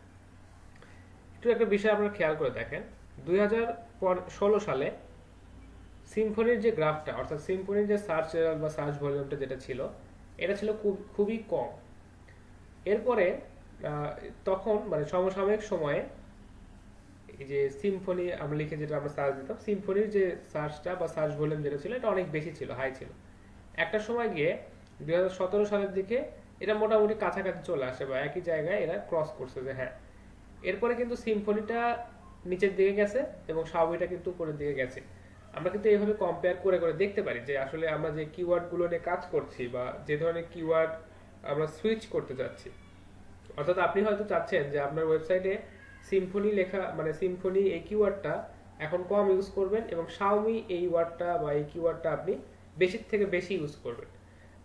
একটু একটা বিষয় আপনারা খেয়াল করে দেখেন, 2016 সালে সিম্ফনির যে গ্রাফটা অর্থাৎ সিম্ফনির যে সার্চ রেজাল্ট বা সার্চ ভলিউমটা যেটা ছিল এটা ছিল খুবই কম। এরপরে তখন মানে সমসাময়িক সময়ে এই যে সিম্ফনি আমরা লিখে যেটা আমরা সার্চ দিতাম, সিম্ফনির যে সার্চটা বা সার্চ ভলিউম যেটা ছিল এটা অনেক বেশি ছিল, হাই ছিল। একটা সময় গিয়ে 2017 সালের দিকে এটা মোটামুটি কাছাকাছি চলে আসে বা একই জায়গায় এরা ক্রস করছে যে হ্যাঁ। এরপরে কিন্তু সিম্ফনিটা নিচের দিকে গেছে এবং শাওমিটা কিন্তু উপরের দিকে গেছে। আমরা কিন্তু এইভাবে কম্পেয়ার করে করে দেখতে পারি যে আসলে আমরা যে কিওয়ার্ড গুলো নিয়ে কাজ করছি বা যে ধরনের কিওয়ার্ড আমরা সুইচ করতে যাচ্ছি, অর্থাৎ আপনি হয়তো চাচ্ছেন যে আপনার ওয়েবসাইটে সিম্ফনি লেখা মানে সিম্ফনি এই কিওয়ার্ডটা এখন কম ইউজ করবেন এবং শাওমি এই ওয়ার্ডটা বা এই কিওয়ার্ডটা আপনি বেশির থেকে বেশি ইউজ করবেন।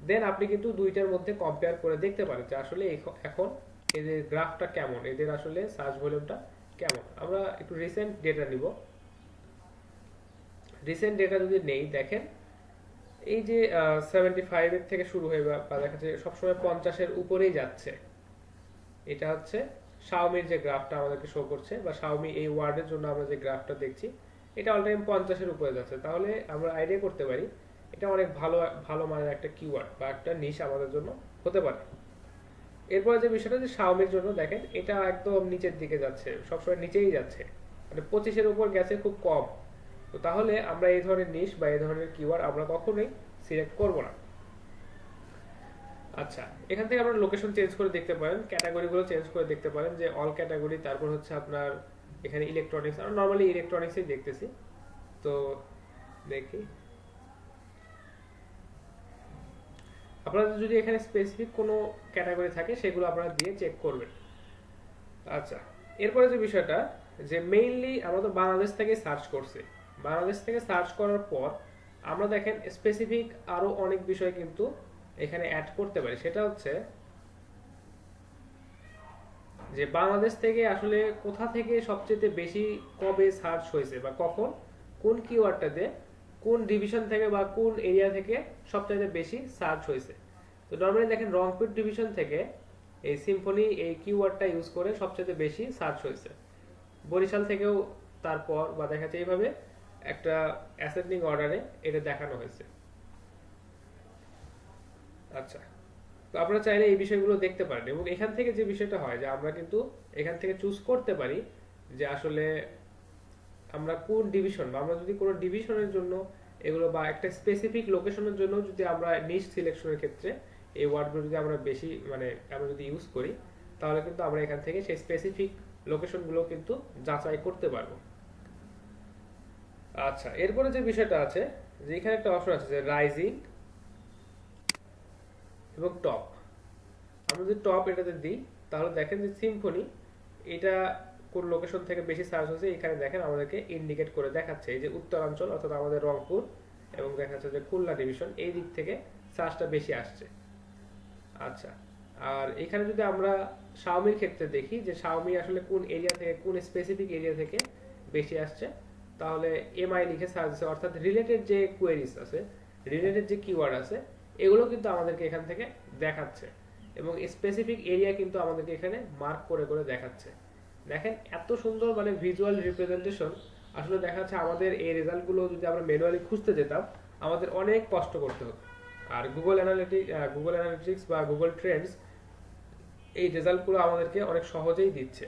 দেন আপনি কিন্তু দুইটার মধ্যে কম্পেয়ার করে দেখতে পারেন যে আসলে এখন এদের গ্রাফটা কেমন, এদের আসলে সার্চ ভলিউমটা কেমন। আমরা একটু রিসেন্ট ডেটা নিব। রিসেন্ট ডেটা যদি নেই, দেখেন এই যে 75 এর থেকে শুরু হয়ে বা দেখা যাচ্ছে সবসময় 50 এর উপরেই যাচ্ছে। এটা হচ্ছে শাওমির যে গ্রাফটা আমাদেরকে শো করছে বা শাওমি এই ওয়ার্ডের জন্য আমরা যে গ্রাফটা দেখছি এটা অল টাইম 50 এর উপরে যাচ্ছে। তাহলে আমরা আইডিয়া করতে পারি এটা অনেক ভালো ভালো মানের একটা কিওয়ার্ড বা একটা নিশ আমাদের জন্য হতে পারে। এরপরে যে বিষয়টা যে শাওমির জন্য দেখেন এটা একদম নিচের দিকে যাচ্ছে, সবসময় নিচেই যাচ্ছে, মানে 25 এর উপর গেছে খুব কম। তো তাহলে আমরা এই ধরনের নিশ বা এই ধরনের কিওয়ার্ড আমরা কখনোই সিলেক্ট করব না। আচ্ছা, এখান থেকে আপনারা লোকেশন চেঞ্জ করে দেখতে পারেন, ক্যাটাগরিগুলো চেঞ্জ করে দেখতে পারেন যে অল ক্যাটাগরি, তারপর হচ্ছে আপনার এখানে ইলেকট্রনিক্স, আমরা নরমালি ইলেকট্রনিক্সই দেখতেছি। তো দেখি আপনাদের যদি এখানে স্পেসিফিক কোনো ক্যাটাগরি থাকে সেগুলো আপনারা দিয়ে চেক করবেন। আচ্ছা, এরপরে যে বিষয়টা যে মেইনলি আমরা তো বাংলাদেশ থেকে সার্চ করছি, বাংলাদেশ থেকে সার্চ করার পর আমরা দেখেন স্পেসিফিক আরো অনেক বিষয় কিন্তু এখানে অ্যাড করতে পারি। সেটা হচ্ছে যে বাংলাদেশ থেকে আসলে কোথা থেকে সবচেয়ে বেশি কবে সার্চ হয়েছে বা কখন কোন কিওয়ার্ডটাতে কোন ডিভিশন থেকে বা কোন এরিয়া থেকে সবচেয়ে বেশি সার্চ হয়েছে। তো নরমালি দেখেন রংপুর ডিভিশন থেকে এই সিম্ফনি এই কিওয়ার্ডটা ইউজ করে সবচেয়ে বেশি সার্চ হয়েছে। বরিশাল থেকেও তারপর বা দেখা যাচ্ছে এইভাবে একটা অ্যাসেন্ডিং অর্ডারে এটা দেখানো হয়েছে। আচ্ছা, তো আপনারা চাইলে এই বিষয়গুলো দেখতে পারেন এবং এখান থেকে যে বিষয়টা হয় যে আমরা কিন্তু এখান থেকে চুজ করতে পারি যে আসলে আমরা কোন ডিভিশন বা আমরা যদি কোনো ডিভিশনের জন্য এগুলো বা একটা স্পেসিফিক লোকেশনের জন্য যদি আমরা নিশ সিলেকশনের ক্ষেত্রে এই ওয়ার্ডগুলো যদি আমরা বেশি মানে আমরা যদি ইউজ করি তাহলে কিন্তু আমরা এখান থেকে সেই স্পেসিফিক লোকেশনগুলো কিন্তু যাচাই করতে পারবো। আচ্ছা, এরপরে যে বিষয়টা আছে যে এখানে একটা অপশন আছে যে রাইজিং এবং টপ। আমরা যদি টপ এটাতে দিই তাহলে দেখেন যে সিম্ফনি এটা কোন লোকেশন থেকে বেশি সার্চ হয়েছে এখানে দেখেন আমাদেরকে ইন্ডিকেট করে দেখাচ্ছে এই যে উত্তরাঞ্চল অর্থাৎ আমাদের রংপুর এবং দেখা যাচ্ছে যে খুলনা ডিভিশন এই দিক থেকে সার্চটা বেশি আসছে। আচ্ছা, আর এখানে যদি আমরা শাওমির ক্ষেত্রে দেখি যে শাওমি আসলে কোন এরিয়া থেকে কোন স্পেসিফিক এরিয়া থেকে বেশি আসছে, তাহলে এমআই লিখে সার্চ দিচ্ছে অর্থাৎ রিলেটেড যে কোয়েরিজ আছে রিলেটেড যে কিওয়ার্ড আছে এগুলো কিন্তু আমাদেরকে এখান থেকে দেখাচ্ছে এবং স্পেসিফিক এরিয়া কিন্তু আমাদেরকে এখানে মার্ক করে করে দেখাচ্ছে। দেখেন এত সুন্দর মানে ভিজুয়াল রিপ্রেজেন্টেশন, আসলে দেখা যাচ্ছে আমাদের এই রেজাল্টগুলো যদি আমরা ম্যানুয়ালি খুঁজতে যেতাম আমাদের অনেক কষ্ট করতে হতো। আর গুগল অ্যানালিটিক্স বা গুগল ট্রেন্ডস এই রেজাল্টগুলো আমাদেরকে অনেক সহজেই দিচ্ছে।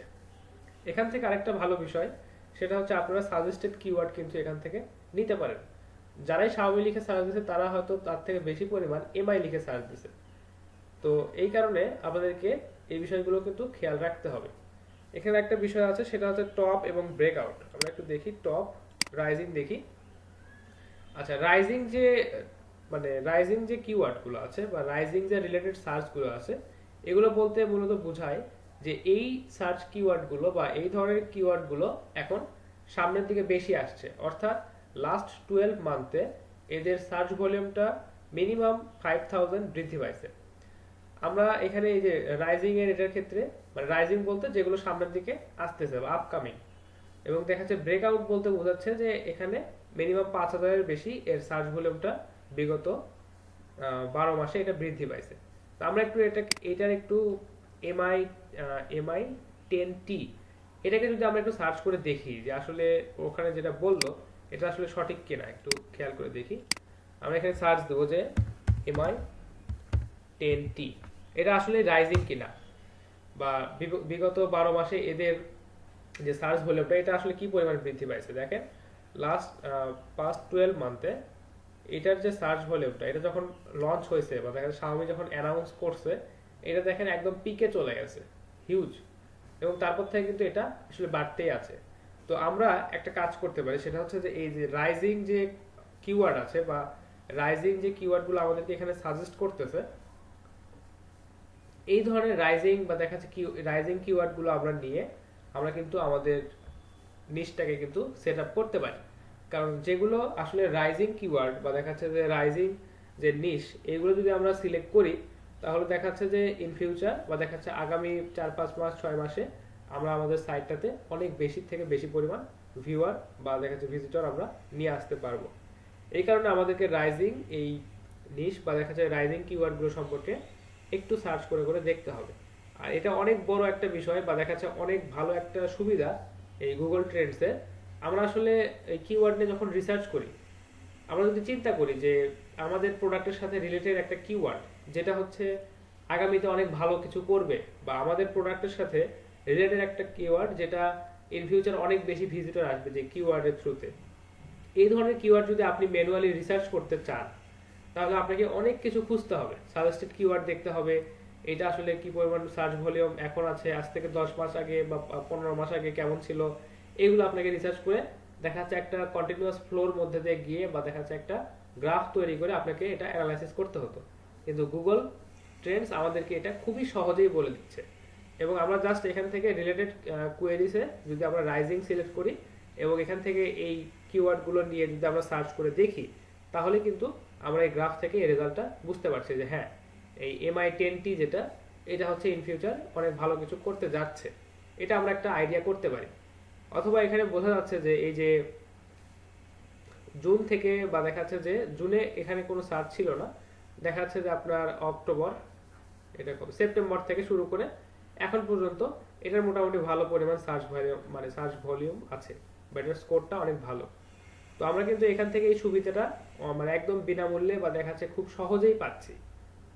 এখান থেকে আরেকটা ভালো বিষয় সেটা হচ্ছে আপনারা সাজেস্টেড কিওয়ার্ড কিন্তু এখান থেকে নিতে পারেন। যারাই শাওমি লিখে সার্চ দিচ্ছে তারা হয়তো তার থেকে বেশি পরিমাণ এমআই লিখে সার্চ দিচ্ছে। তো এই কারণে আপনাদেরকে এই বিষয়গুলো কিন্তু খেয়াল রাখতে হবে। এখানে একটা বিষয় আছে, সেটা হচ্ছে টপ এবং ব্রেকআউট। আমরা একটু দেখি টপ, রাইজিং দেখি। আচ্ছা, রাইজিং যে রাইজিং যে কিওয়ার্ড গুলো আছে বা রাইজিং যে রিলেটেড সার্চ গুলো আছে, এগুলো বলতে মূলত বোঝায় যে এই সার্চ কিওয়ার্ড গুলো বা এই ধরনের কিওয়ার্ড গুলো এখন সামনের দিকে বেশি আসছে, অর্থাৎ লাস্ট 12 মান্থে এদের সার্চ ভলিউমটা মিনিমাম 5000 বৃদ্ধি পাইছে। আমরা এখানে এই যে রাইজিং এর এটার ক্ষেত্রে রাইজিং বলতে যেগুলো সামনের দিকে আসতেছে বা আপকামিং, এবং দেখা যাচ্ছে ব্রেকআউট বলতে বোঝাচ্ছে যে এখানে মিনিমাম 5000 এর বেশি এর সার্চ ভলিউমটা বিগত 12 মাসে এটা বৃদ্ধি পাইছে। তো আমরা একটু এটার একটু এমআই এমআই 10T এটাকে যদি আমরা একটু সার্চ করে দেখি যে আসলে ওখানে যেটা বললো এটা আসলে সঠিক কিনা, একটু খেয়াল করে দেখি। আমরা এখানে সার্চ দেবো যে এমআই 10T এটা আসলে রাইজিং কিনা, বা বিগত 12 মাসে এদের যে সার্চ ভলিউমটা এটা আসলে কি পরিমাণ বৃদ্ধি পাইছে। দেখেন লাস্ট পাস্ট 12 মান্থে এটার যে সার্চ ভলিউমটা, এটা যখন লঞ্চ হয়েছে বা দেখেন Xiaomi যখন অ্যানাউন্স করছে, এটা দেখেন একদম পিকে চলে গেছে, হিউজ, এবং তারপর থেকে কিন্তু এটা আসলে বাড়তেই আছে। তো আমরা একটা কাজ করতে পারি, সেটা হচ্ছে যে এই যে রাইজিং যে কিওয়ার্ড আছে বা রাইজিং যে কিওয়ার্ডগুলো আমাদেরকে এখানে সাজেস্ট করতেছে, এই ধরনের রাইজিং বা দেখা যাচ্ছে রাইজিং কিওয়ার্ডগুলো আমরা নিয়ে আমরা কিন্তু আমাদের নিশটাকে কিন্তু সেট আপ করতে পারি। কারণ যেগুলো আসলে রাইজিং কিওয়ার্ড বা দেখা যাচ্ছে যে রাইজিং যে নিশ, এগুলো যদি আমরা সিলেক্ট করি তাহলে দেখা যাচ্ছে যে ইন ফিউচার বা দেখা যাচ্ছে আগামী 4-5 মাস 6 মাসে আমরা আমাদের সাইটটাতে অনেক বেশি থেকে বেশি পরিমাণ ভিউয়ার বা দেখা যাচ্ছে ভিজিটর আমরা নিয়ে আসতে পারবো। এই কারণে আমাদেরকে রাইজিং এই নিশ বা দেখা যাচ্ছে রাইজিং কিওয়ার্ডগুলো সম্পর্কে একটু সার্চ করে করে দেখতে হবে। আর এটা অনেক বড় একটা বিষয় বা দেখা যাচ্ছে অনেক ভালো একটা সুবিধা এই গুগল ট্রেন্ডসে। আমরা আসলে এই কিওয়ার্ড নিয়ে যখন রিসার্চ করি, আমরা যদি চিন্তা করি যে আমাদের প্রোডাক্টের সাথে রিলেটেড একটা কিওয়ার্ড যেটা হচ্ছে আগামীতে অনেক ভালো কিছু করবে, বা আমাদের প্রোডাক্টের সাথে রিলেটেড একটা কিওয়ার্ড যেটা ইন ফিউচার অনেক বেশি ভিজিটর আসবে যে কিওয়ার্ডের থ্রুতে, এই ধরনের কিওয়ার্ড যদি আপনি ম্যানুয়ালি রিসার্চ করতে চান তাহলে আপনাকে অনেক কিছু খুঁজতে হবে, সাজেস্টেড কিওয়ার্ড দেখতে হবে, এটা আসলে কি পরিমাণ সার্চ ভলিউম এখন আছে, আজ থেকে 10 মাস আগে বা 15 মাস আগে কেমন ছিল, এগুলো আপনাকে রিসার্চ করে দেখা যাচ্ছে একটা কন্টিনিউয়াস ফ্লোর মধ্যে দিয়ে গিয়ে বা দেখা যাচ্ছে একটা গ্রাফ তৈরি করে আপনাকে এটা অ্যানালাইসিস করতে হতো। কিন্তু গুগল ট্রেন্ডস আমাদেরকে এটা খুবই সহজেই বলে দিচ্ছে, এবং আমরা জাস্ট এখান থেকে রিলেটেড কোয়েরিজে যদি আমরা রাইজিং সিলেক্ট করি এবং এখান থেকে এই কিওয়ার্ডগুলো নিয়ে যদি আমরা সার্চ করে দেখি, তাহলে কিন্তু আমরা এই গ্রাফ থেকে এই রেজাল্টটা বুঝতে পারছি যে হ্যাঁ, এই এমআই 10T যেটা, এটা হচ্ছে ইন ফিউচার অনেক ভালো কিছু করতে যাচ্ছে, এটা আমরা একটা আইডিয়া করতে পারি। অথবা এখানে বোঝা যাচ্ছে যে এই যে জুন থেকে বা দেখা যাচ্ছে যে জুনে এখানে কোনো সার্চ ছিল না, দেখা যাচ্ছে যে আপনার অক্টোবর, এটা সেপ্টেম্বর থেকে শুরু করে এখন পর্যন্ত এটার মোটামুটি ভালো পরিমাণ সার্চ ভলিউম সার্চ ভলিউম আছে, বা এটার স্কোরটা অনেক ভালো। তো আমরা কিন্তু এখান থেকে এই সুবিধাটা একদম বিনামূল্যে বা দেখা যাচ্ছে খুব সহজেই পাচ্ছি।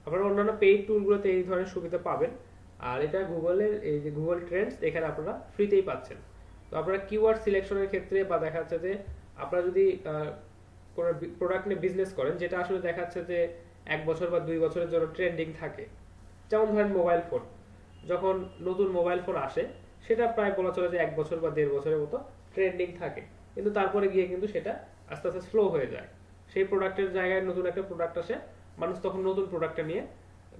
আপনারা অন্যান্য পেইড টুলগুলোতে এই ধরনের সুবিধা পাবেন, আর এটা গুগলের এই যে গুগল ট্রেন্ডস এখানে আপনারা ফ্রিতেই পাচ্ছেন। তো আপনারা কিওয়ার্ড সিলেকশনের ক্ষেত্রে বা দেখা যাচ্ছে যে আপনারা যদি কোনো প্রোডাক্ট নিয়ে বিজনেস করেন যেটা আসলে দেখা যাচ্ছে যে 1 বছর বা 2 বছরের জন্য ট্রেন্ডিং থাকে, যেমন ধরেন মোবাইল ফোন, যখন নতুন মোবাইল ফোন আসে সেটা প্রায় বলা চলে যে 1 বছর বা 1.5 বছরের মতো ট্রেন্ডিং থাকে, কিন্তু তারপরে গিয়ে কিন্তু সেটা আস্তে আস্তে স্লো হয়ে যায়। সেই প্রোডাক্টের জায়গায় নতুন একটা প্রোডাক্ট আসে, মানুষ তখন নতুন প্রোডাক্টটা নিয়ে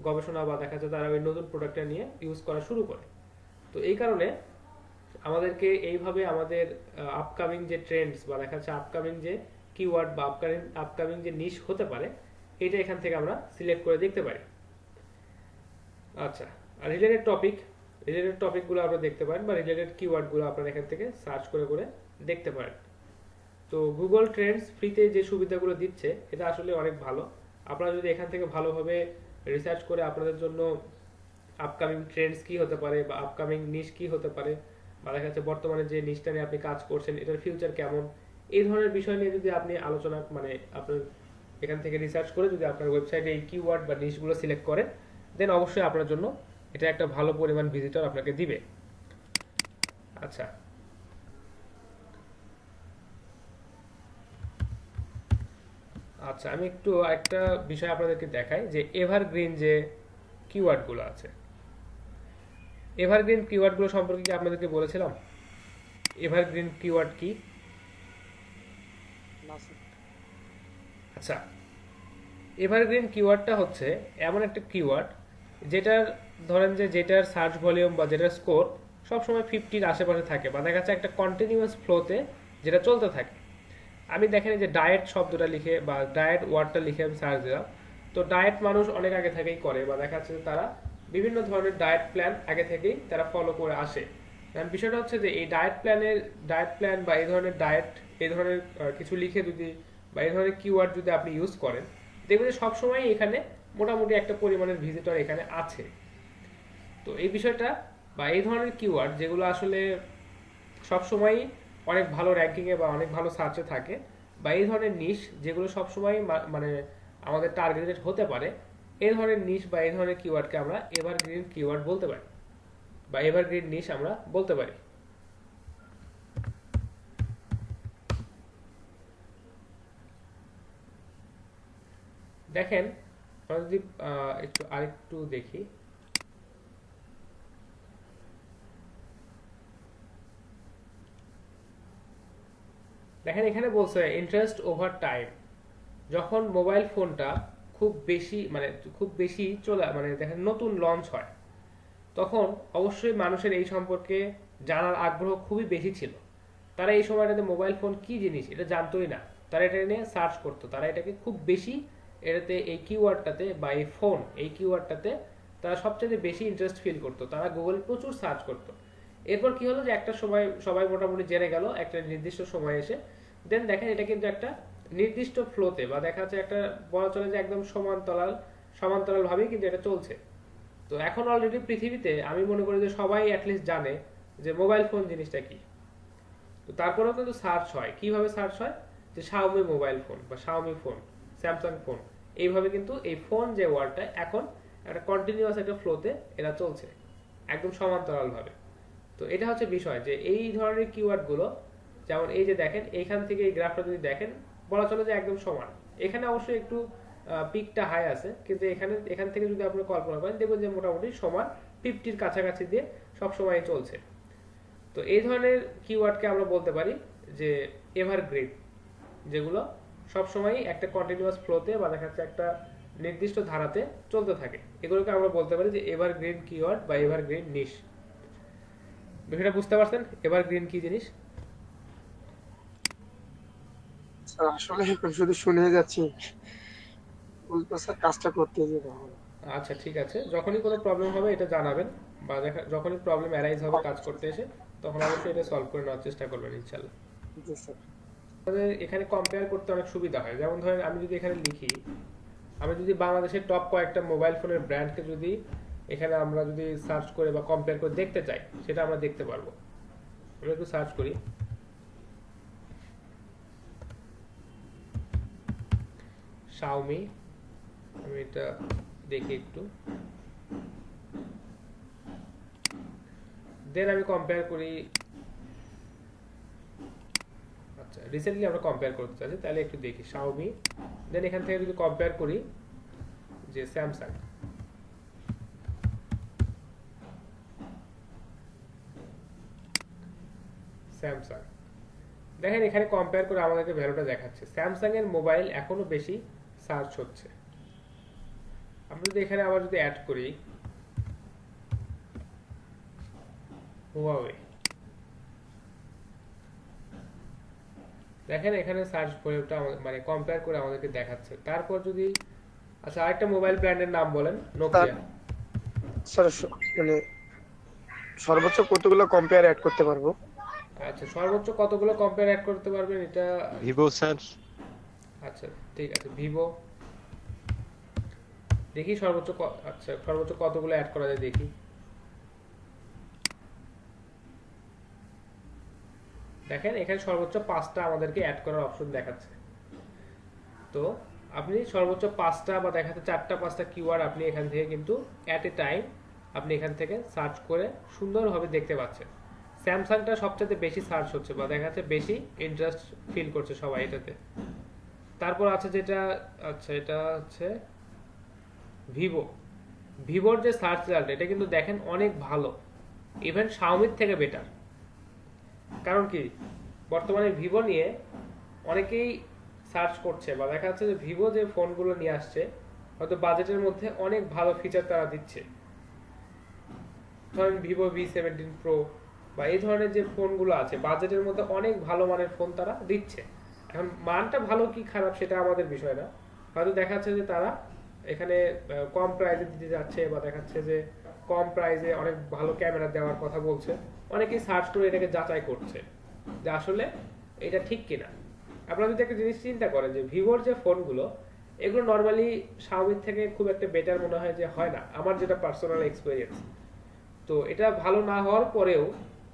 গবেষণা বা দেখা যায় তারা ওই নতুন প্রোডাক্টটা নিয়ে ইউজ করা শুরু করে। তো এই কারণে আমাদেরকে এইভাবে আমাদের আপকামিং যে ট্রেন্ডস বা দেখা যাচ্ছে আপকামিং যে কিওয়ার্ড বা আপকামিং যে নিশ হতে পারে, এটা এখান থেকে আমরা সিলেক্ট করে দেখতে পারি। আচ্ছা, আর রিলেটেড টপিকগুলো আপনারা দেখতে পারেন বা রিলেটেড কিওয়ার্ডগুলো আপনারা এখান থেকে সার্চ করে করে দেখতে পারেন। তো গুগল ট্রেন্ডস ফ্রিতে যে সুবিধাগুলো দিচ্ছে এটা আসলে অনেক ভালো। আপনারা যদি এখান থেকে ভালোভাবে রিসার্চ করে আপনাদের জন্য আপকামিং ট্রেন্ডস কি হতে পারে বা আপকামিং নিশ কি হতে পারে, বা দেখা যাচ্ছে বর্তমানে যে নিশটা নিয়ে আপনি কাজ করছেন এটার ফিউচার কেমন, এই ধরনের বিষয় নিয়ে যদি আপনি আলোচনা আপনার এখান থেকে রিসার্চ করে যদি আপনার ওয়েবসাইটে এই কিওয়ার্ড বা নিশগুলো সিলেক্ট করেন, দেন অবশ্যই আপনার জন্য এটা একটা ভালো পরিমাণ ভিজিটর আপনাকে দিবে। আচ্ছা, আমি একটু একটা বিষয় আপনাদেরকে দেখাই যে এভারগ্রিন যে কিওয়ার্ডগুলো আছে, এভারগ্রিন কিওয়ার্ডগুলো সম্পর্কে কি আপনাদেরকে বলেছিলাম? এভারগ্রিন কিওয়ার্ড কি? আচ্ছা, এভারগ্রিন কিওয়ার্ডটা হচ্ছে এমন একটা কিওয়ার্ড যেটার ধরেন যে যেটার সার্চ ভলিউম বা যেটার স্কোর সবসময় 50-র আশেপাশে থাকে, বা দেখা যাচ্ছে একটা কন্টিনিউয়াস ফ্লোতে যেটা চলতে থাকে। আমি দেখেন যে ডায়েট শব্দটা লিখে বা ডায়েট ওয়ার্ডটা লিখে আমি সার্চ দিলাম, তো ডায়েট মানুষ অনেক আগে থেকেই করে, বা দেখা যাচ্ছে যে তারা বিভিন্ন ধরনের ডায়েট প্ল্যান আগে থেকেই তারা ফলো করে আসে। বিষয়টা হচ্ছে যে এই ডায়েট প্ল্যান বা এই ধরনের ডায়েট, এই ধরনের কিছু লিখে যদি বা এই ধরনের কিওয়ার্ড যদি আপনি ইউজ করেন, দেখবেন যে সবসময় এখানে মোটামুটি একটা পরিমাণের ভিজিটর এখানে আছে। তো এই বিষয়টা বা এই ধরনের কিওয়ার্ড যেগুলো আসলে সবসময় অনেক ভালো র্যাঙ্কিংয়ে বা অনেক ভালো সার্চে থাকে, বা এই ধরনের নিশ যেগুলো সবসময় মানে আমাদের টার্গেটেড হতে পারে, এই ধরনের নিশ বা এই ধরনের কিওয়ার্ডকে আমরা এভারগ্রিন কিওয়ার্ড বলতে পারি, বা এভারগ্রিন নিশ আমরা বলতে পারি। দেখেন আমরা যদি একটু আরেকটু দেখি, দেখেন এখানে বলছে ইন্টারেস্ট ওভার টাইম। যখন মোবাইল ফোনটা খুব বেশি চলে মানে দেখেন নতুন লঞ্চ হয়, তখন অবশ্যই মানুষের এই সম্পর্কে জানার আগ্রহ খুবই বেশি ছিল। তারা এই সময়টাতে মোবাইল ফোন কি জিনিস এটা জানতোই না, তারা এটা নিয়ে সার্চ করতো, তারা এটাকে খুব বেশি এটাতে এই কিওয়ার্ডটাতে বা এই ফোন এই কিওয়ার্ডটাতে তারা সবচেয়ে বেশি ইন্টারেস্ট ফিল করতো, তারা গুগলে প্রচুর সার্চ করতো। এরপর কি হলো যে একটা সময় সবাই মোটামুটি জেনে গেল একটা নির্দিষ্ট সময় এসে, দেন দেখেন এটা কিন্তু একটা নির্দিষ্ট ফ্লোতে বা দেখা যাচ্ছে একটা বলা চলে যে একদম সমান্তরাল ভাবেই কিন্তু এটা চলছে। তো এখন অলরেডি পৃথিবীতে আমি মনে করি যে সবাই অ্যাটলিস্ট জানে যে মোবাইল ফোন জিনিসটা কি। তো তারপরেও কিন্তু সার্চ হয়, কিভাবে সার্চ হয়, যে শাওমি মোবাইল ফোন বা শাওমি ফোন, স্যামসাং ফোন, এইভাবে কিন্তু এই ফোন যে ওয়ার্ডটা এখন একটা কন্টিনিউয়াস একটা ফ্লোতে এটা চলছে একদম সমান্তরাল ভাবে। তো এটা হচ্ছে বিষয় যে এই ধরনের কিওয়ার্ড গুলো, যেমন এই যে দেখেন এইখান থেকে এই গ্রাফটা যদি দেখেন বলা চলে যে একদম সমান। এখানে অবশ্যই একটু পিকটা হাই আছে, কিন্তু এখান থেকে যদি আপনি কল্পনা করেন দেখবেন যে মোটামুটি সমান 50-র কাছাকাছি দিয়ে সব সময় চলছে। তো এই ধরনের কিওয়ার্ডকে আমরা বলতে পারি যে এভারগ্রিন, যেগুলো সবসময় একটা কন্টিনিউয়াস ফ্লোতে বা দেখা যাচ্ছে একটা নির্দিষ্ট ধারাতে চলতে থাকে, এগুলোকে আমরা বলতে পারি যে এভারগ্রিন কিওয়ার্ড বা এভারগ্রিন নিশ। বিষয়টা বুঝতে পারছেন এভারগ্রিন কি জিনিস? আসলে শুধু শুনে যাচ্ছি, বুঝবো স্যার কাজটা করতে যে তখন। আচ্ছা ঠিক আছে, যখনই কোনো প্রবলেম হবে এটা জানাবেন, বা যখনই প্রবলেম অ্যারাইজ হবে কাজ করতে এসে, তখন অবশ্যই এটা সলভ করে নেওয়ার চেষ্টা করবেন ইনশাআল্লাহ। জি স্যার। আমাদের এখানে কম্পেয়ার করতে অনেক সুবিধা হয়, যেমন ধরেন আমি যদি এখানে লিখি, আমি যদি বাংলাদেশের টপ কয়েকটা মোবাইল ফোনের ব্র্যান্ডকে যদি এখানে আমরা যদি সার্চ করে বা কম্পেয়ার করে দেখতে চাই, সেটা আমরা দেখতে পারবো। আমরা একটু সার্চ করি শাওমি, আমি এটা দেখি একটু, দেন আমি কম্পেয়ার করি। আচ্ছা রিসেন্টলি আমরা কম্পেয়ার করতে চাচ্ছি, তাহলে একটু দেখি শাওমি, দেন এখান থেকে যদি কম্পেয়ার করি যে স্যামসাং, দেখেন এখানে কম্পেয়ার করে আমাদেরকে ভ্যালুটা দেখাচ্ছে। স্যামসাং এর মোবাইল এখনো বেশি সার্চ হচ্ছে। আমরা যদি এখানে আবার যদি অ্যাড করি হুয়াওয়ে, দেখেন এখানে সার্চ ভ্যালুটা মানে কম্পেয়ার করে আমাদেরকে দেখাচ্ছে। তারপর যদি আচ্ছা আরেকটা মোবাইল ব্র্যান্ডের নাম বলেন, নোকিয়া। স্যার মানে সর্বোচ্চ কতগুলো কম্পেয়ার অ্যাড করতে পারবো? আচ্ছা সর্বোচ্চ কতগুলো কম্পেয়ার অ্যাড করতে পারবেন এটা? Vivo sir. আচ্ছা ঠিক আছে ভিভো, দেখি সর্বোচ্চ আচ্ছা সর্বোচ্চ কতগুলো অ্যাড করা যায় দেখি। দেখেন এখানে সর্বোচ্চ 5টা আমাদেরকে অ্যাড করার অপশন দেখাচ্ছে। তো আপনি সর্বোচ্চ 5টা বা দেখাচ্ছে 4টা 5টা কিওয়ার্ড আপনি এখান থেকে কিন্তু অ্যাট এ টাইম আপনি এখান থেকে সার্চ করে সুন্দরভাবে দেখতে পাচ্ছেন। স্যামসাংটা সবচেয়ে বেশি সার্চ হচ্ছে বা দেখা যাচ্ছে বেশি ইন্টারেস্ট ফিল করছে সবাই এটাতে। তারপর আছে যেটা, আচ্ছা এটা হচ্ছে ভিভোর যে সার্চ রেজাল্ট, এটা কিন্তু দেখেন অনেক ভালো, ইভেন শাওমির থেকে বেটার। কারণ কি, বর্তমানে ভিভো নিয়ে অনেকেই সার্চ করছে বা দেখা যাচ্ছে যে ভিভো যে ফোনগুলো নিয়ে আসছে হয়তো বাজেটের মধ্যে অনেক ভালো ফিচার তারা দিচ্ছে। ধরেন ভিভো V17 Pro বা এই ধরনের যে ফোনগুলো আছে বাজেটের মধ্যে অনেক ভালো মানের ফোন তারা দিচ্ছে। এখন মানটা ভালো কি খারাপ সেটা আমাদের বিষয় না, হয়তো দেখা যাচ্ছে যে তারা এখানে কম প্রাইসে দিতে যাচ্ছে বা দেখাচ্ছে যে কম প্রাইসে অনেক ভালো ক্যামেরা দেওয়ার কথা বলছে, অনেকেই সার্চ করে এটাকে যাচাই করছে যে আসলে এটা ঠিক কিনা। আপনারা যদি একটা জিনিস চিন্তা করেন যে ভিভোর যে ফোনগুলো এগুলো নর্মালি শাওমির থেকে খুব একটা বেটার মনে হয় যে হয় না, আমার যেটা পার্সোনাল এক্সপিরিয়েন্স। তো এটা ভালো না হওয়ার পরেও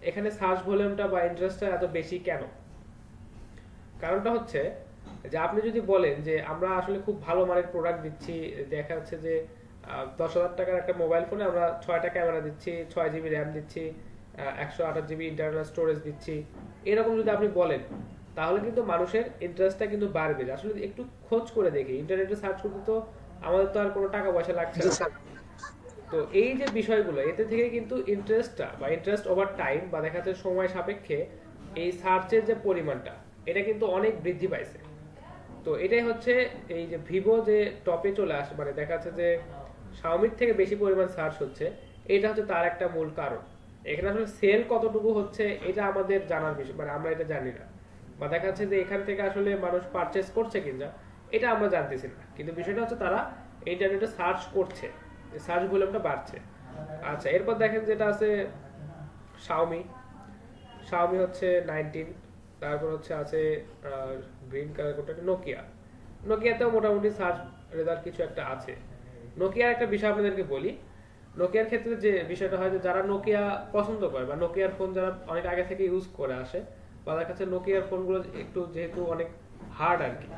এখানে সার্চ ভলিউমটা বা ইন্টারেস্টটা এত বেশি কেন? কারণটা হচ্ছে যে আপনি যদি বলেন যে আমরা আসলে খুব ভালো মানের প্রোডাক্ট দিচ্ছি, দেখা যাচ্ছে যে 10,000 টাকার একটা মোবাইল ফোনে আমরা 6টা ক্যামেরা দিচ্ছি, 6 GB র্যাম দিচ্ছি, 128 GB ইন্টারনাল স্টোরেজ দিচ্ছি, এরকম যদি আপনি বলেন তাহলে কিন্তু মানুষের ইন্টারেস্টটা কিন্তু বাড়বে। আসলে একটু খোঁজ করে দেখি, ইন্টারনেটে সার্চ করতে তো আমাদের তো আর কোনো টাকা পয়সা লাগছে জি না। স্যার। তো এই যে বিষয়গুলো এতে থেকে কিন্তু ইন্টারেস্টটা বা ইন্টারেস্ট ওভার টাইম বা দেখা যাচ্ছে সময় সাপেক্ষে এই সার্চের যে পরিমাণটা এটা কিন্তু অনেক বৃদ্ধি পাইছে। তো এটাই হচ্ছে এই যে ভিভো যে টপে চলে আসে, মানে দেখা যাচ্ছে যে শাওমির থেকে বেশি পরিমাণ সার্চ হচ্ছে, এটা হচ্ছে তার একটা মূল কারণ। এখানে আসলে সেল কতটুকু হচ্ছে এটা আমাদের জানার বিষয়, মানে আমরা এটা জানি না, বা দেখা যাচ্ছে যে এখান থেকে আসলে মানুষ পারচেস করছে কিনা এটা আমরা জানতেছি না, কিন্তু বিষয়টা হচ্ছে তারা ইন্টারনেটে সার্চ করছে, সার্চ ভলিউমটা বাড়ছে। আচ্ছা, এরপর দেখেন যেটা আছে শাওমি। শাওমি হচ্ছে 19, তারপর হচ্ছে আছে গ্রিন কালার কোনটা, নোকিয়া। নোকিয়াতেও মোটামুটি সার্চ রেজাল্ট কিছু একটা আছে। নোকিয়ার একটা বিষয় আপনাদেরকে বলি, নোকিয়ার ক্ষেত্রে যে বিষয়টা হয় যে যারা নোকিয়া পছন্দ করে বা নোকিয়ার ফোন যারা অনেক আগে থেকে ইউজ করে আসে, বা দেখা যাচ্ছে নোকিয়ার ফোনগুলো একটু যেহেতু অনেক হার্ড আর কি,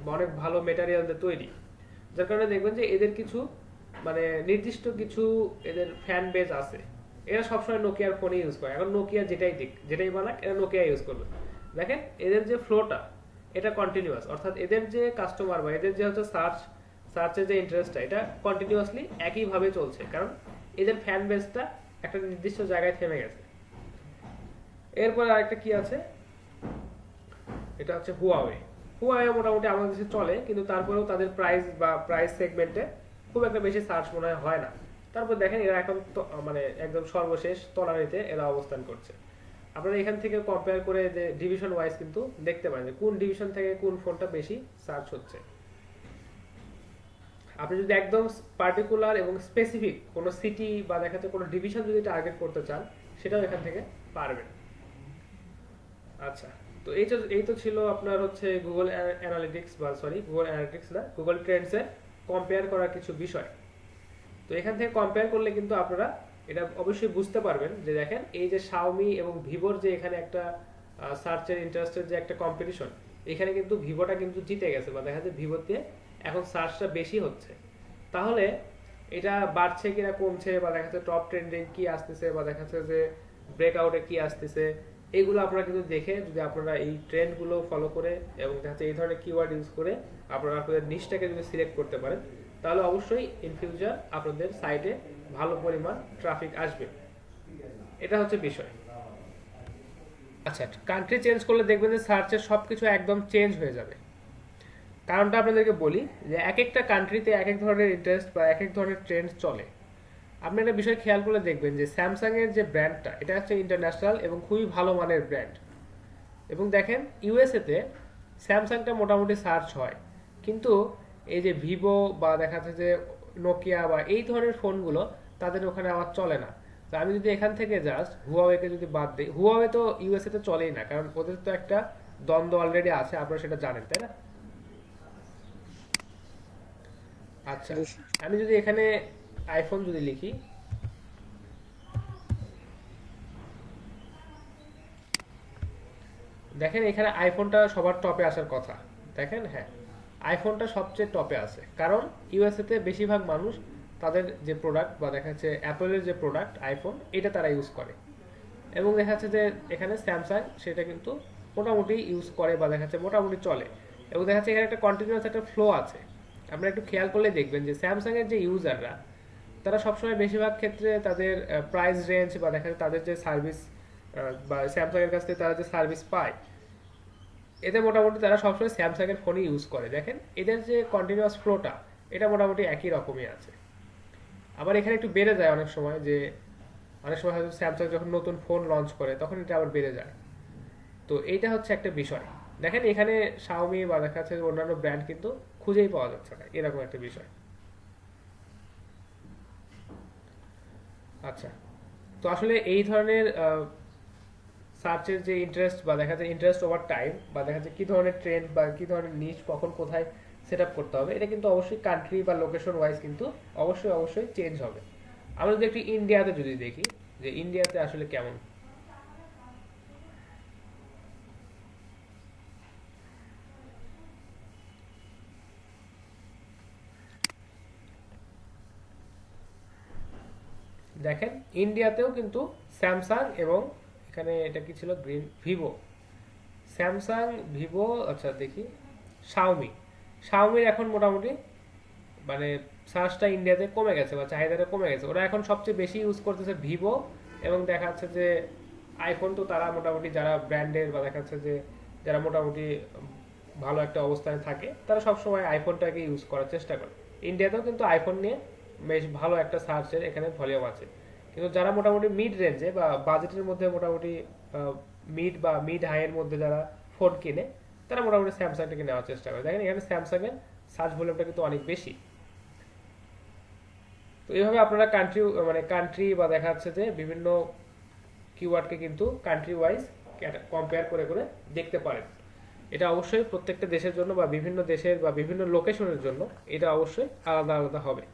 বা অনেক ভালো মেটেরিয়াল দিয়ে তৈরি, যার কারণে দেখবেন যে এদের কিছু মানে নির্দিষ্ট কিছু এদের ফ্যান বেজ আছে, এরা সবসময় নোকিয়ার ফোনে ইউজ করে। এখন নোকিয়া যেটাই দিক যেটাই বানাক এরা নোকিয়া ইউজ করবে। দেখেন এদের যে ফ্লোটা এটা কন্টিনিউয়াস, অর্থাৎ এদের যে কাস্টমার বা এদের যে হচ্ছে সার্চের যে ইন্টারেস্টটা এটা কন্টিনিউয়াসলি একইভাবে চলছে, কারণ এদের ফ্যান বেসটা একটা নির্দিষ্ট জায়গায় থেমে গেছে। এরপর আরেকটা কি আছে, এটা হচ্ছে হুয়াওয়ে। হুয়াওয়ে মোটামুটি আমাদের দেশে চলে, কিন্তু তারপরেও তাদের প্রাইস বা প্রাইস সেগমেন্টে খুব একটা বেশি সার্চ মনে হয় না। তারপর দেখেন এরা এখন মানে একদম সর্বশেষ তলানিতে এরা অবস্থান করছে। আপনারা এখান থেকে কম্পেয়ার করে যে ডিভিশন ওয়াইজ কিন্তু দেখতে পারেন যে কোন ডিভিশন থেকে কোন ফোনটা বেশি সার্চ হচ্ছে। আপনি যদি একদম পার্টিকুলার এবং স্পেসিফিক কোনো সিটি বা দেখা যাচ্ছে কোনো ডিভিশন যদি টার্গেট করতে চান সেটাও এখান থেকে পারবেন। আচ্ছা, তো এই তো ছিল আপনার হচ্ছে গুগল অ্যানালিটিক্স বা গুগল অ্যানালিটিক্স না, গুগল ট্রেন্ডস এর কম্পেয়ার করার কিছু বিষয়। তো এখান থেকে কম্পেয়ার করলে কিন্তু আপনারা এটা অবশ্যই বুঝতে পারবেন যে দেখেন এই যে শাওমি এবং ভিভোর যে এখানে একটা সার্চের ইন্টারেস্টের যে একটা কম্পিটিশন, এখানে কিন্তু ভিভোটা কিন্তু জিতে গেছে বা দেখা যাচ্ছে ভিভোতে এখন সার্চটা বেশি হচ্ছে। তাহলে এটা বাড়ছে কিনা কমছে, বা দেখা যাচ্ছে টপ ট্রেন্ডিং কি আসতেছে, বা দেখা যাচ্ছে যে ব্রেকআউটে কি আসতেছে, এগুলো আপনারা কিন্তু দেখে যদি আপনারা এই ট্রেন্ডগুলো ফলো করে এবং দেখা যাচ্ছে এই ধরনের কিওয়ার্ড ইউজ করে আপনারা আপনাদের নিশটাকে যদি সিলেক্ট করতে পারেন তাহলে অবশ্যই ইন ফিউচার আপনাদের সাইটে ভালো পরিমাণ ট্রাফিক আসবে। এটা হচ্ছে বিষয়। আচ্ছা, কান্ট্রি চেঞ্জ করলে দেখবেন যে সার্চের সবকিছু একদম চেঞ্জ হয়ে যাবে। কারণটা আপনাদেরকে বলি যে এক একটা কান্ট্রিতে এক এক ধরনের ইন্টারেস্ট বা এক এক ধরনের ট্রেন্ড চলে। আপনি একটা বিষয় খেয়াল করে দেখবেন যে স্যামসাং এর যে ব্র্যান্ডটা এটা হচ্ছে ইন্টারন্যাশনাল এবং খুবই ভালো মানের ব্র্যান্ড, এবং দেখেন ইউএসএ তে স্যামসাংটা মোটামুটি সার্চ হয়, কিন্তু এই যে ভিভো বা দেখা যাচ্ছে যে নোকিয়া বা এই ধরনের ফোনগুলো তাদের ওখানে আবার চলে না। তো আমি যদি এখান থেকে জাস্ট হুয়াওয়েকে যদি বাদ দিই, হুয়াওয়ে তো ইউএসএ তে চলেই না, কারণ ওদের তো একটা দ্বন্দ্ব অলরেডি আছে, আপনারা সেটা জানেন তাই না? আচ্ছা, আমি যদি এখানে আইফোন যদি লিখি, দেখেন এখানে আইফোনটা সবার টপে আসার কথা। দেখেন, হ্যাঁ আইফোনটা সবচেয়ে টপে আছে, কারণ ইউএসএ তে বেশিরভাগ মানুষ তাদের যে প্রোডাক্ট বা দেখা যাচ্ছে অ্যাপলের যে প্রোডাক্ট আইফোন এটা তারা ইউজ করে, এবং দেখা যাচ্ছে যে এখানে স্যামসাং সেটা কিন্তু মোটামুটি ইউজ করে বা দেখা যাচ্ছে মোটামুটি চলে, এবং দেখা যাচ্ছে এখানে একটা কন্টিনিউয়াস একটা ফ্লো আছে। আপনারা একটু খেয়াল করলে দেখবেন যে স্যামসাং এর যে ইউজাররা তারা সবসময় বেশিরভাগ ক্ষেত্রে তাদের প্রাইস রেঞ্জ বা দেখা যায় তাদের যে সার্ভিস বা স্যামসাং এর কাছ থেকে তারা যে সার্ভিস পায়, এতে মোটামুটি তারা সবসময় স্যামসাং এর ফোনই ইউজ করে। দেখেন এদের যে কন্টিনিউয়াস ফ্লোটা এটা মোটামুটি একই রকমই আছে। আবার এখানে একটু বেড়ে যায় অনেক সময়, যে অনেক সময় হয়তো স্যামসাং যখন নতুন ফোন লঞ্চ করে তখন এটা আবার বেড়ে যায়। তো এইটা হচ্ছে একটা বিষয়। দেখেন এখানে শাওমি বা দেখা যাচ্ছে অন্যান্য ব্র্যান্ড কিন্তু খুঁজেই পাওয়া যাচ্ছে না, এরকম একটা বিষয়। আচ্ছা, তো আসলে এই ধরনের সার্চের যে ইন্টারেস্ট বা দেখা যায় ইন্টারেস্ট ওভার টাইম বা দেখা যায় কি ধরনের ট্রেন্ড বা কি ধরনের নিশ কখন কোথায় সেট আপ করতে হবে, এটা কিন্তু অবশ্যই কান্ট্রি বা লোকেশন ওয়াইজ কিন্তু অবশ্যই অবশ্যই চেঞ্জ হবে। আমরা যদি একটু ইন্ডিয়াতে যদি দেখি যে ইন্ডিয়াতে আসলে কেমন, দেখেন ইন্ডিয়াতেও কিন্তু স্যামসাং এবং এখানে এটা কি ছিল গ্রিন ভিভো, স্যামসাং ভিভো, আচ্ছা দেখি শাওমি, শাওমির এখন মোটামুটি মানে সার্চটা ইন্ডিয়াতে কমে গেছে বা চাহিদাটা কমে গেছে। ওরা এখন সবচেয়ে বেশি ইউজ করতেছে ভিভো, এবং দেখা যাচ্ছে যে আইফোন তো তারা মোটামুটি যারা ব্র্যান্ডের বা দেখা যাচ্ছে যে যারা মোটামুটি ভালো একটা অবস্থানে থাকে তারা সবসময় আইফোনটাকে ইউজ করার চেষ্টা করে। ইন্ডিয়াতেও কিন্তু আইফোন নিয়ে বেশ ভালো একটা সার্চের এখানে ভলিউম আছে। কিন্তু যারা মোটামুটি মিড রেঞ্জে বা বাজেটের মধ্যে মোটামুটি মিড বা মিড হাই এর মধ্যে যারা ফোন কিনে তারা মোটামুটি স্যামসাংটাকে নেওয়ার চেষ্টা করে। দেখেন এখানে স্যামসাং এর সার্চ ভলিউমটা কিন্তু অনেক বেশি। তো এইভাবে আপনারা কান্ট্রি বা দেখা যাচ্ছে যে বিভিন্ন কিওয়ার্ডকে কিন্তু কান্ট্রি ওয়াইজ কম্পেয়ার করে করে দেখতে পারেন। এটা অবশ্যই প্রত্যেকটা দেশের জন্য বা বিভিন্ন দেশের বা বিভিন্ন লোকেশনের জন্য এটা অবশ্যই আলাদা আলাদা হবে।